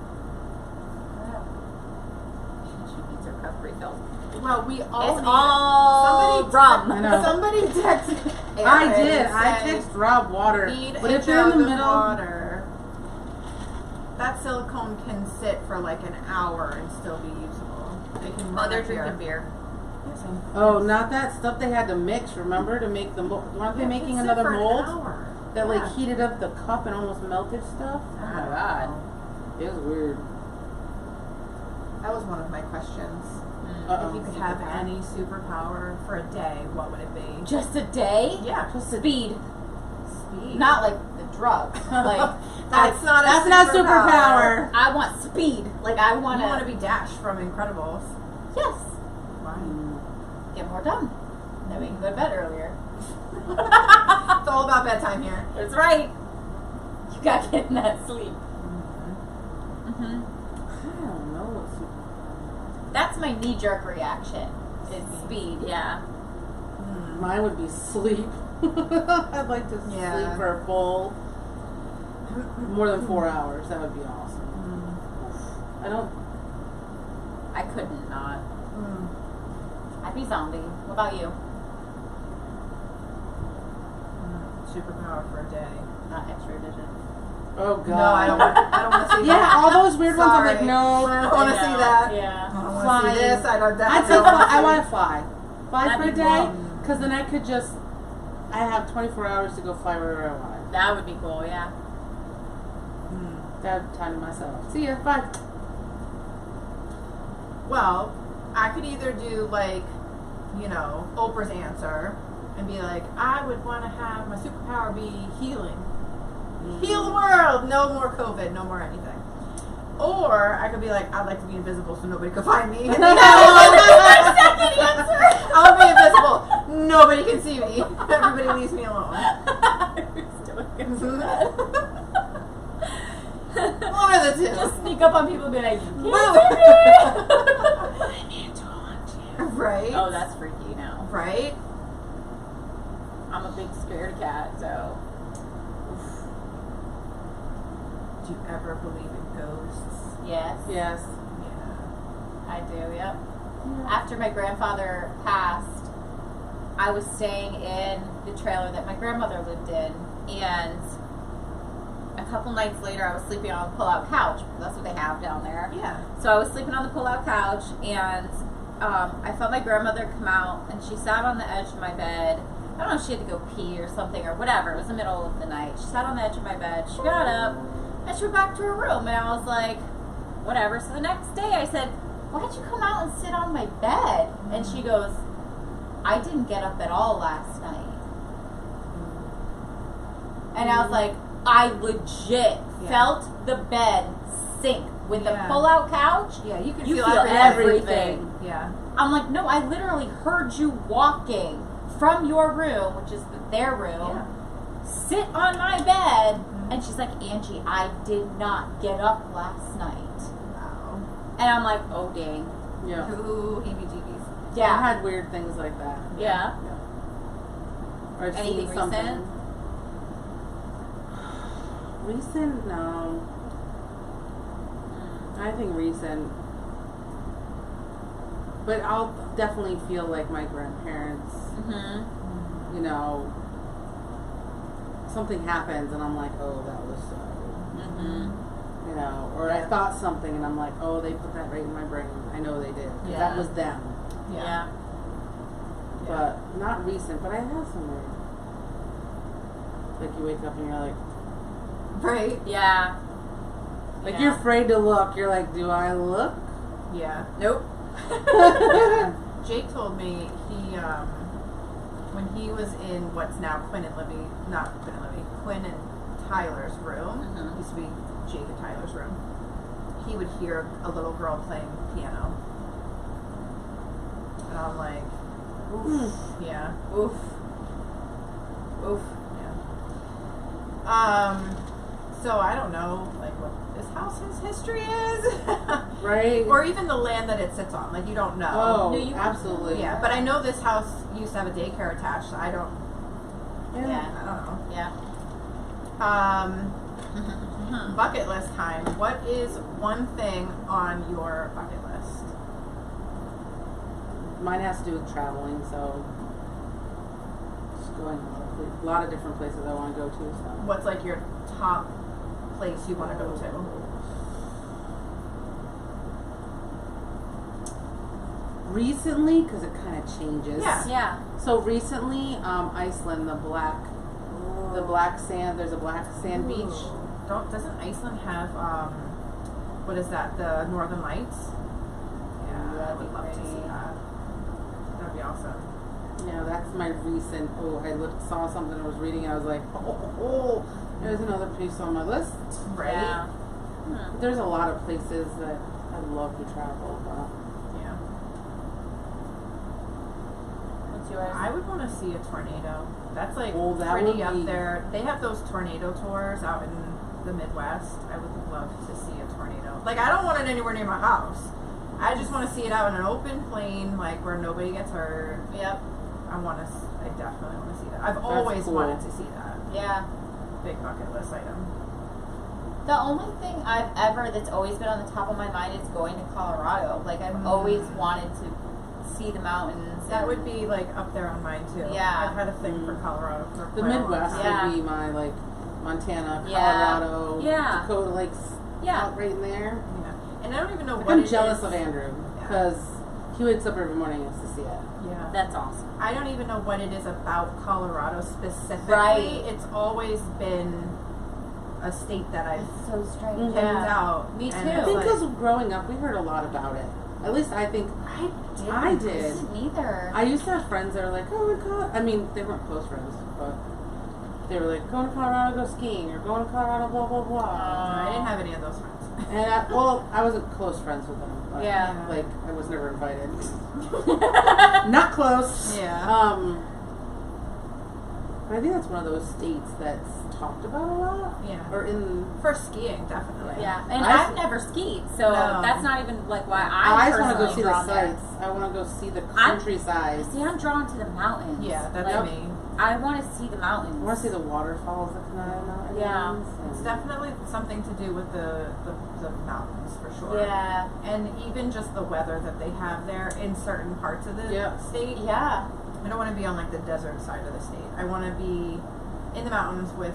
Speaker 4: She needs her cup refilled.
Speaker 1: Well, we all
Speaker 4: It's
Speaker 1: need
Speaker 4: all
Speaker 1: somebody
Speaker 4: rum.
Speaker 2: I know.
Speaker 1: Somebody texted
Speaker 2: I
Speaker 1: Aaron
Speaker 2: did.
Speaker 1: and
Speaker 2: I
Speaker 1: said,
Speaker 2: texted Rob water.
Speaker 1: Need
Speaker 2: But
Speaker 1: a
Speaker 2: if you're in
Speaker 1: jug
Speaker 2: the
Speaker 1: of
Speaker 2: middle,
Speaker 1: water. That silicone can sit for like an hour and still be usable. They can run
Speaker 4: They're
Speaker 1: up here.
Speaker 4: drinking beer.
Speaker 1: Yes, and-
Speaker 2: oh, not that stuff they had to mix. Remember to make the mold? Aren't they
Speaker 1: Yeah,
Speaker 2: making
Speaker 1: it can sit
Speaker 2: another
Speaker 1: for an
Speaker 2: mold
Speaker 1: hour.
Speaker 2: that like
Speaker 1: Yeah.
Speaker 2: heated up the cup and almost melted stuff?
Speaker 4: Oh my god.
Speaker 2: It was weird.
Speaker 1: That was one of my questions.
Speaker 2: Uh-oh.
Speaker 1: If you could have any superpower for a day, what would it be?
Speaker 4: Just a day?
Speaker 1: Yeah.
Speaker 2: Just a
Speaker 4: Speed.
Speaker 1: Speed.
Speaker 4: Not like the drug. Like,
Speaker 1: That's not
Speaker 2: superpower.
Speaker 4: I want speed. Like, I want
Speaker 1: You want to be Dash from Incredibles.
Speaker 4: Yes.
Speaker 1: Why?
Speaker 4: Get more done. Then we can go to bed earlier.
Speaker 1: It's all about bedtime here.
Speaker 4: That's right. You gotta get in that sleep. Mm-hmm.
Speaker 2: I don't know what superpower.
Speaker 4: That's my knee-jerk reaction. Is speed, yeah.
Speaker 2: Mine would be sleep. I'd like to sleep for a full more than 4 hours. That would be awesome.
Speaker 4: I couldn't not. I'd be zombie. What about you?
Speaker 1: Superpower for a day.
Speaker 4: Not X-ray vision.
Speaker 2: Oh god.
Speaker 1: No, I don't want to see that.
Speaker 2: Yeah, all those weird ones. I'm like, no.
Speaker 1: I don't want to see that.
Speaker 4: Yeah.
Speaker 1: I don't want to
Speaker 2: Flying.
Speaker 1: see this. I don't.
Speaker 2: I'd say I want to fly. Fly
Speaker 4: That'd
Speaker 2: for a
Speaker 4: be
Speaker 2: day,
Speaker 4: cool.
Speaker 2: because then I could just. I have 24 hours to go fly wherever I want.
Speaker 4: That would be cool, yeah.
Speaker 2: That time to myself. See ya. Bye.
Speaker 1: Well, I could either do like, Oprah's answer, and be like, I would want to have my superpower be healing. Heal the world. No more COVID. No more anything. Or I could be like, I'd like to be invisible so nobody could find me. I'll be invisible. Nobody can see me. Everybody leaves me alone. One of the two.
Speaker 4: Just sneak up on people and be like,
Speaker 2: I need to haunt you.
Speaker 1: Right?
Speaker 4: oh, that's freaky now.
Speaker 1: Right?
Speaker 4: I'm a big scared cat, so.
Speaker 1: Do you ever believe in ghosts?
Speaker 4: Yes.
Speaker 2: Yes.
Speaker 1: Yeah.
Speaker 4: I do, yep. After my grandfather passed, I was staying in the trailer that my grandmother lived in, and a couple nights later I was sleeping on a pull-out couch, because that's what they have down there.
Speaker 1: Yeah.
Speaker 4: So I was sleeping on the pull-out couch, and I felt my grandmother come out, and she sat on the edge of my bed. I don't know if she had to go pee or something or whatever. It was the middle of the night. She sat on the edge of my bed. She got up, and she went back to her room, and I was like, whatever. So the next day I said, why'd you come out and sit on my bed? And she goes, I didn't get up at all last night. And I was like, I legit felt the bed sink with the pull-out couch.
Speaker 1: Yeah, you can
Speaker 4: You
Speaker 1: feel,
Speaker 4: feel
Speaker 1: everything. Yeah.
Speaker 4: I'm like, no, I literally heard you walking from your room, which is their room, sit on my bed. And she's like, Angie, I did not get up last night.
Speaker 1: Wow.
Speaker 4: And I'm like, oh, dang.
Speaker 2: Yeah.
Speaker 1: Ooh, heebie-jeebies.
Speaker 2: I've
Speaker 4: Yeah.
Speaker 2: had weird things like that.
Speaker 4: Yeah.
Speaker 2: Or I've
Speaker 4: Anything
Speaker 2: seen something.
Speaker 4: recent?
Speaker 2: Recent? No. I think recent. But I'll definitely feel like my grandparents,
Speaker 4: Mm-hmm.
Speaker 2: something happens and I'm like, oh, that was so.
Speaker 4: Mm-hmm.
Speaker 2: Or I thought something and I'm like, oh, they put that right in my brain. I know they did.
Speaker 4: Yeah.
Speaker 2: That was them.
Speaker 4: Yeah.
Speaker 2: But not recent, but I have some weird. Like you wake up and you're like,
Speaker 1: Right?
Speaker 4: Yeah.
Speaker 2: like you're afraid to look. You're like, do I look?
Speaker 1: Yeah.
Speaker 4: Nope.
Speaker 1: Jake told me when he was in what's now Quinn and Tyler's room, used to be Jake and Tyler's room, he would hear a little girl playing piano. And I'm like, oof. Yeah. Oof. Oof. Yeah. So I don't know, like, what this house's history is.
Speaker 2: Right?
Speaker 1: Or even the land that it sits on. Like, you don't know.
Speaker 2: Oh,
Speaker 4: No, you-
Speaker 2: absolutely.
Speaker 1: Yeah, but I know this house used to have a daycare attached. I don't
Speaker 4: Yeah.
Speaker 1: know.
Speaker 4: Yeah.
Speaker 1: Bucket list time. What is one thing on your bucket list?
Speaker 2: Mine has to do with traveling, so just going a lot of different places I want to go to. So
Speaker 1: What's like your top place you want to go to?
Speaker 2: recently, because it kind of changes.
Speaker 4: Yeah.
Speaker 2: So recently, Iceland, the black sand. There's a black sand beach.
Speaker 1: Doesn't Iceland have what is that? The Northern Lights? I
Speaker 4: that'd be
Speaker 1: would love to
Speaker 4: pretty.
Speaker 1: see that. That'd be awesome.
Speaker 2: Yeah, that's my recent. Saw something I was reading and I was like, oh, there's another place on my list.
Speaker 1: Right?
Speaker 4: Yeah.
Speaker 2: There's a lot of places that I'd love to travel, but
Speaker 1: Yeah.
Speaker 4: What's yours?
Speaker 1: I would want to see a tornado. That's like
Speaker 2: Oh, that
Speaker 1: pretty
Speaker 2: would
Speaker 1: up
Speaker 2: be-
Speaker 1: there. They have those tornado tours out in the Midwest. I would love to see a tornado. Like, I don't want it anywhere near my house. I just want to see it out in an open plain, like where nobody gets hurt.
Speaker 4: Yep.
Speaker 1: I definitely want to see that. I've always
Speaker 2: cool.
Speaker 1: wanted to see that.
Speaker 4: Yeah.
Speaker 1: Big bucket list item.
Speaker 4: The only thing that's always been on the top of my mind is going to Colorado. Like, I've always wanted to see the mountains.
Speaker 1: That
Speaker 4: and-
Speaker 1: would be like up there on mine too.
Speaker 4: Yeah.
Speaker 1: I've had a thing for Colorado for
Speaker 2: the
Speaker 1: quite a long
Speaker 2: Midwest
Speaker 1: time.
Speaker 4: Yeah.
Speaker 2: would be my like Montana,
Speaker 4: Yeah.
Speaker 2: Colorado,
Speaker 4: Yeah.
Speaker 2: Dakota, like
Speaker 4: Yeah.
Speaker 2: out right in there.
Speaker 1: Yeah. And I don't even know
Speaker 2: Like,
Speaker 1: what
Speaker 2: I'm
Speaker 1: it
Speaker 2: jealous
Speaker 1: is.
Speaker 2: of Andrew
Speaker 1: Yeah.
Speaker 2: because he wakes up every morning and has to see it.
Speaker 1: Yeah.
Speaker 4: That's awesome.
Speaker 1: I don't even know what it is about Colorado specifically.
Speaker 4: Right.
Speaker 1: It's always been a state that I've
Speaker 4: It's so strange.
Speaker 1: picked
Speaker 4: Yeah.
Speaker 1: out.
Speaker 4: Me
Speaker 1: and
Speaker 4: too.
Speaker 2: I
Speaker 1: it's
Speaker 2: think
Speaker 1: like-
Speaker 2: because growing up, we heard a lot about it. At least I think I did.
Speaker 4: Didn't either.
Speaker 2: I used to have friends that were like, oh my god. I mean, they weren't close friends, but they were like, going to Colorado, go skiing, or going to Colorado, blah, blah, blah.
Speaker 1: I didn't have any of those friends.
Speaker 2: And I wasn't close friends with them. But
Speaker 4: Yeah.
Speaker 2: Like, I was never invited. Not close.
Speaker 1: Yeah.
Speaker 2: But I think that's one of those states that's talked about a lot.
Speaker 1: Yeah.
Speaker 2: Or in.
Speaker 1: For skiing, definitely.
Speaker 4: Yeah, and
Speaker 2: I-
Speaker 4: I've never skied, so
Speaker 1: No.
Speaker 4: that's not even like why
Speaker 2: I
Speaker 4: I'm
Speaker 2: just want to go
Speaker 4: personally
Speaker 2: see the
Speaker 4: drawn there.
Speaker 2: sights. I want to go see the countryside.
Speaker 4: See, I'm drawn to the mountains.
Speaker 1: Yeah, that's
Speaker 2: Yep.
Speaker 1: me.
Speaker 4: I want to see the
Speaker 2: I
Speaker 4: mountains.
Speaker 2: want to see the waterfalls that come out of the mountains.
Speaker 4: Yeah.
Speaker 1: It's
Speaker 2: and-
Speaker 1: definitely something to do with the mountains for sure.
Speaker 4: Yeah,
Speaker 1: And even just the weather that they have there in certain parts of the
Speaker 2: Yeah.
Speaker 1: state.
Speaker 4: yeah,
Speaker 1: I don't want to be on like the desert side of the state. I want to be in the mountains with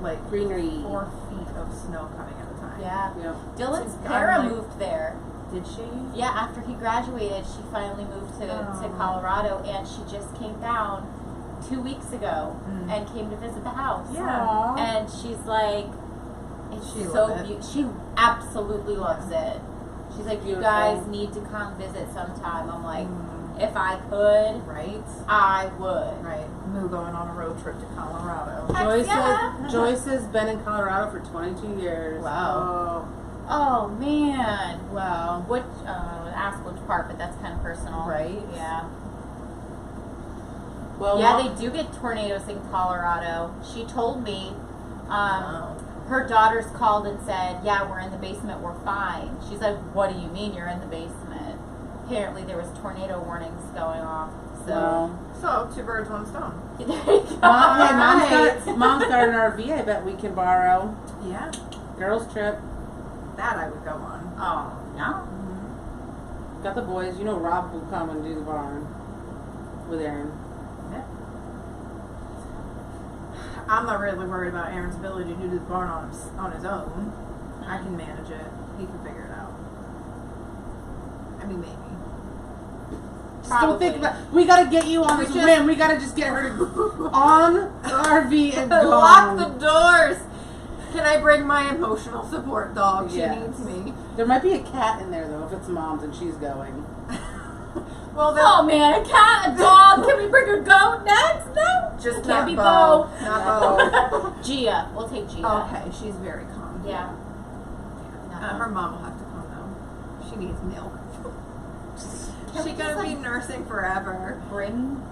Speaker 1: like
Speaker 2: Greenery.
Speaker 1: 4 feet of snow coming at a time.
Speaker 4: yeah.
Speaker 2: Yeah.
Speaker 4: Dylan's
Speaker 1: It's
Speaker 4: para
Speaker 1: like-
Speaker 4: moved there.
Speaker 1: Did she?
Speaker 4: Yeah, after he graduated, she finally moved to
Speaker 1: Oh.
Speaker 4: Colorado, and she just came down 2 weeks ago
Speaker 1: Mm.
Speaker 4: and came to visit the house.
Speaker 1: Yeah.
Speaker 2: Aw.
Speaker 4: And she's like, it's
Speaker 1: She
Speaker 4: so
Speaker 1: loved it.
Speaker 4: beautiful. She absolutely loves it. She's like, you
Speaker 2: Beautiful.
Speaker 4: guys need to come visit sometime. I'm like,
Speaker 1: Mm.
Speaker 4: if I could,
Speaker 1: Right.
Speaker 4: I would.
Speaker 1: Right. Moo going on a road trip to Colorado.
Speaker 4: Heck
Speaker 2: Joyce,
Speaker 4: yeah.
Speaker 2: Joyce has been in Colorado for 22 years.
Speaker 1: Wow.
Speaker 4: Oh man.
Speaker 1: Wow.
Speaker 4: Which ask which part, but that's kind of personal.
Speaker 1: Right.
Speaker 4: Yeah.
Speaker 2: Oh. Well,
Speaker 4: Yeah, they do get tornadoes in Colorado. She told me.
Speaker 1: Wow.
Speaker 4: Her daughters called and said, "Yeah, we're in the basement. We're fine." She's like, "What do you mean you're in the basement?" Apparently, there was tornado warnings going off. So
Speaker 2: Well,
Speaker 1: So 2 birds, 1 stone.
Speaker 4: there you go.
Speaker 2: Mom's got an RV I bet we can borrow.
Speaker 1: Yeah.
Speaker 2: Girls trip.
Speaker 1: That I would go on.
Speaker 4: Oh no.
Speaker 2: Got the boys. You know Rob will come and do the barn with Aaron.
Speaker 1: Yeah. I'm not really worried about Aaron's ability to do the barn on his own. I can manage it. He can figure it out. I mean, maybe.
Speaker 2: Just don't think
Speaker 4: Probably.
Speaker 2: about. We gotta get you on
Speaker 1: We
Speaker 2: this
Speaker 1: just-
Speaker 2: whim. We gotta just get her to on the RV and go.
Speaker 1: Lock the doors! Can I bring my emotional support dog? She
Speaker 2: Yes.
Speaker 1: needs me.
Speaker 2: There might be a cat in there though if it's mom's and she's going.
Speaker 1: Well,
Speaker 4: Oh man, a cat, a dog. Can we bring a goat next? No.
Speaker 1: just
Speaker 4: Can't
Speaker 1: not
Speaker 4: be
Speaker 1: Bo.
Speaker 4: Bo.
Speaker 1: Not Bo.
Speaker 4: Gia. We'll take Gia.
Speaker 1: Okay, she's very calm.
Speaker 4: Yeah.
Speaker 1: Her mom will have to come though. She needs milk.
Speaker 4: Can we
Speaker 1: She's
Speaker 4: just,
Speaker 1: gonna be
Speaker 4: like,
Speaker 1: nursing forever.
Speaker 4: Bring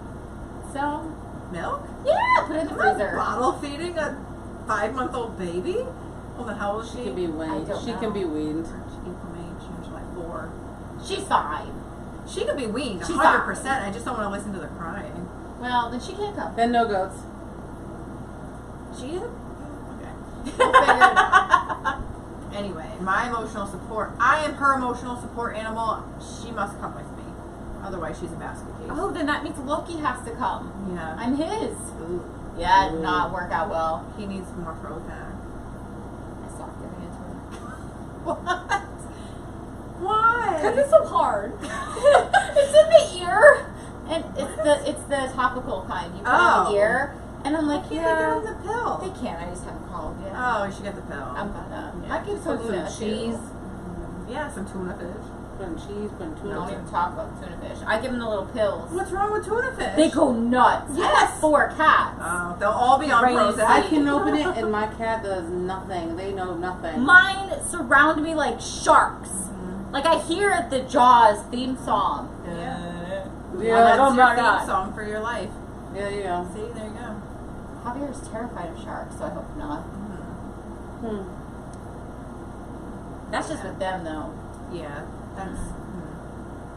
Speaker 4: some.
Speaker 1: Milk?
Speaker 4: Yeah, put it in the
Speaker 1: I'm not
Speaker 4: freezer.
Speaker 1: bottle feeding a 5-month-old baby? Well, then how old is
Speaker 2: She
Speaker 1: she?
Speaker 2: can be
Speaker 4: I
Speaker 2: weaned.
Speaker 4: don't
Speaker 2: She
Speaker 4: know.
Speaker 2: can be weaned.
Speaker 1: Equal age, she's like 4.
Speaker 4: She's fine.
Speaker 1: She can be weaned,
Speaker 4: She's
Speaker 1: 100%. I just don't want to listen to the crying.
Speaker 4: Well, then she can't come.
Speaker 2: Then no goats.
Speaker 1: She is? Okay. We'll figure it out. Anyway, my emotional support. I am her emotional support animal. She must come with me. Otherwise, she's a basket case.
Speaker 4: Oh, then that means Loki has to come.
Speaker 1: Yeah.
Speaker 4: I'm his.
Speaker 1: Ooh.
Speaker 4: Yeah, it did not work out well.
Speaker 1: He needs more Prozac.
Speaker 4: I stopped giving it to him.
Speaker 1: What? Why?
Speaker 4: Because it's so hard. It's in the ear, and it's the topical kind. You put it in the ear, and I'm like,
Speaker 1: Can't
Speaker 4: yeah,
Speaker 1: they give him the pill?
Speaker 4: they can. I just haven't called yet.
Speaker 1: Oh, you should get the pill.
Speaker 4: I'm gonna.
Speaker 1: Yeah.
Speaker 4: I give
Speaker 2: Put
Speaker 4: Tuna
Speaker 2: some
Speaker 4: too.
Speaker 2: cheese.
Speaker 1: Yeah, some tuna fish.
Speaker 2: putting cheese, putting tuna
Speaker 4: Don't
Speaker 2: fish.
Speaker 4: even talk about tuna fish. I give them the little pills.
Speaker 1: What's wrong with tuna fish?
Speaker 4: They go nuts. I
Speaker 1: Yes.
Speaker 4: have 4 cats.
Speaker 1: Oh, they'll all be on
Speaker 4: Crazy.
Speaker 1: Prozac.
Speaker 2: I can open it and my cat does nothing. They know nothing.
Speaker 4: Mine surround me like sharks. Like I hear the Jaws theme song.
Speaker 1: Yeah.
Speaker 2: Yeah,
Speaker 1: Well, that's
Speaker 4: oh
Speaker 1: your
Speaker 4: my
Speaker 1: theme
Speaker 4: God.
Speaker 1: song for your life.
Speaker 2: Yeah, you know.
Speaker 1: See, there you go.
Speaker 4: Javier's terrified of sharks, so I hope not. That's just with them though.
Speaker 1: Yeah, that's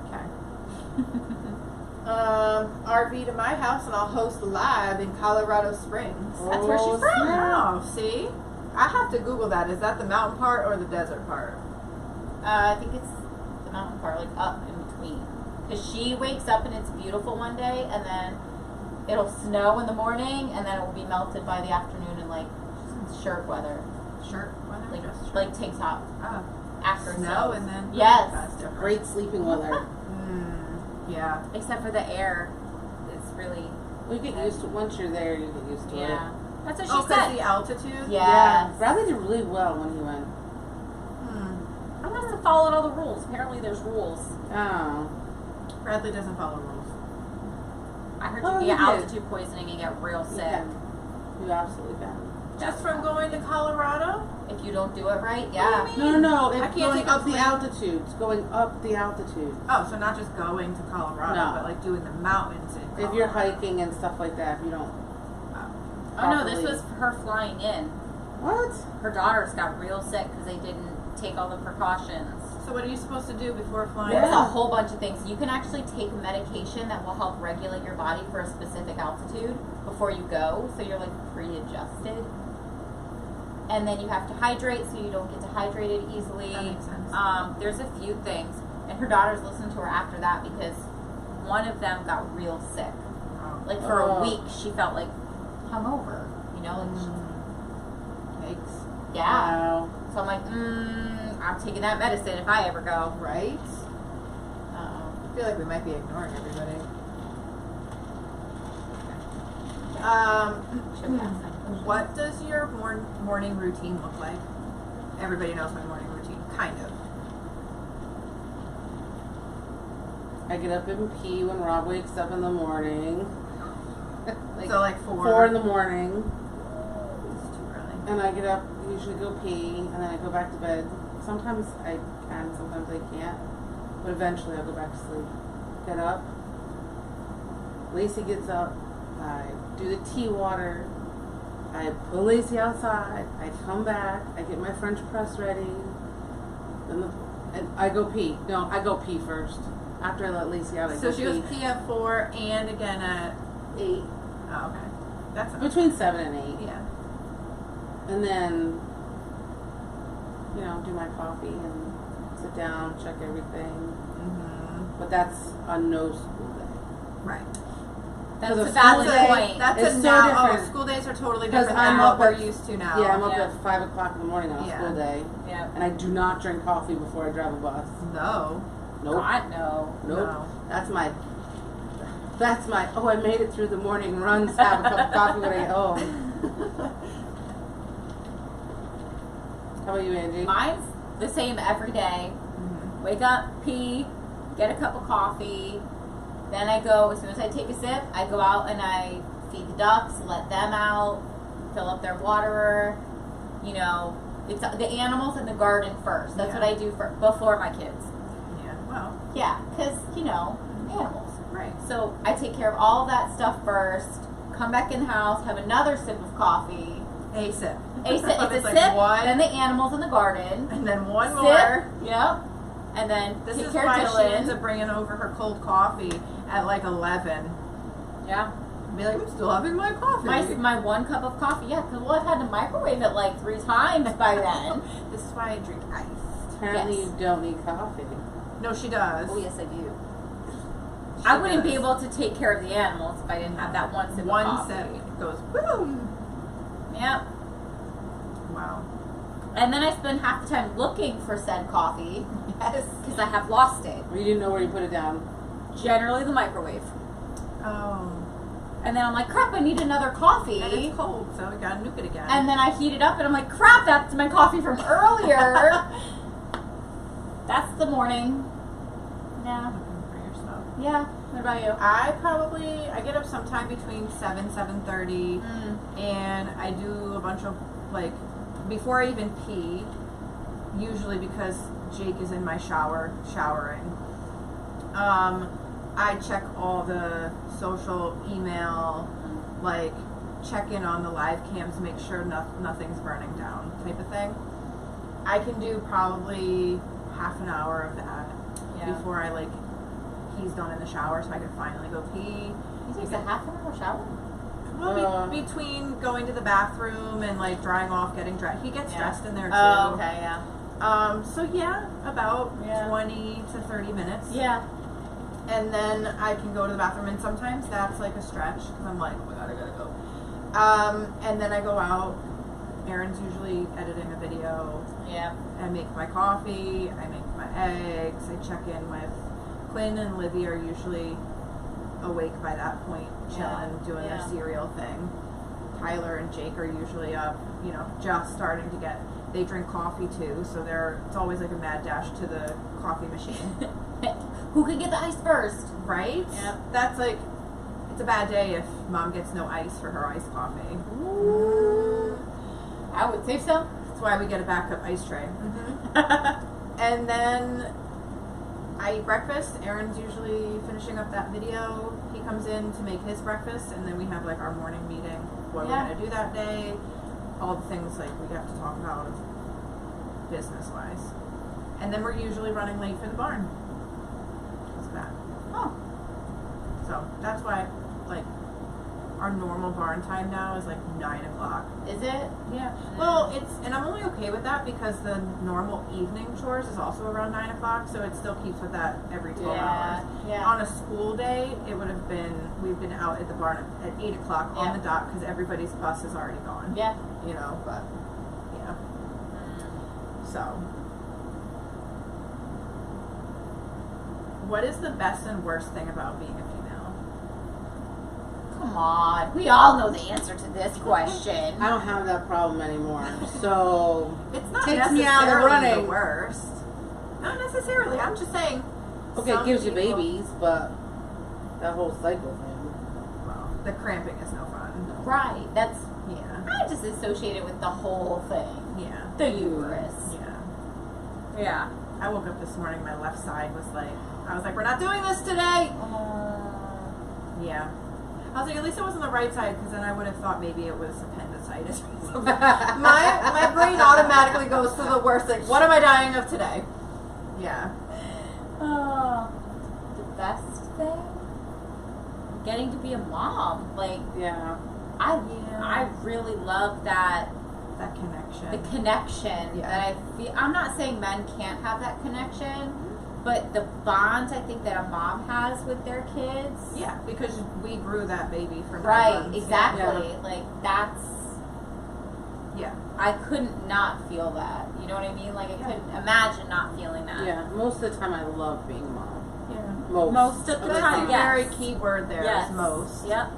Speaker 1: okay.
Speaker 5: RV to my house and I'll host live in Colorado Springs.
Speaker 4: That's where she's from.
Speaker 1: Oh, see,
Speaker 5: I have to Google that. Is that the mountain part or the desert part?
Speaker 4: I think it's the mountain part, like up in between. Because she wakes up and it's beautiful one day, and then it'll snow in the morning, and then it will be melted by the afternoon in like shirt weather.
Speaker 1: shirt weather,
Speaker 4: Like,
Speaker 1: just shirt.
Speaker 4: like tank top
Speaker 1: Oh,
Speaker 4: after it
Speaker 1: snow
Speaker 4: snows.
Speaker 1: and then
Speaker 4: Yes.
Speaker 1: that's different.
Speaker 2: Great sleeping weather.
Speaker 1: Yeah.
Speaker 4: Except for the air. It's really,
Speaker 2: Well, you get used to once you're there. You get used to
Speaker 4: yeah.
Speaker 2: it.
Speaker 4: That's what
Speaker 1: Oh,
Speaker 4: she
Speaker 1: because
Speaker 4: said.
Speaker 1: the altitude.
Speaker 4: Yes.
Speaker 2: Bradley did really well when he went.
Speaker 4: I must have followed all the rules. Apparently there's rules.
Speaker 2: Oh.
Speaker 1: Bradley doesn't follow rules.
Speaker 4: I heard
Speaker 2: Oh,
Speaker 4: you
Speaker 2: he
Speaker 4: get
Speaker 2: did.
Speaker 4: altitude poisoning and get real
Speaker 2: You
Speaker 4: sick.
Speaker 2: can. You absolutely can.
Speaker 1: Just from going to Colorado?
Speaker 4: If you don't do it right,
Speaker 1: What
Speaker 4: yeah.
Speaker 1: do you mean?
Speaker 2: No.
Speaker 1: I
Speaker 2: It's
Speaker 1: can't
Speaker 2: going
Speaker 1: take a
Speaker 2: up the
Speaker 1: plane.
Speaker 2: altitude. It's going up the altitude.
Speaker 1: Oh, so not just going to Colorado,
Speaker 2: No.
Speaker 1: but like doing the mountains in Colorado.
Speaker 2: If you're hiking and stuff like that, if you don't.
Speaker 4: Oh no, this
Speaker 2: properly-
Speaker 4: was her flying in.
Speaker 2: What?
Speaker 4: Her daughters got real sick because they didn't take all the precautions.
Speaker 1: So what are you supposed to do before flying?
Speaker 4: There's a
Speaker 2: Yeah.
Speaker 4: whole bunch of things. You can actually take medication that will help regulate your body for a specific altitude before you go, so you're like pre-adjusted. And then you have to hydrate so you don't get dehydrated easily.
Speaker 1: That makes sense.
Speaker 4: There's a few things. And her daughters listened to her after that because one of them got real sick. Like for a
Speaker 2: Oh.
Speaker 4: week, she felt like hungover. You know, like
Speaker 1: Yikes.
Speaker 4: yeah.
Speaker 2: Wow.
Speaker 4: So I'm like, I'm taking that medicine if I ever go.
Speaker 5: Right? I feel like we might be ignoring everybody.
Speaker 4: Should we ask them?
Speaker 1: What does your morning routine look like? Everybody knows my morning routine, kind of.
Speaker 2: I get up and pee when Rob wakes up in the morning.
Speaker 1: So like 4.
Speaker 2: 4 in the morning.
Speaker 1: It's too early.
Speaker 2: And I get up, usually go pee, and then I go back to bed. Sometimes I can, sometimes I can't. But eventually I'll go back to sleep. Get up. Lacey gets up. I do the tea water. I put Lacey outside. I come back. I get my French press ready. And I go pee. No, I go pee first. After I let Lacey out, I
Speaker 1: So
Speaker 2: go
Speaker 1: she
Speaker 2: pee.
Speaker 1: goes pee at 4 and again at
Speaker 2: 8.
Speaker 1: oh, okay. That's
Speaker 2: Between 7 and 8.
Speaker 1: yeah.
Speaker 2: And then, you know, do my coffee and sit down, check everything. But that's on no school day.
Speaker 1: Right.
Speaker 4: That's
Speaker 2: So
Speaker 4: a
Speaker 2: the
Speaker 4: valid
Speaker 2: school day-
Speaker 4: point.
Speaker 1: That's
Speaker 2: It's
Speaker 1: a
Speaker 2: so
Speaker 1: now.
Speaker 2: different.
Speaker 1: Oh, school days are totally
Speaker 2: 'Cause
Speaker 1: different
Speaker 2: I'm
Speaker 1: than what
Speaker 2: up
Speaker 1: we're
Speaker 2: at-
Speaker 1: used to now.
Speaker 2: Yeah, I'm up
Speaker 4: Yeah.
Speaker 2: at 5 o'clock in the morning on a
Speaker 1: Yeah.
Speaker 2: school day.
Speaker 4: Yeah.
Speaker 2: And I do not drink coffee before I drive a bus.
Speaker 1: No.
Speaker 2: Nope.
Speaker 4: God, no.
Speaker 2: Nope.
Speaker 1: No.
Speaker 2: That's my, oh, I made it through the morning runs, have a cup of coffee when I get home. How about you, Angie?
Speaker 4: Mine's the same every day. Wake up, pee, get a cup of coffee. Then I go, as soon as I take a sip, I go out and I feed the ducks, let them out, fill up their waterer. You know, it's the animals in the garden first. That's
Speaker 1: Yeah.
Speaker 4: what I do before my kids.
Speaker 1: Yeah. Well.
Speaker 4: Yeah, because, you know, animals.
Speaker 1: Right.
Speaker 4: So I take care of all of that stuff first, come back in the house, have another sip of coffee.
Speaker 1: A sip.
Speaker 4: It's a
Speaker 1: It's like
Speaker 4: sip,
Speaker 1: one,
Speaker 4: then the animals in the garden.
Speaker 1: and then one
Speaker 4: Sip,
Speaker 1: more.
Speaker 4: yep. And then
Speaker 1: This
Speaker 4: take
Speaker 1: is
Speaker 4: care
Speaker 1: why
Speaker 4: of
Speaker 1: she ends
Speaker 4: Dylan.
Speaker 1: up bringing over her cold coffee at like 11.
Speaker 4: Yeah.
Speaker 1: Be like, I'm still having my coffee.
Speaker 4: My 1 cup of coffee, yeah, because I've had to microwave it like 3 times by then.
Speaker 1: This is why I drink ice.
Speaker 2: Apparently
Speaker 4: Yes.
Speaker 2: you don't need coffee.
Speaker 1: No, she does.
Speaker 4: Oh, yes, I do.
Speaker 1: She
Speaker 4: I wouldn't be
Speaker 1: does.
Speaker 4: able to take care of the animals if I didn't have that 1 sip of
Speaker 1: One
Speaker 4: coffee.
Speaker 1: sip goes boom.
Speaker 4: Yep.
Speaker 1: Wow.
Speaker 4: And then I spend half the time looking for said coffee. Yes. Because I have lost it.
Speaker 2: Or you didn't know where you put it down.
Speaker 4: Generally the microwave.
Speaker 1: Oh.
Speaker 4: And then I'm like, crap, I need another coffee.
Speaker 1: And it's cold, so we gotta nuke it again.
Speaker 4: And then I heat it up and I'm like, crap, that's my coffee from earlier. That's the morning. Yeah.
Speaker 1: looking for your stuff.
Speaker 4: Yeah. What about you?
Speaker 1: I get up sometime between 7:30,
Speaker 4: Mm.
Speaker 1: and I do a bunch of, like, before I even pee, usually because Jake is in my showering. I check all the social, email, like, check in on the live cams, make sure nothing's burning down type of thing. I can do probably half an hour of that before I, like, he's done in the shower, so I can finally go pee.
Speaker 4: He takes a half an hour shower?
Speaker 1: Well, between going to the bathroom and, like, drying off, getting dressed. He gets dressed in there, too.
Speaker 4: Oh, okay, yeah.
Speaker 1: So, yeah, about 20 to 30 minutes.
Speaker 4: Yeah.
Speaker 1: And then I can go to the bathroom, and sometimes that's, like, a stretch, because I'm like, oh my god, I gotta go. And then I go out. Aaron's usually editing a video.
Speaker 4: Yeah.
Speaker 1: I make my coffee, I make my eggs, I check in with Quinn and Livy are usually awake by that point, chilling, doing their cereal thing. Tyler and Jake are usually up, you know, just starting to get, they drink coffee too, so it's always like a mad dash to the coffee machine.
Speaker 4: Who can get the ice first?
Speaker 1: Right?
Speaker 4: Yeah.
Speaker 1: That's like, it's a bad day if mom gets no ice for her iced coffee.
Speaker 4: Ooh. I would say so.
Speaker 1: That's why we get a backup ice tray. And then I eat breakfast. Aaron's usually finishing up that video. He comes in to make his breakfast, and then we have like our morning meeting, what we're going to do that day, all the things like we have to talk about business-wise. And then we're usually running late for the barn. That's that.
Speaker 4: Oh.
Speaker 1: So that's why, like, our normal barn time now is like 9 o'clock.
Speaker 4: Is it?
Speaker 1: Yeah. Well, and I'm only okay with that because the normal evening chores is also around 9 o'clock, so it still keeps with that every 12 hours.
Speaker 4: Yeah.
Speaker 1: On a school day, it would have been, we've been out at the barn at 8 o'clock on the dot because everybody's bus is already gone.
Speaker 4: Yeah.
Speaker 1: You know, but, yeah. So. What is the best and worst thing about being a female?
Speaker 4: Come on. We all know the answer to this question.
Speaker 2: I don't have that problem anymore. So
Speaker 1: It's not
Speaker 2: takes
Speaker 1: necessarily
Speaker 2: me out of the running.
Speaker 1: the worst. Not necessarily. I'm just saying.
Speaker 2: Okay, it
Speaker 1: some
Speaker 2: gives you
Speaker 1: people-
Speaker 2: babies, but that whole cycle thing.
Speaker 1: Well, the cramping is no fun.
Speaker 4: Right. That's,
Speaker 1: Yeah.
Speaker 4: I just associate it with the whole thing.
Speaker 1: Yeah.
Speaker 4: The uterus.
Speaker 1: Yeah.
Speaker 4: Yeah.
Speaker 1: I woke up this morning, my left side was like, I was like, we're not doing this today. Yeah. I was like, at least it wasn't the right side, because then I would have thought maybe it was appendicitis. my brain automatically goes to the worst. Like, what am I dying of today? Yeah.
Speaker 4: Oh, the best thing? Getting to be a mom. Like,
Speaker 2: Yeah.
Speaker 4: I really love that.
Speaker 1: That connection.
Speaker 4: The connection
Speaker 1: Yeah.
Speaker 4: that I feel. I'm not saying men can't have that connection, but the bond I think that a mom has with their kids.
Speaker 1: Yeah, because we grew that baby for 9
Speaker 4: Right,
Speaker 1: months.
Speaker 4: exactly. Like, that's.
Speaker 1: Yeah.
Speaker 4: I couldn't not feel that. You know what I mean? Like, I couldn't imagine not feeling that.
Speaker 2: Yeah. Most of the time, I love being a mom.
Speaker 1: Yeah.
Speaker 4: Most of the
Speaker 1: That's
Speaker 4: time,
Speaker 1: a
Speaker 4: yes.
Speaker 1: very key word there.
Speaker 4: Yes.
Speaker 1: Is most.
Speaker 4: Yep.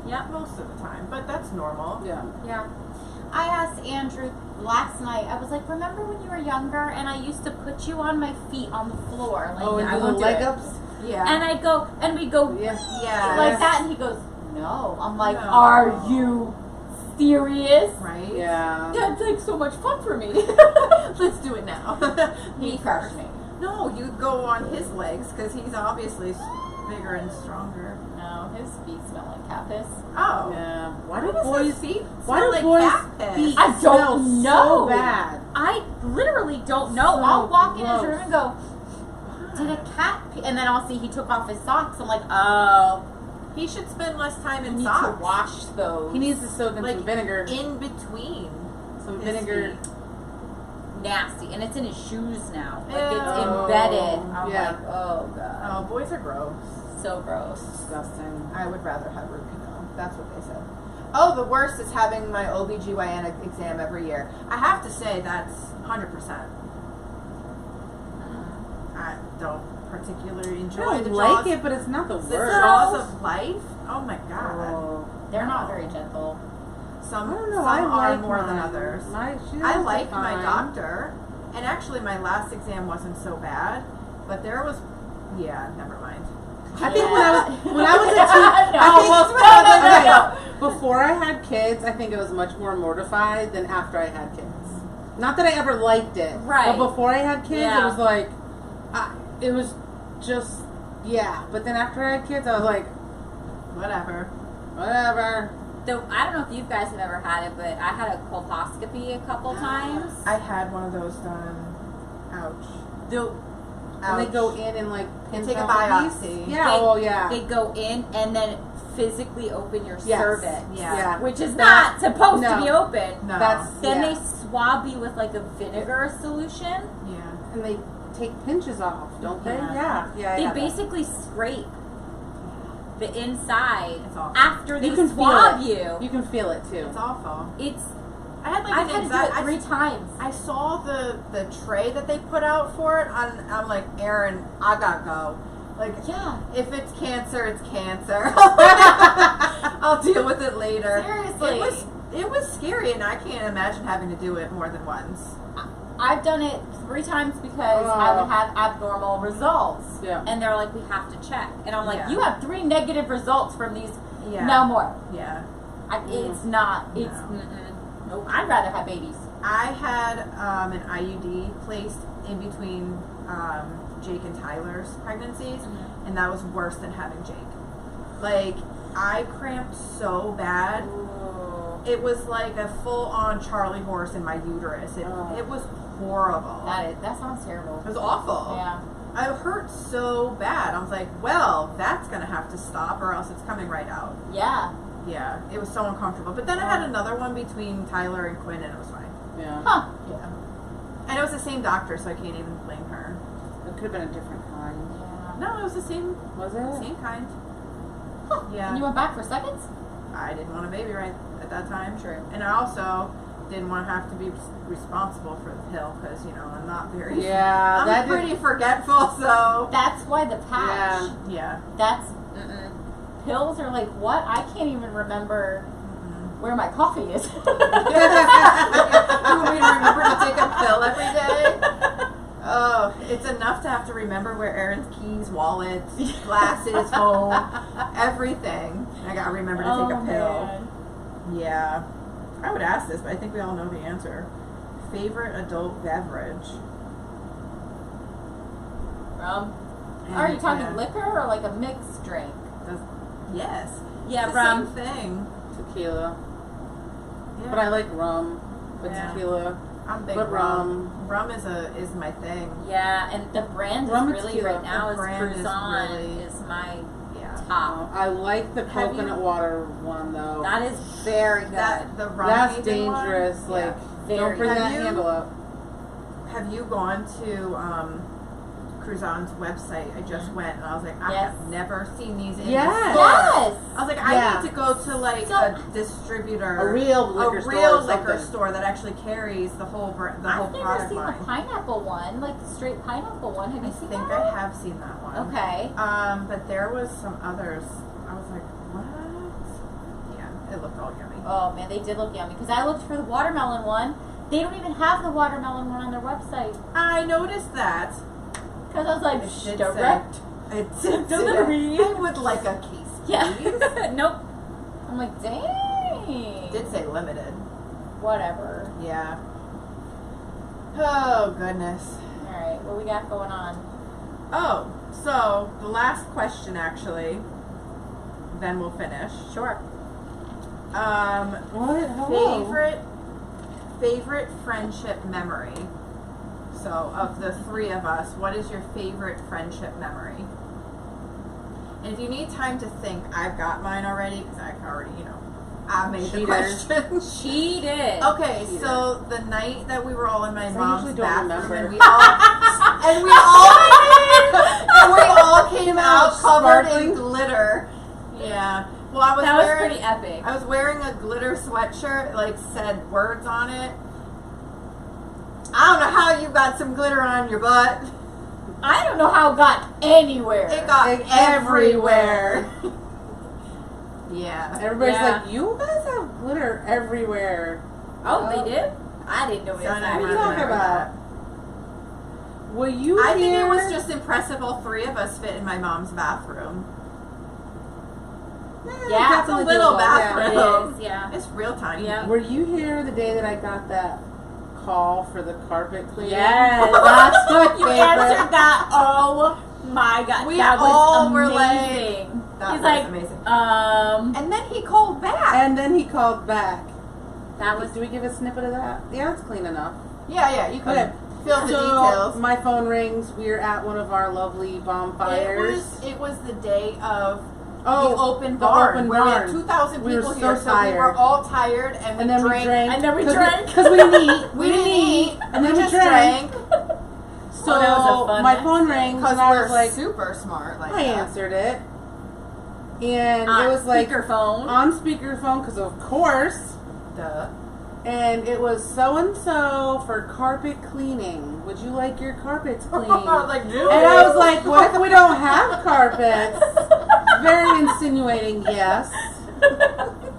Speaker 4: Yep.
Speaker 1: Most of the time, but that's normal.
Speaker 2: Yeah.
Speaker 4: Yeah. I asked Andrew last night, I was like, remember when you were younger and I used to put you on my feet on the floor? Like,
Speaker 2: Oh, and
Speaker 4: I
Speaker 2: do the
Speaker 4: won't do
Speaker 2: leg
Speaker 4: it.
Speaker 2: ups?
Speaker 1: Yeah.
Speaker 4: And I go, and we go
Speaker 2: Yeah.
Speaker 1: Yeah.
Speaker 4: like that, and he goes, no. I'm like,
Speaker 1: No.
Speaker 4: are you serious?
Speaker 1: Right?
Speaker 2: Yeah.
Speaker 4: That's like so much fun for me.
Speaker 1: Let's do it now.
Speaker 4: He crushed me.
Speaker 1: No, you go on his legs because he's obviously bigger and stronger.
Speaker 4: No, his feet smell like cat piss.
Speaker 1: Oh.
Speaker 2: Yeah. Why
Speaker 1: Why
Speaker 2: do
Speaker 1: does
Speaker 2: boys?
Speaker 1: his feet
Speaker 2: Why
Speaker 1: smell
Speaker 2: do
Speaker 1: like
Speaker 2: boys'
Speaker 1: cat piss?
Speaker 2: feet
Speaker 4: I
Speaker 2: smell
Speaker 4: don't know.
Speaker 2: so bad?
Speaker 4: I literally don't know.
Speaker 2: So
Speaker 4: I'll walk in his
Speaker 2: gross.
Speaker 4: room and go, did a cat pee? And then I'll see he took off his socks. I'm like, oh,
Speaker 1: He should spend less time
Speaker 4: I
Speaker 1: in
Speaker 4: need
Speaker 1: socks.
Speaker 4: to wash those.
Speaker 2: He needs to soak in
Speaker 1: Like,
Speaker 2: some vinegar.
Speaker 1: in between.
Speaker 2: Some
Speaker 1: his
Speaker 2: vinegar.
Speaker 1: feet.
Speaker 4: Nasty. And it's in his shoes now. Like,
Speaker 1: Ew.
Speaker 4: it's embedded. I'm
Speaker 2: Yeah.
Speaker 4: like, oh, God.
Speaker 1: Oh, boys are gross.
Speaker 4: So gross.
Speaker 2: Disgusting.
Speaker 1: I would rather have root canal. That's what they said. Oh, the worst is having my OBGYN exam every year. I have to say that's 100%. I don't particularly
Speaker 2: I
Speaker 1: enjoy
Speaker 2: don't
Speaker 1: the
Speaker 2: like
Speaker 1: jaws.
Speaker 2: it, but it's not the
Speaker 1: The
Speaker 2: worst.
Speaker 1: jaws of life? Oh my god.
Speaker 2: Oh.
Speaker 4: They're not very gentle.
Speaker 1: Some,
Speaker 2: I don't know.
Speaker 1: some
Speaker 2: I
Speaker 1: are
Speaker 2: like
Speaker 1: more than
Speaker 2: mine.
Speaker 1: others.
Speaker 2: She
Speaker 1: I
Speaker 2: does
Speaker 1: like my
Speaker 2: fine.
Speaker 1: doctor, and actually my last exam wasn't so bad, but there was Yeah, never mind.
Speaker 2: I think when I was a teen, before I had kids, I think I was much more mortified than after I had kids. Not that I ever liked it,
Speaker 4: Right.
Speaker 2: but before I had kids,
Speaker 4: Yeah.
Speaker 2: it was like, it was just, yeah. But then after I had kids, I was like,
Speaker 1: Whatever.
Speaker 2: whatever.
Speaker 4: So I don't know if you guys have ever had it, but I had a colposcopy a couple times.
Speaker 1: I had one of those done. Ouch.
Speaker 2: And they go in and like
Speaker 1: And take a
Speaker 2: pinpoint the piece.
Speaker 1: biopsy.
Speaker 2: Yeah,
Speaker 4: They go in and then physically open your
Speaker 2: Yes.
Speaker 4: cervix.
Speaker 1: Yeah.
Speaker 4: Which is not supposed to be open.
Speaker 1: No.
Speaker 4: Then
Speaker 2: yeah.
Speaker 4: they swab you with like a vinegar solution.
Speaker 1: Yeah.
Speaker 2: And they take pinches off, don't they?
Speaker 1: Yeah.
Speaker 2: Yeah. I
Speaker 4: They
Speaker 2: have that.
Speaker 4: basically scrape the inside
Speaker 1: It's awful.
Speaker 4: after they
Speaker 2: You can
Speaker 4: swab
Speaker 2: feel it. You can feel it too.
Speaker 1: It's awful.
Speaker 4: It's
Speaker 1: I had like
Speaker 4: I've
Speaker 1: an
Speaker 4: had to do
Speaker 1: exact.
Speaker 4: it 3 times.
Speaker 1: I saw the tray that they put out for it. I'm like, Aaron, I gotta go. Like,
Speaker 4: Yeah.
Speaker 1: if it's cancer, it's cancer. I'll deal with it later.
Speaker 4: Seriously.
Speaker 1: It was scary, and I can't imagine having to do it more than once.
Speaker 4: I've done it 3 times because I would have abnormal results.
Speaker 2: Yeah.
Speaker 4: And they're like, we have to check. And I'm like,
Speaker 1: Yeah.
Speaker 4: you have 3 negative results from these.
Speaker 1: Yeah.
Speaker 4: No more.
Speaker 1: Yeah.
Speaker 4: It's not. It's nope. I'd rather have babies.
Speaker 1: I had an IUD placed in between Jake and Tyler's pregnancies, and that was worse than having Jake. Like, I cramped so bad. It was like a full-on Charlie horse in my uterus. It was horrible.
Speaker 4: That sounds terrible.
Speaker 1: It was awful.
Speaker 4: Yeah.
Speaker 1: I hurt so bad. I was like, well, that's going to have to stop or else it's coming right out.
Speaker 4: Yeah.
Speaker 1: Yeah, it was so uncomfortable. But then I had another one between Tyler and Quinn, and it was fine.
Speaker 2: Yeah.
Speaker 4: Huh.
Speaker 1: Yeah. And it was the same doctor, so I can't even blame her.
Speaker 2: It could have been a different kind.
Speaker 4: Yeah.
Speaker 1: No, it was the same
Speaker 2: Was it?
Speaker 1: same kind.
Speaker 4: Huh.
Speaker 1: Yeah.
Speaker 4: And you went back for seconds?
Speaker 1: I didn't want a baby right at that time.
Speaker 4: True.
Speaker 1: And I also didn't want to have to be responsible for the pill because, you know, I'm not very...
Speaker 2: Yeah.
Speaker 1: I'm pretty forgetful, so...
Speaker 4: That's why the patch.
Speaker 1: Yeah.
Speaker 4: That's pills are like what? I can't even remember where my coffee is.
Speaker 1: You want me to remember to take a pill every day? Oh, it's enough to have to remember where Aaron's keys, wallet, glasses, phone, everything. I gotta remember to take a pill.
Speaker 4: Man.
Speaker 1: Yeah. I would ask this, but I think we all know the answer. Favorite adult beverage?
Speaker 4: Rum. Are you talking
Speaker 1: Yeah.
Speaker 4: liquor or like a mixed drink?
Speaker 1: Yes.
Speaker 4: Yeah,
Speaker 1: It's the
Speaker 4: rum.
Speaker 1: same thing.
Speaker 2: Tequila.
Speaker 1: Yeah.
Speaker 2: But I like rum. But
Speaker 1: Yeah.
Speaker 2: tequila.
Speaker 1: I'm big
Speaker 2: but
Speaker 1: rum. Rum is my thing.
Speaker 4: Yeah, and the brand
Speaker 2: Rum
Speaker 4: is
Speaker 2: and
Speaker 4: really
Speaker 2: tequila.
Speaker 4: right now
Speaker 1: The
Speaker 4: is
Speaker 1: brand is
Speaker 4: Cruzan
Speaker 1: really-
Speaker 4: is my
Speaker 1: Yeah.
Speaker 4: top.
Speaker 2: I like the
Speaker 1: Have
Speaker 2: coconut
Speaker 1: you-
Speaker 2: water one though.
Speaker 4: That is very good.
Speaker 1: The rum.
Speaker 2: That's
Speaker 1: anything one?
Speaker 2: dangerous.
Speaker 1: Yeah.
Speaker 2: Like,
Speaker 4: Very
Speaker 2: don't bring
Speaker 1: good.
Speaker 2: that
Speaker 1: Have you-
Speaker 2: handle up.
Speaker 1: Have you gone to Cruzan's website? I just went and I was like, I
Speaker 4: Yes.
Speaker 1: have never seen these in
Speaker 2: Yes.
Speaker 1: the store.
Speaker 4: Yes.
Speaker 1: I was like,
Speaker 2: Yeah.
Speaker 1: I need to go to like
Speaker 4: So-
Speaker 1: a distributor,
Speaker 2: A real liquor store or
Speaker 1: liquor
Speaker 2: something.
Speaker 1: store that actually carries the whole whole
Speaker 4: I've never
Speaker 1: product
Speaker 4: seen
Speaker 1: line.
Speaker 4: the pineapple one, like the straight pineapple one. Have
Speaker 1: I
Speaker 4: you seen
Speaker 1: think
Speaker 4: that?
Speaker 1: I have seen that one.
Speaker 4: Okay.
Speaker 1: But there was some others. I was like, what? Yeah, it looked all yummy.
Speaker 4: Oh man, they did look yummy because I looked for the watermelon one. They don't even have the watermelon one on their website
Speaker 1: I noticed that.
Speaker 4: because I was like,
Speaker 1: It did
Speaker 4: direct.
Speaker 1: It did say
Speaker 4: Delivery.
Speaker 1: that. I would like a case,
Speaker 4: Yeah.
Speaker 1: please.
Speaker 4: Nope. I'm like, dang.
Speaker 1: It did say limited.
Speaker 4: Whatever.
Speaker 1: Yeah. Oh, goodness.
Speaker 4: All right, what we got going on?
Speaker 1: Oh, so the last question, actually, then we'll finish.
Speaker 4: Sure.
Speaker 2: What? Hello.
Speaker 1: Favorite friendship memory. So, of the 3 of us, what is your favorite friendship memory? And if you need time to think, I've got mine already because I've already, I made the
Speaker 2: Cheater.
Speaker 1: question.
Speaker 4: She did.
Speaker 1: Okay,
Speaker 2: Cheater.
Speaker 1: so the night that we were all in my
Speaker 2: I
Speaker 1: mom's
Speaker 2: usually don't
Speaker 1: bathroom
Speaker 2: remember.
Speaker 1: and we all came out covered in glitter. Yeah. Well, I was
Speaker 4: That was
Speaker 1: wearing
Speaker 4: pretty epic.
Speaker 1: I was wearing a glitter sweatshirt, like said words on it. I don't know how you got some glitter on your butt.
Speaker 4: I don't know how it got anywhere.
Speaker 1: It got
Speaker 2: Like,
Speaker 1: everywhere. Yeah.
Speaker 2: Everybody's
Speaker 4: Yeah.
Speaker 2: like, you guys have glitter everywhere.
Speaker 4: Oh, they did? I didn't know
Speaker 1: So
Speaker 4: that.
Speaker 1: I
Speaker 2: What are you
Speaker 1: remember
Speaker 2: talking about? Were you
Speaker 1: I think
Speaker 2: here?
Speaker 1: it was just impressive all three of us fit in my mom's bathroom.
Speaker 4: Yeah,
Speaker 1: It's a
Speaker 2: definitely
Speaker 1: little
Speaker 2: doable.
Speaker 1: bathroom.
Speaker 4: It is, yeah.
Speaker 1: It's real tiny.
Speaker 4: Yeah.
Speaker 2: Were you here the day that I got that call for the carpet cleaning?
Speaker 4: Yes.
Speaker 2: That's my
Speaker 4: You
Speaker 2: favorite.
Speaker 4: answered that. Oh my god.
Speaker 1: We
Speaker 4: that was
Speaker 1: all
Speaker 4: amazing.
Speaker 1: were like, that
Speaker 4: He's
Speaker 1: was
Speaker 4: like,
Speaker 1: amazing.
Speaker 4: And
Speaker 1: And then he called back.
Speaker 2: And then he called back.
Speaker 4: that was
Speaker 2: Do we give a snippet of that? Yeah, it's clean enough.
Speaker 1: Yeah, you could
Speaker 2: Okay.
Speaker 1: feel the
Speaker 2: So
Speaker 1: details.
Speaker 2: my phone rings. We're at one of our lovely bonfires.
Speaker 1: It was the day of
Speaker 2: Oh,
Speaker 1: the open
Speaker 2: the
Speaker 1: barn
Speaker 2: open
Speaker 1: where we had
Speaker 2: barn.
Speaker 1: 2,000
Speaker 2: We were
Speaker 1: people
Speaker 2: so
Speaker 1: here, so we
Speaker 2: tired.
Speaker 1: were all tired and
Speaker 2: and then we
Speaker 1: drank.
Speaker 2: drank.
Speaker 4: And then we drank.
Speaker 2: Because we didn't eat.
Speaker 1: We didn't eat,
Speaker 2: And then we
Speaker 1: just
Speaker 2: drank. So
Speaker 4: Oh, that was a fun
Speaker 2: my
Speaker 4: night.
Speaker 2: phone rang
Speaker 1: because
Speaker 2: and I
Speaker 1: we're
Speaker 2: was like,
Speaker 1: super smart. Like
Speaker 2: I
Speaker 1: that.
Speaker 2: answered it. And it was like
Speaker 4: speakerphone.
Speaker 2: on speakerphone because of course.
Speaker 1: Duh.
Speaker 2: And it was so and so for carpet cleaning. Would you like your carpets cleaned?
Speaker 1: Like, no.
Speaker 2: And I was like, what if we don't have carpets? Very insinuating, yes.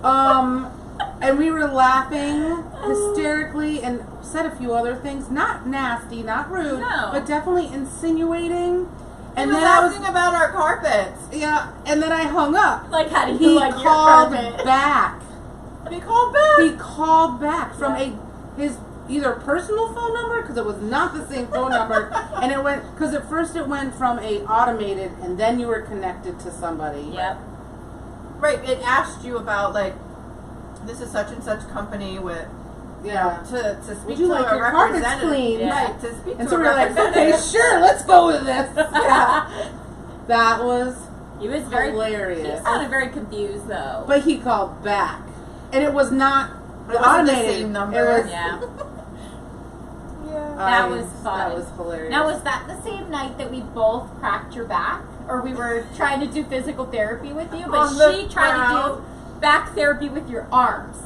Speaker 2: And we were laughing hysterically and said a few other things. Not nasty, not rude,
Speaker 4: No.
Speaker 2: but definitely insinuating.
Speaker 1: And
Speaker 2: And
Speaker 1: was
Speaker 2: then I
Speaker 1: asking about our carpets.
Speaker 2: yeah, and then I hung up.
Speaker 4: Like, how do you
Speaker 2: He
Speaker 4: like your
Speaker 2: called
Speaker 4: carpet?
Speaker 2: back.
Speaker 1: He called back.
Speaker 2: He called back from
Speaker 4: Yeah.
Speaker 2: his either personal phone number because it was not the same phone number, and it went because at first it went from a automated and then you were connected to somebody.
Speaker 4: Yep.
Speaker 1: Right. It asked you about like, this is such and such company with.
Speaker 2: Yeah.
Speaker 1: To speak
Speaker 2: Would you
Speaker 1: to
Speaker 2: like
Speaker 1: a
Speaker 2: your carpets
Speaker 1: representative.
Speaker 2: cleaned?
Speaker 4: Yeah.
Speaker 1: Right. To speak
Speaker 2: And
Speaker 1: to
Speaker 2: so
Speaker 1: a
Speaker 2: we were like, okay,
Speaker 1: representative.
Speaker 2: sure, let's go with this.
Speaker 1: Yeah.
Speaker 2: That was
Speaker 4: He was very
Speaker 2: hilarious.
Speaker 4: He sounded very confused though.
Speaker 2: But he called back, and it was not
Speaker 1: It wasn't the
Speaker 2: automated.
Speaker 1: same number.
Speaker 2: It was,
Speaker 4: yeah.
Speaker 1: Yeah.
Speaker 4: That was fun.
Speaker 2: That was hilarious.
Speaker 4: Now, was that the same night that we both cracked your back? Or we were trying to do physical therapy with you, but
Speaker 1: On the
Speaker 4: she tried to
Speaker 1: ground.
Speaker 4: do back therapy with your arms.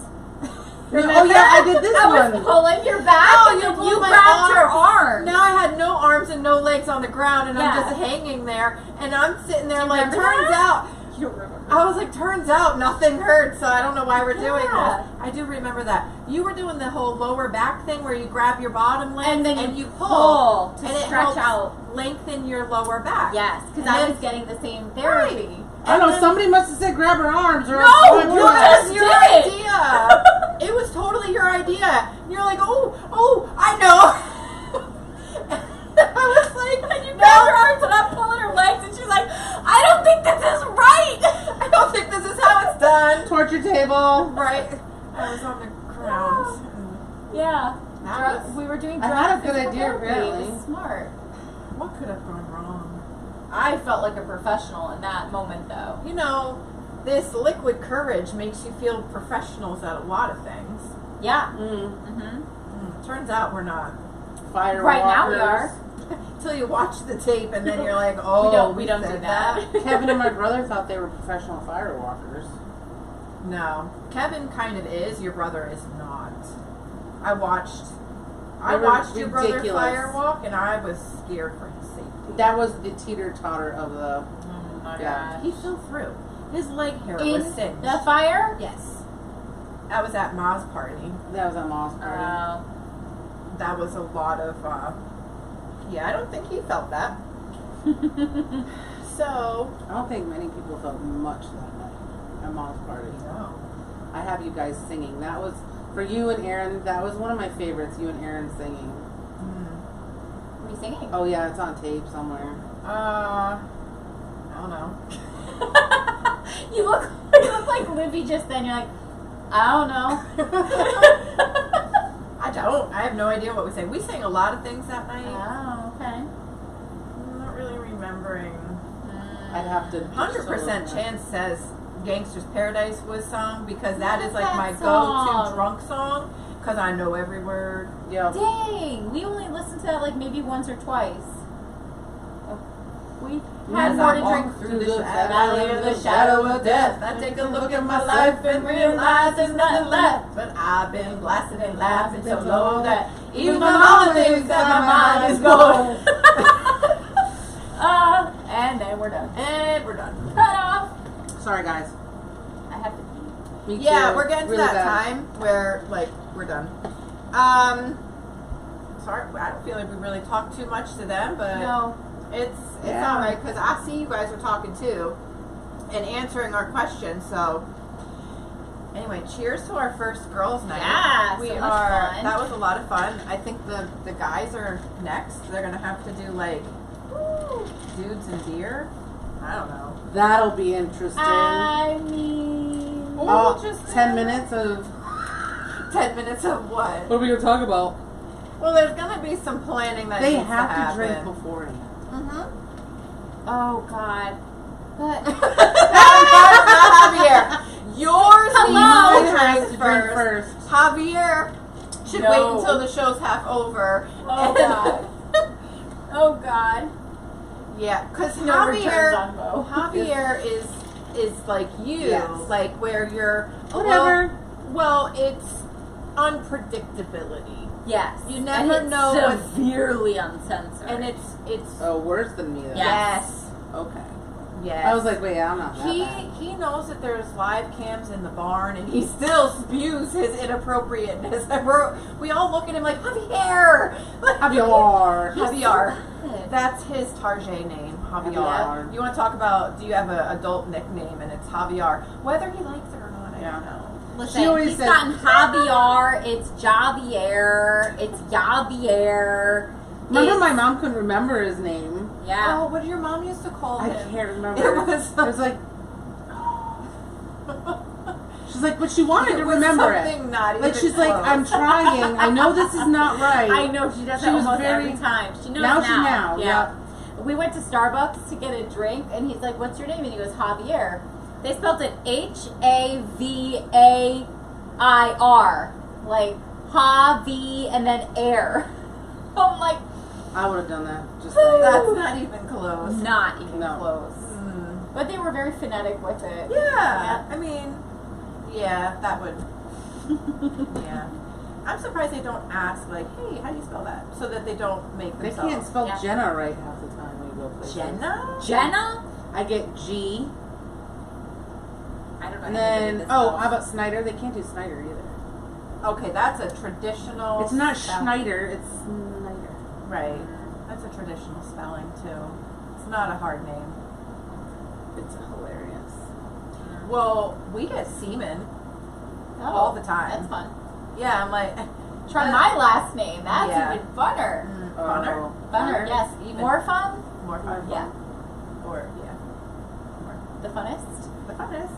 Speaker 2: Oh yeah, I did this
Speaker 4: I was
Speaker 2: one.
Speaker 4: pulling your back,
Speaker 1: Oh,
Speaker 4: and
Speaker 1: you
Speaker 4: then
Speaker 1: pulled
Speaker 4: you
Speaker 1: my
Speaker 4: grabbed your
Speaker 1: arms.
Speaker 4: arms.
Speaker 1: Now I had no arms and no legs on the ground, and
Speaker 4: Yeah.
Speaker 1: I'm just hanging there, and I'm sitting there
Speaker 4: Do you
Speaker 1: like,
Speaker 4: remember
Speaker 1: turns
Speaker 4: that?
Speaker 1: out.
Speaker 4: You remember.
Speaker 1: I was like, turns out nothing hurt, so I don't know why we're doing
Speaker 4: Yeah.
Speaker 1: this. I do remember that. You were doing the whole lower back thing where you grab your bottom leg
Speaker 4: And then you
Speaker 1: pull
Speaker 4: pull to
Speaker 1: and it
Speaker 4: stretch
Speaker 1: helps
Speaker 4: out.
Speaker 1: lengthen your lower back.
Speaker 4: Yes, because
Speaker 1: And
Speaker 4: I
Speaker 1: then-
Speaker 4: was getting the same therapy.
Speaker 2: I don't know. Somebody must have said grab her arms, or
Speaker 4: No,
Speaker 2: else
Speaker 4: you
Speaker 2: I'm
Speaker 1: It
Speaker 2: doing
Speaker 1: was
Speaker 4: just
Speaker 1: your
Speaker 4: did it.
Speaker 1: idea. It was totally your idea. You're like, oh, I know. I was like,
Speaker 4: And you grabbed her arms, and I'm pulling her legs, and she's like, I don't think this is right.
Speaker 1: I don't think this is how it's done.
Speaker 2: torture table.
Speaker 1: Right. I was on the ground.
Speaker 4: Yeah.
Speaker 1: That was-
Speaker 4: We were doing
Speaker 2: I
Speaker 4: drug
Speaker 2: had a good
Speaker 4: physical
Speaker 2: idea,
Speaker 4: therapy. It
Speaker 2: apparently.
Speaker 4: was smart.
Speaker 1: What could have gone wrong?
Speaker 4: I felt like a professional in that moment, though.
Speaker 1: You know, this liquid courage makes you feel professionals at a lot of things.
Speaker 4: Yeah.
Speaker 2: Mm.
Speaker 1: Turns out we're not.
Speaker 2: Fire
Speaker 4: Right now we
Speaker 2: walkers.
Speaker 4: are.
Speaker 1: Until you watch the tape and then you're like, oh,
Speaker 4: we don't
Speaker 1: said
Speaker 4: do that.
Speaker 2: Kevin and my brother thought they were professional fire walkers.
Speaker 1: No. Kevin kind of is, your brother is not. I watched
Speaker 2: They were
Speaker 1: your brother
Speaker 2: ridiculous.
Speaker 1: firewalk and I was scared for his safety.
Speaker 2: That was the teeter-totter of the.
Speaker 4: Oh my
Speaker 2: Yeah.
Speaker 4: gosh.
Speaker 1: He fell through. His leg hair
Speaker 4: In
Speaker 1: was singed.
Speaker 4: the fire?
Speaker 1: Yes. That was at Ma's party.
Speaker 2: That was at Mom's party.
Speaker 1: That was a lot of, yeah, I don't think he felt that. So,
Speaker 2: I don't think many people felt much that night at Mom's party.
Speaker 1: no.
Speaker 2: I have you guys singing. That was for you and Aaron. That was one of my favorites. You and Aaron singing.
Speaker 4: Were you singing?
Speaker 2: Oh yeah, it's on tape somewhere.
Speaker 1: I don't know.
Speaker 4: you look like Livy just then. You're like, I don't know.
Speaker 1: I don't. I have no idea what we sang. We sang a lot of things that night.
Speaker 4: Oh, okay.
Speaker 1: I'm not really remembering.
Speaker 2: I'd have to.
Speaker 1: 100% Chance says Gangster's Paradise was sung because that is like
Speaker 4: That
Speaker 1: my
Speaker 4: song.
Speaker 1: go-to drunk song because I know every word.
Speaker 2: Yeah.
Speaker 4: Dang, we only listened to that like maybe once or twice. We
Speaker 1: As
Speaker 4: had more
Speaker 1: I
Speaker 4: to
Speaker 1: walk
Speaker 4: drink.
Speaker 1: through the
Speaker 4: valley of the shadow of death.
Speaker 1: I take a look at my life and realize there's nothing left. But I've been blasted and laughing so low that even my mama thinks that my mind is going.
Speaker 4: And then we're done.
Speaker 1: And we're done.
Speaker 4: Cut off.
Speaker 2: Sorry guys.
Speaker 4: I have to pee.
Speaker 2: Me
Speaker 1: Yeah,
Speaker 2: too.
Speaker 1: we're getting to
Speaker 2: Really
Speaker 1: that
Speaker 2: bad.
Speaker 1: time where, like, we're done. sorry, I don't feel like we really talked too much to them, but
Speaker 4: No.
Speaker 1: it's
Speaker 2: Yeah.
Speaker 1: all right because I see you guys were talking too and answering our questions. So anyway, cheers to our first girls' night.
Speaker 4: Yeah,
Speaker 1: we
Speaker 4: so much
Speaker 1: are.
Speaker 4: fun.
Speaker 1: That was a lot of fun. I think the guys are next. They're gonna have to do like dudes and beer. I don't know.
Speaker 2: That'll be interesting.
Speaker 4: I mean,
Speaker 1: Or
Speaker 2: Oh,
Speaker 1: we'll just
Speaker 2: 10 minutes of
Speaker 1: 10 minutes of what?
Speaker 2: what are we gonna talk about?
Speaker 1: Well, there's gonna be some planning that
Speaker 2: They
Speaker 1: needs
Speaker 2: have to
Speaker 1: happen.
Speaker 2: drink beforehand.
Speaker 4: oh God. But
Speaker 1: Javier, yours
Speaker 4: Hello.
Speaker 1: needs to
Speaker 2: Mine has
Speaker 1: drink
Speaker 2: to drink
Speaker 1: first.
Speaker 2: first.
Speaker 1: Javier should
Speaker 4: No.
Speaker 1: wait until the show's half over.
Speaker 4: oh God. Oh God.
Speaker 1: Yeah, because
Speaker 4: No returns
Speaker 1: Javier,
Speaker 4: on Bo.
Speaker 1: Javier is like you,
Speaker 2: Yes.
Speaker 1: like where you're
Speaker 2: Whatever.
Speaker 1: Well, it's unpredictability,
Speaker 4: Yes.
Speaker 1: You never
Speaker 4: and it's
Speaker 1: know what-
Speaker 4: severely uncensored.
Speaker 1: and it's
Speaker 2: Oh, worse than me then.
Speaker 4: Yeah.
Speaker 1: yes,
Speaker 2: Okay.
Speaker 1: yes.
Speaker 2: I was like, wait, I'm not that
Speaker 1: He
Speaker 2: bad.
Speaker 1: he knows that there's live cams in the barn, and he still spews his inappropriateness. And we all look at him like Javier,
Speaker 2: Javier.
Speaker 1: Javier.
Speaker 4: Good.
Speaker 1: That's his Tarjay name, Javier.
Speaker 2: Javier.
Speaker 1: You want to talk about? Do you have an adult nickname, and it's Javier? Whether he likes it or not, I
Speaker 2: Yeah.
Speaker 1: don't know.
Speaker 4: Listen,
Speaker 2: She always
Speaker 4: he's
Speaker 2: says-
Speaker 4: gotten Javier, it's Javier, it's Javier.
Speaker 2: Remember,
Speaker 4: it's-
Speaker 2: my mom couldn't remember his name.
Speaker 4: Yeah.
Speaker 1: Oh, what did your mom used to call
Speaker 2: I
Speaker 1: him?
Speaker 2: can't remember.
Speaker 1: It was-
Speaker 2: like, she's like, but she wanted to
Speaker 1: was
Speaker 2: remember it.
Speaker 1: something not
Speaker 2: Like,
Speaker 1: even
Speaker 2: she's like,
Speaker 1: close.
Speaker 2: I'm trying. I know this is not right.
Speaker 4: I know, she does
Speaker 2: She
Speaker 4: that
Speaker 2: was
Speaker 4: almost
Speaker 2: very-
Speaker 4: every time. She knows
Speaker 2: Now
Speaker 4: now.
Speaker 2: she now,
Speaker 4: Yeah.
Speaker 2: yep.
Speaker 4: We went to Starbucks to get a drink, and he's like, what's your name? And he goes, Javier. They spelled it Haviir. Like, Javi and then air. I'm like,
Speaker 2: I would have done that. Just
Speaker 1: That's
Speaker 2: like,
Speaker 1: not even close.
Speaker 4: not even
Speaker 2: No.
Speaker 4: close.
Speaker 1: Mm.
Speaker 4: But they were very phonetic with it.
Speaker 1: Yeah, I mean, yeah, that would. Yeah, I'm surprised they don't ask like, "Hey, how do you spell that?" So that they don't make
Speaker 2: they
Speaker 1: themselves.
Speaker 2: can't spell
Speaker 4: Yeah.
Speaker 2: Jenna right half the time when you go places.
Speaker 1: Jenna.
Speaker 4: Jenna?
Speaker 2: I get G.
Speaker 4: I don't know.
Speaker 2: And
Speaker 4: how to do
Speaker 2: then,
Speaker 4: this
Speaker 2: oh,
Speaker 4: spell.
Speaker 2: how about Snyder? They can't do Snyder either.
Speaker 1: Okay, that's a traditional.
Speaker 2: It's not
Speaker 1: spell-
Speaker 2: Schneider, it's Snyder.
Speaker 1: Right. That's a traditional spelling too. It's not a hard name.
Speaker 2: It's hilarious.
Speaker 1: Well, we get Syman
Speaker 4: Oh,
Speaker 1: all the time.
Speaker 4: That's fun.
Speaker 1: Yeah, I'm like.
Speaker 4: Try my last name. That's
Speaker 1: Yeah.
Speaker 4: even funner.
Speaker 1: Funner.
Speaker 2: Oh,
Speaker 4: Funner, yes. More fun?
Speaker 1: More fun.
Speaker 4: Yeah.
Speaker 1: Or yeah.
Speaker 4: The funnest?
Speaker 1: The funnest.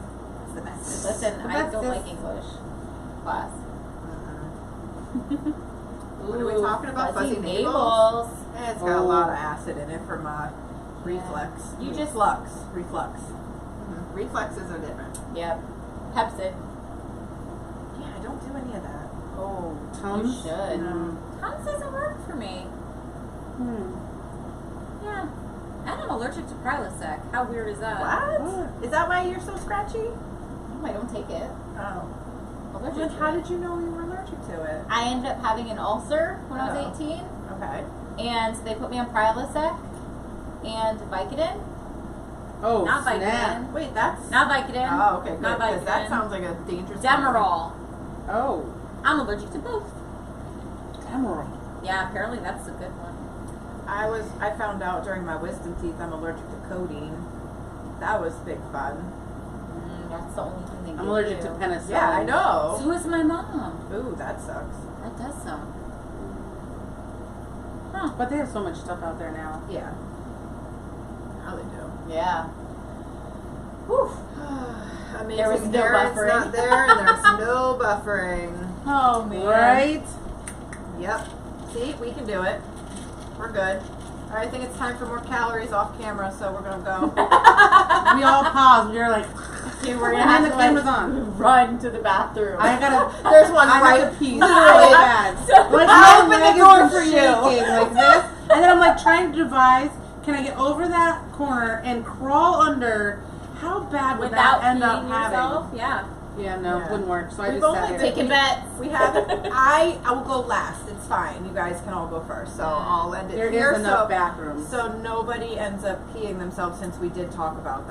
Speaker 1: It's the best.
Speaker 4: Listen,
Speaker 2: The
Speaker 4: I
Speaker 2: best
Speaker 4: don't
Speaker 2: is-
Speaker 4: like English class.
Speaker 1: What are we talking about?
Speaker 4: Fuzzy
Speaker 1: Fuzzy
Speaker 4: navels.
Speaker 1: It's got a lot of acid in it for my reflex.
Speaker 4: You just-
Speaker 1: reflux. Reflexes are different.
Speaker 4: Yep. Pepsid.
Speaker 1: Yeah, I don't do any of that.
Speaker 4: Oh,
Speaker 2: Tums?
Speaker 4: you should.
Speaker 2: Mm.
Speaker 4: Tums doesn't work for me. Yeah. And I'm allergic to Prilosec. How weird is that?
Speaker 1: What? Is that why you're so scratchy?
Speaker 4: No, I don't take it.
Speaker 1: Oh.
Speaker 4: Allergic
Speaker 1: Then
Speaker 4: to
Speaker 1: how
Speaker 4: it.
Speaker 1: did you know you were allergic to it?
Speaker 4: I ended up having an ulcer when I was
Speaker 1: Oh.
Speaker 4: 18,
Speaker 1: Okay.
Speaker 4: and they put me on Prilosec and Vicodin.
Speaker 2: Oh,
Speaker 4: Not
Speaker 2: snap.
Speaker 4: Vicodin.
Speaker 1: Wait, that's.
Speaker 4: Not Vicodin.
Speaker 1: Oh, okay, good.
Speaker 4: Not
Speaker 1: 'Cause that
Speaker 4: Vicodin.
Speaker 1: sounds like a dangerous.
Speaker 4: Demerol.
Speaker 2: Oh,
Speaker 4: I'm allergic to both.
Speaker 2: Emerald.
Speaker 4: Yeah, apparently that's a good one.
Speaker 1: I found out during my wisdom teeth I'm allergic to codeine. That was big fun.
Speaker 4: That's the only thing they
Speaker 2: I'm
Speaker 4: give
Speaker 2: allergic
Speaker 4: you.
Speaker 2: to penicillin.
Speaker 1: Yeah, I know.
Speaker 4: So is my mom.
Speaker 1: Ooh, that sucks.
Speaker 4: That does sound.
Speaker 2: But they have so much stuff out there now.
Speaker 1: Yeah. Now they do.
Speaker 4: Yeah. Whew.
Speaker 1: Amazing.
Speaker 4: There was no
Speaker 1: There, it's
Speaker 4: buffering.
Speaker 1: not there, and there's no buffering.
Speaker 4: Oh man.
Speaker 2: Right?
Speaker 1: Yep. See, we can do it. We're good. All right, I think it's time for more calories off camera, so we're gonna go.
Speaker 2: We all paused. We were like,
Speaker 4: You were
Speaker 2: and
Speaker 4: gonna
Speaker 2: then
Speaker 4: have
Speaker 2: the
Speaker 4: to
Speaker 2: camera's
Speaker 4: like,
Speaker 2: on.
Speaker 4: run to the bathroom.
Speaker 2: I gotta.
Speaker 1: There's one
Speaker 2: I
Speaker 1: right.
Speaker 2: have to pee so
Speaker 1: literally.
Speaker 2: bad. Like
Speaker 1: I
Speaker 2: my
Speaker 1: opened the
Speaker 2: leg
Speaker 1: door
Speaker 2: has
Speaker 1: for
Speaker 2: been
Speaker 1: you.
Speaker 2: shaking like this, and then I'm like trying to devise. Can I get over that corner and crawl under? How bad would
Speaker 4: Without
Speaker 2: that end up
Speaker 4: peeing
Speaker 2: having?
Speaker 4: yourself? Yeah.
Speaker 2: Yeah, no,
Speaker 1: Yeah.
Speaker 2: wouldn't work. So I
Speaker 1: We've
Speaker 2: just
Speaker 1: only
Speaker 2: sat here.
Speaker 4: Taking bets.
Speaker 1: We haven't. I will go last. It's fine. You guys can all go first. So I'll end it
Speaker 2: There
Speaker 1: here.
Speaker 2: is enough
Speaker 1: so,
Speaker 2: bathrooms.
Speaker 1: so nobody ends up peeing themselves since we did talk about that.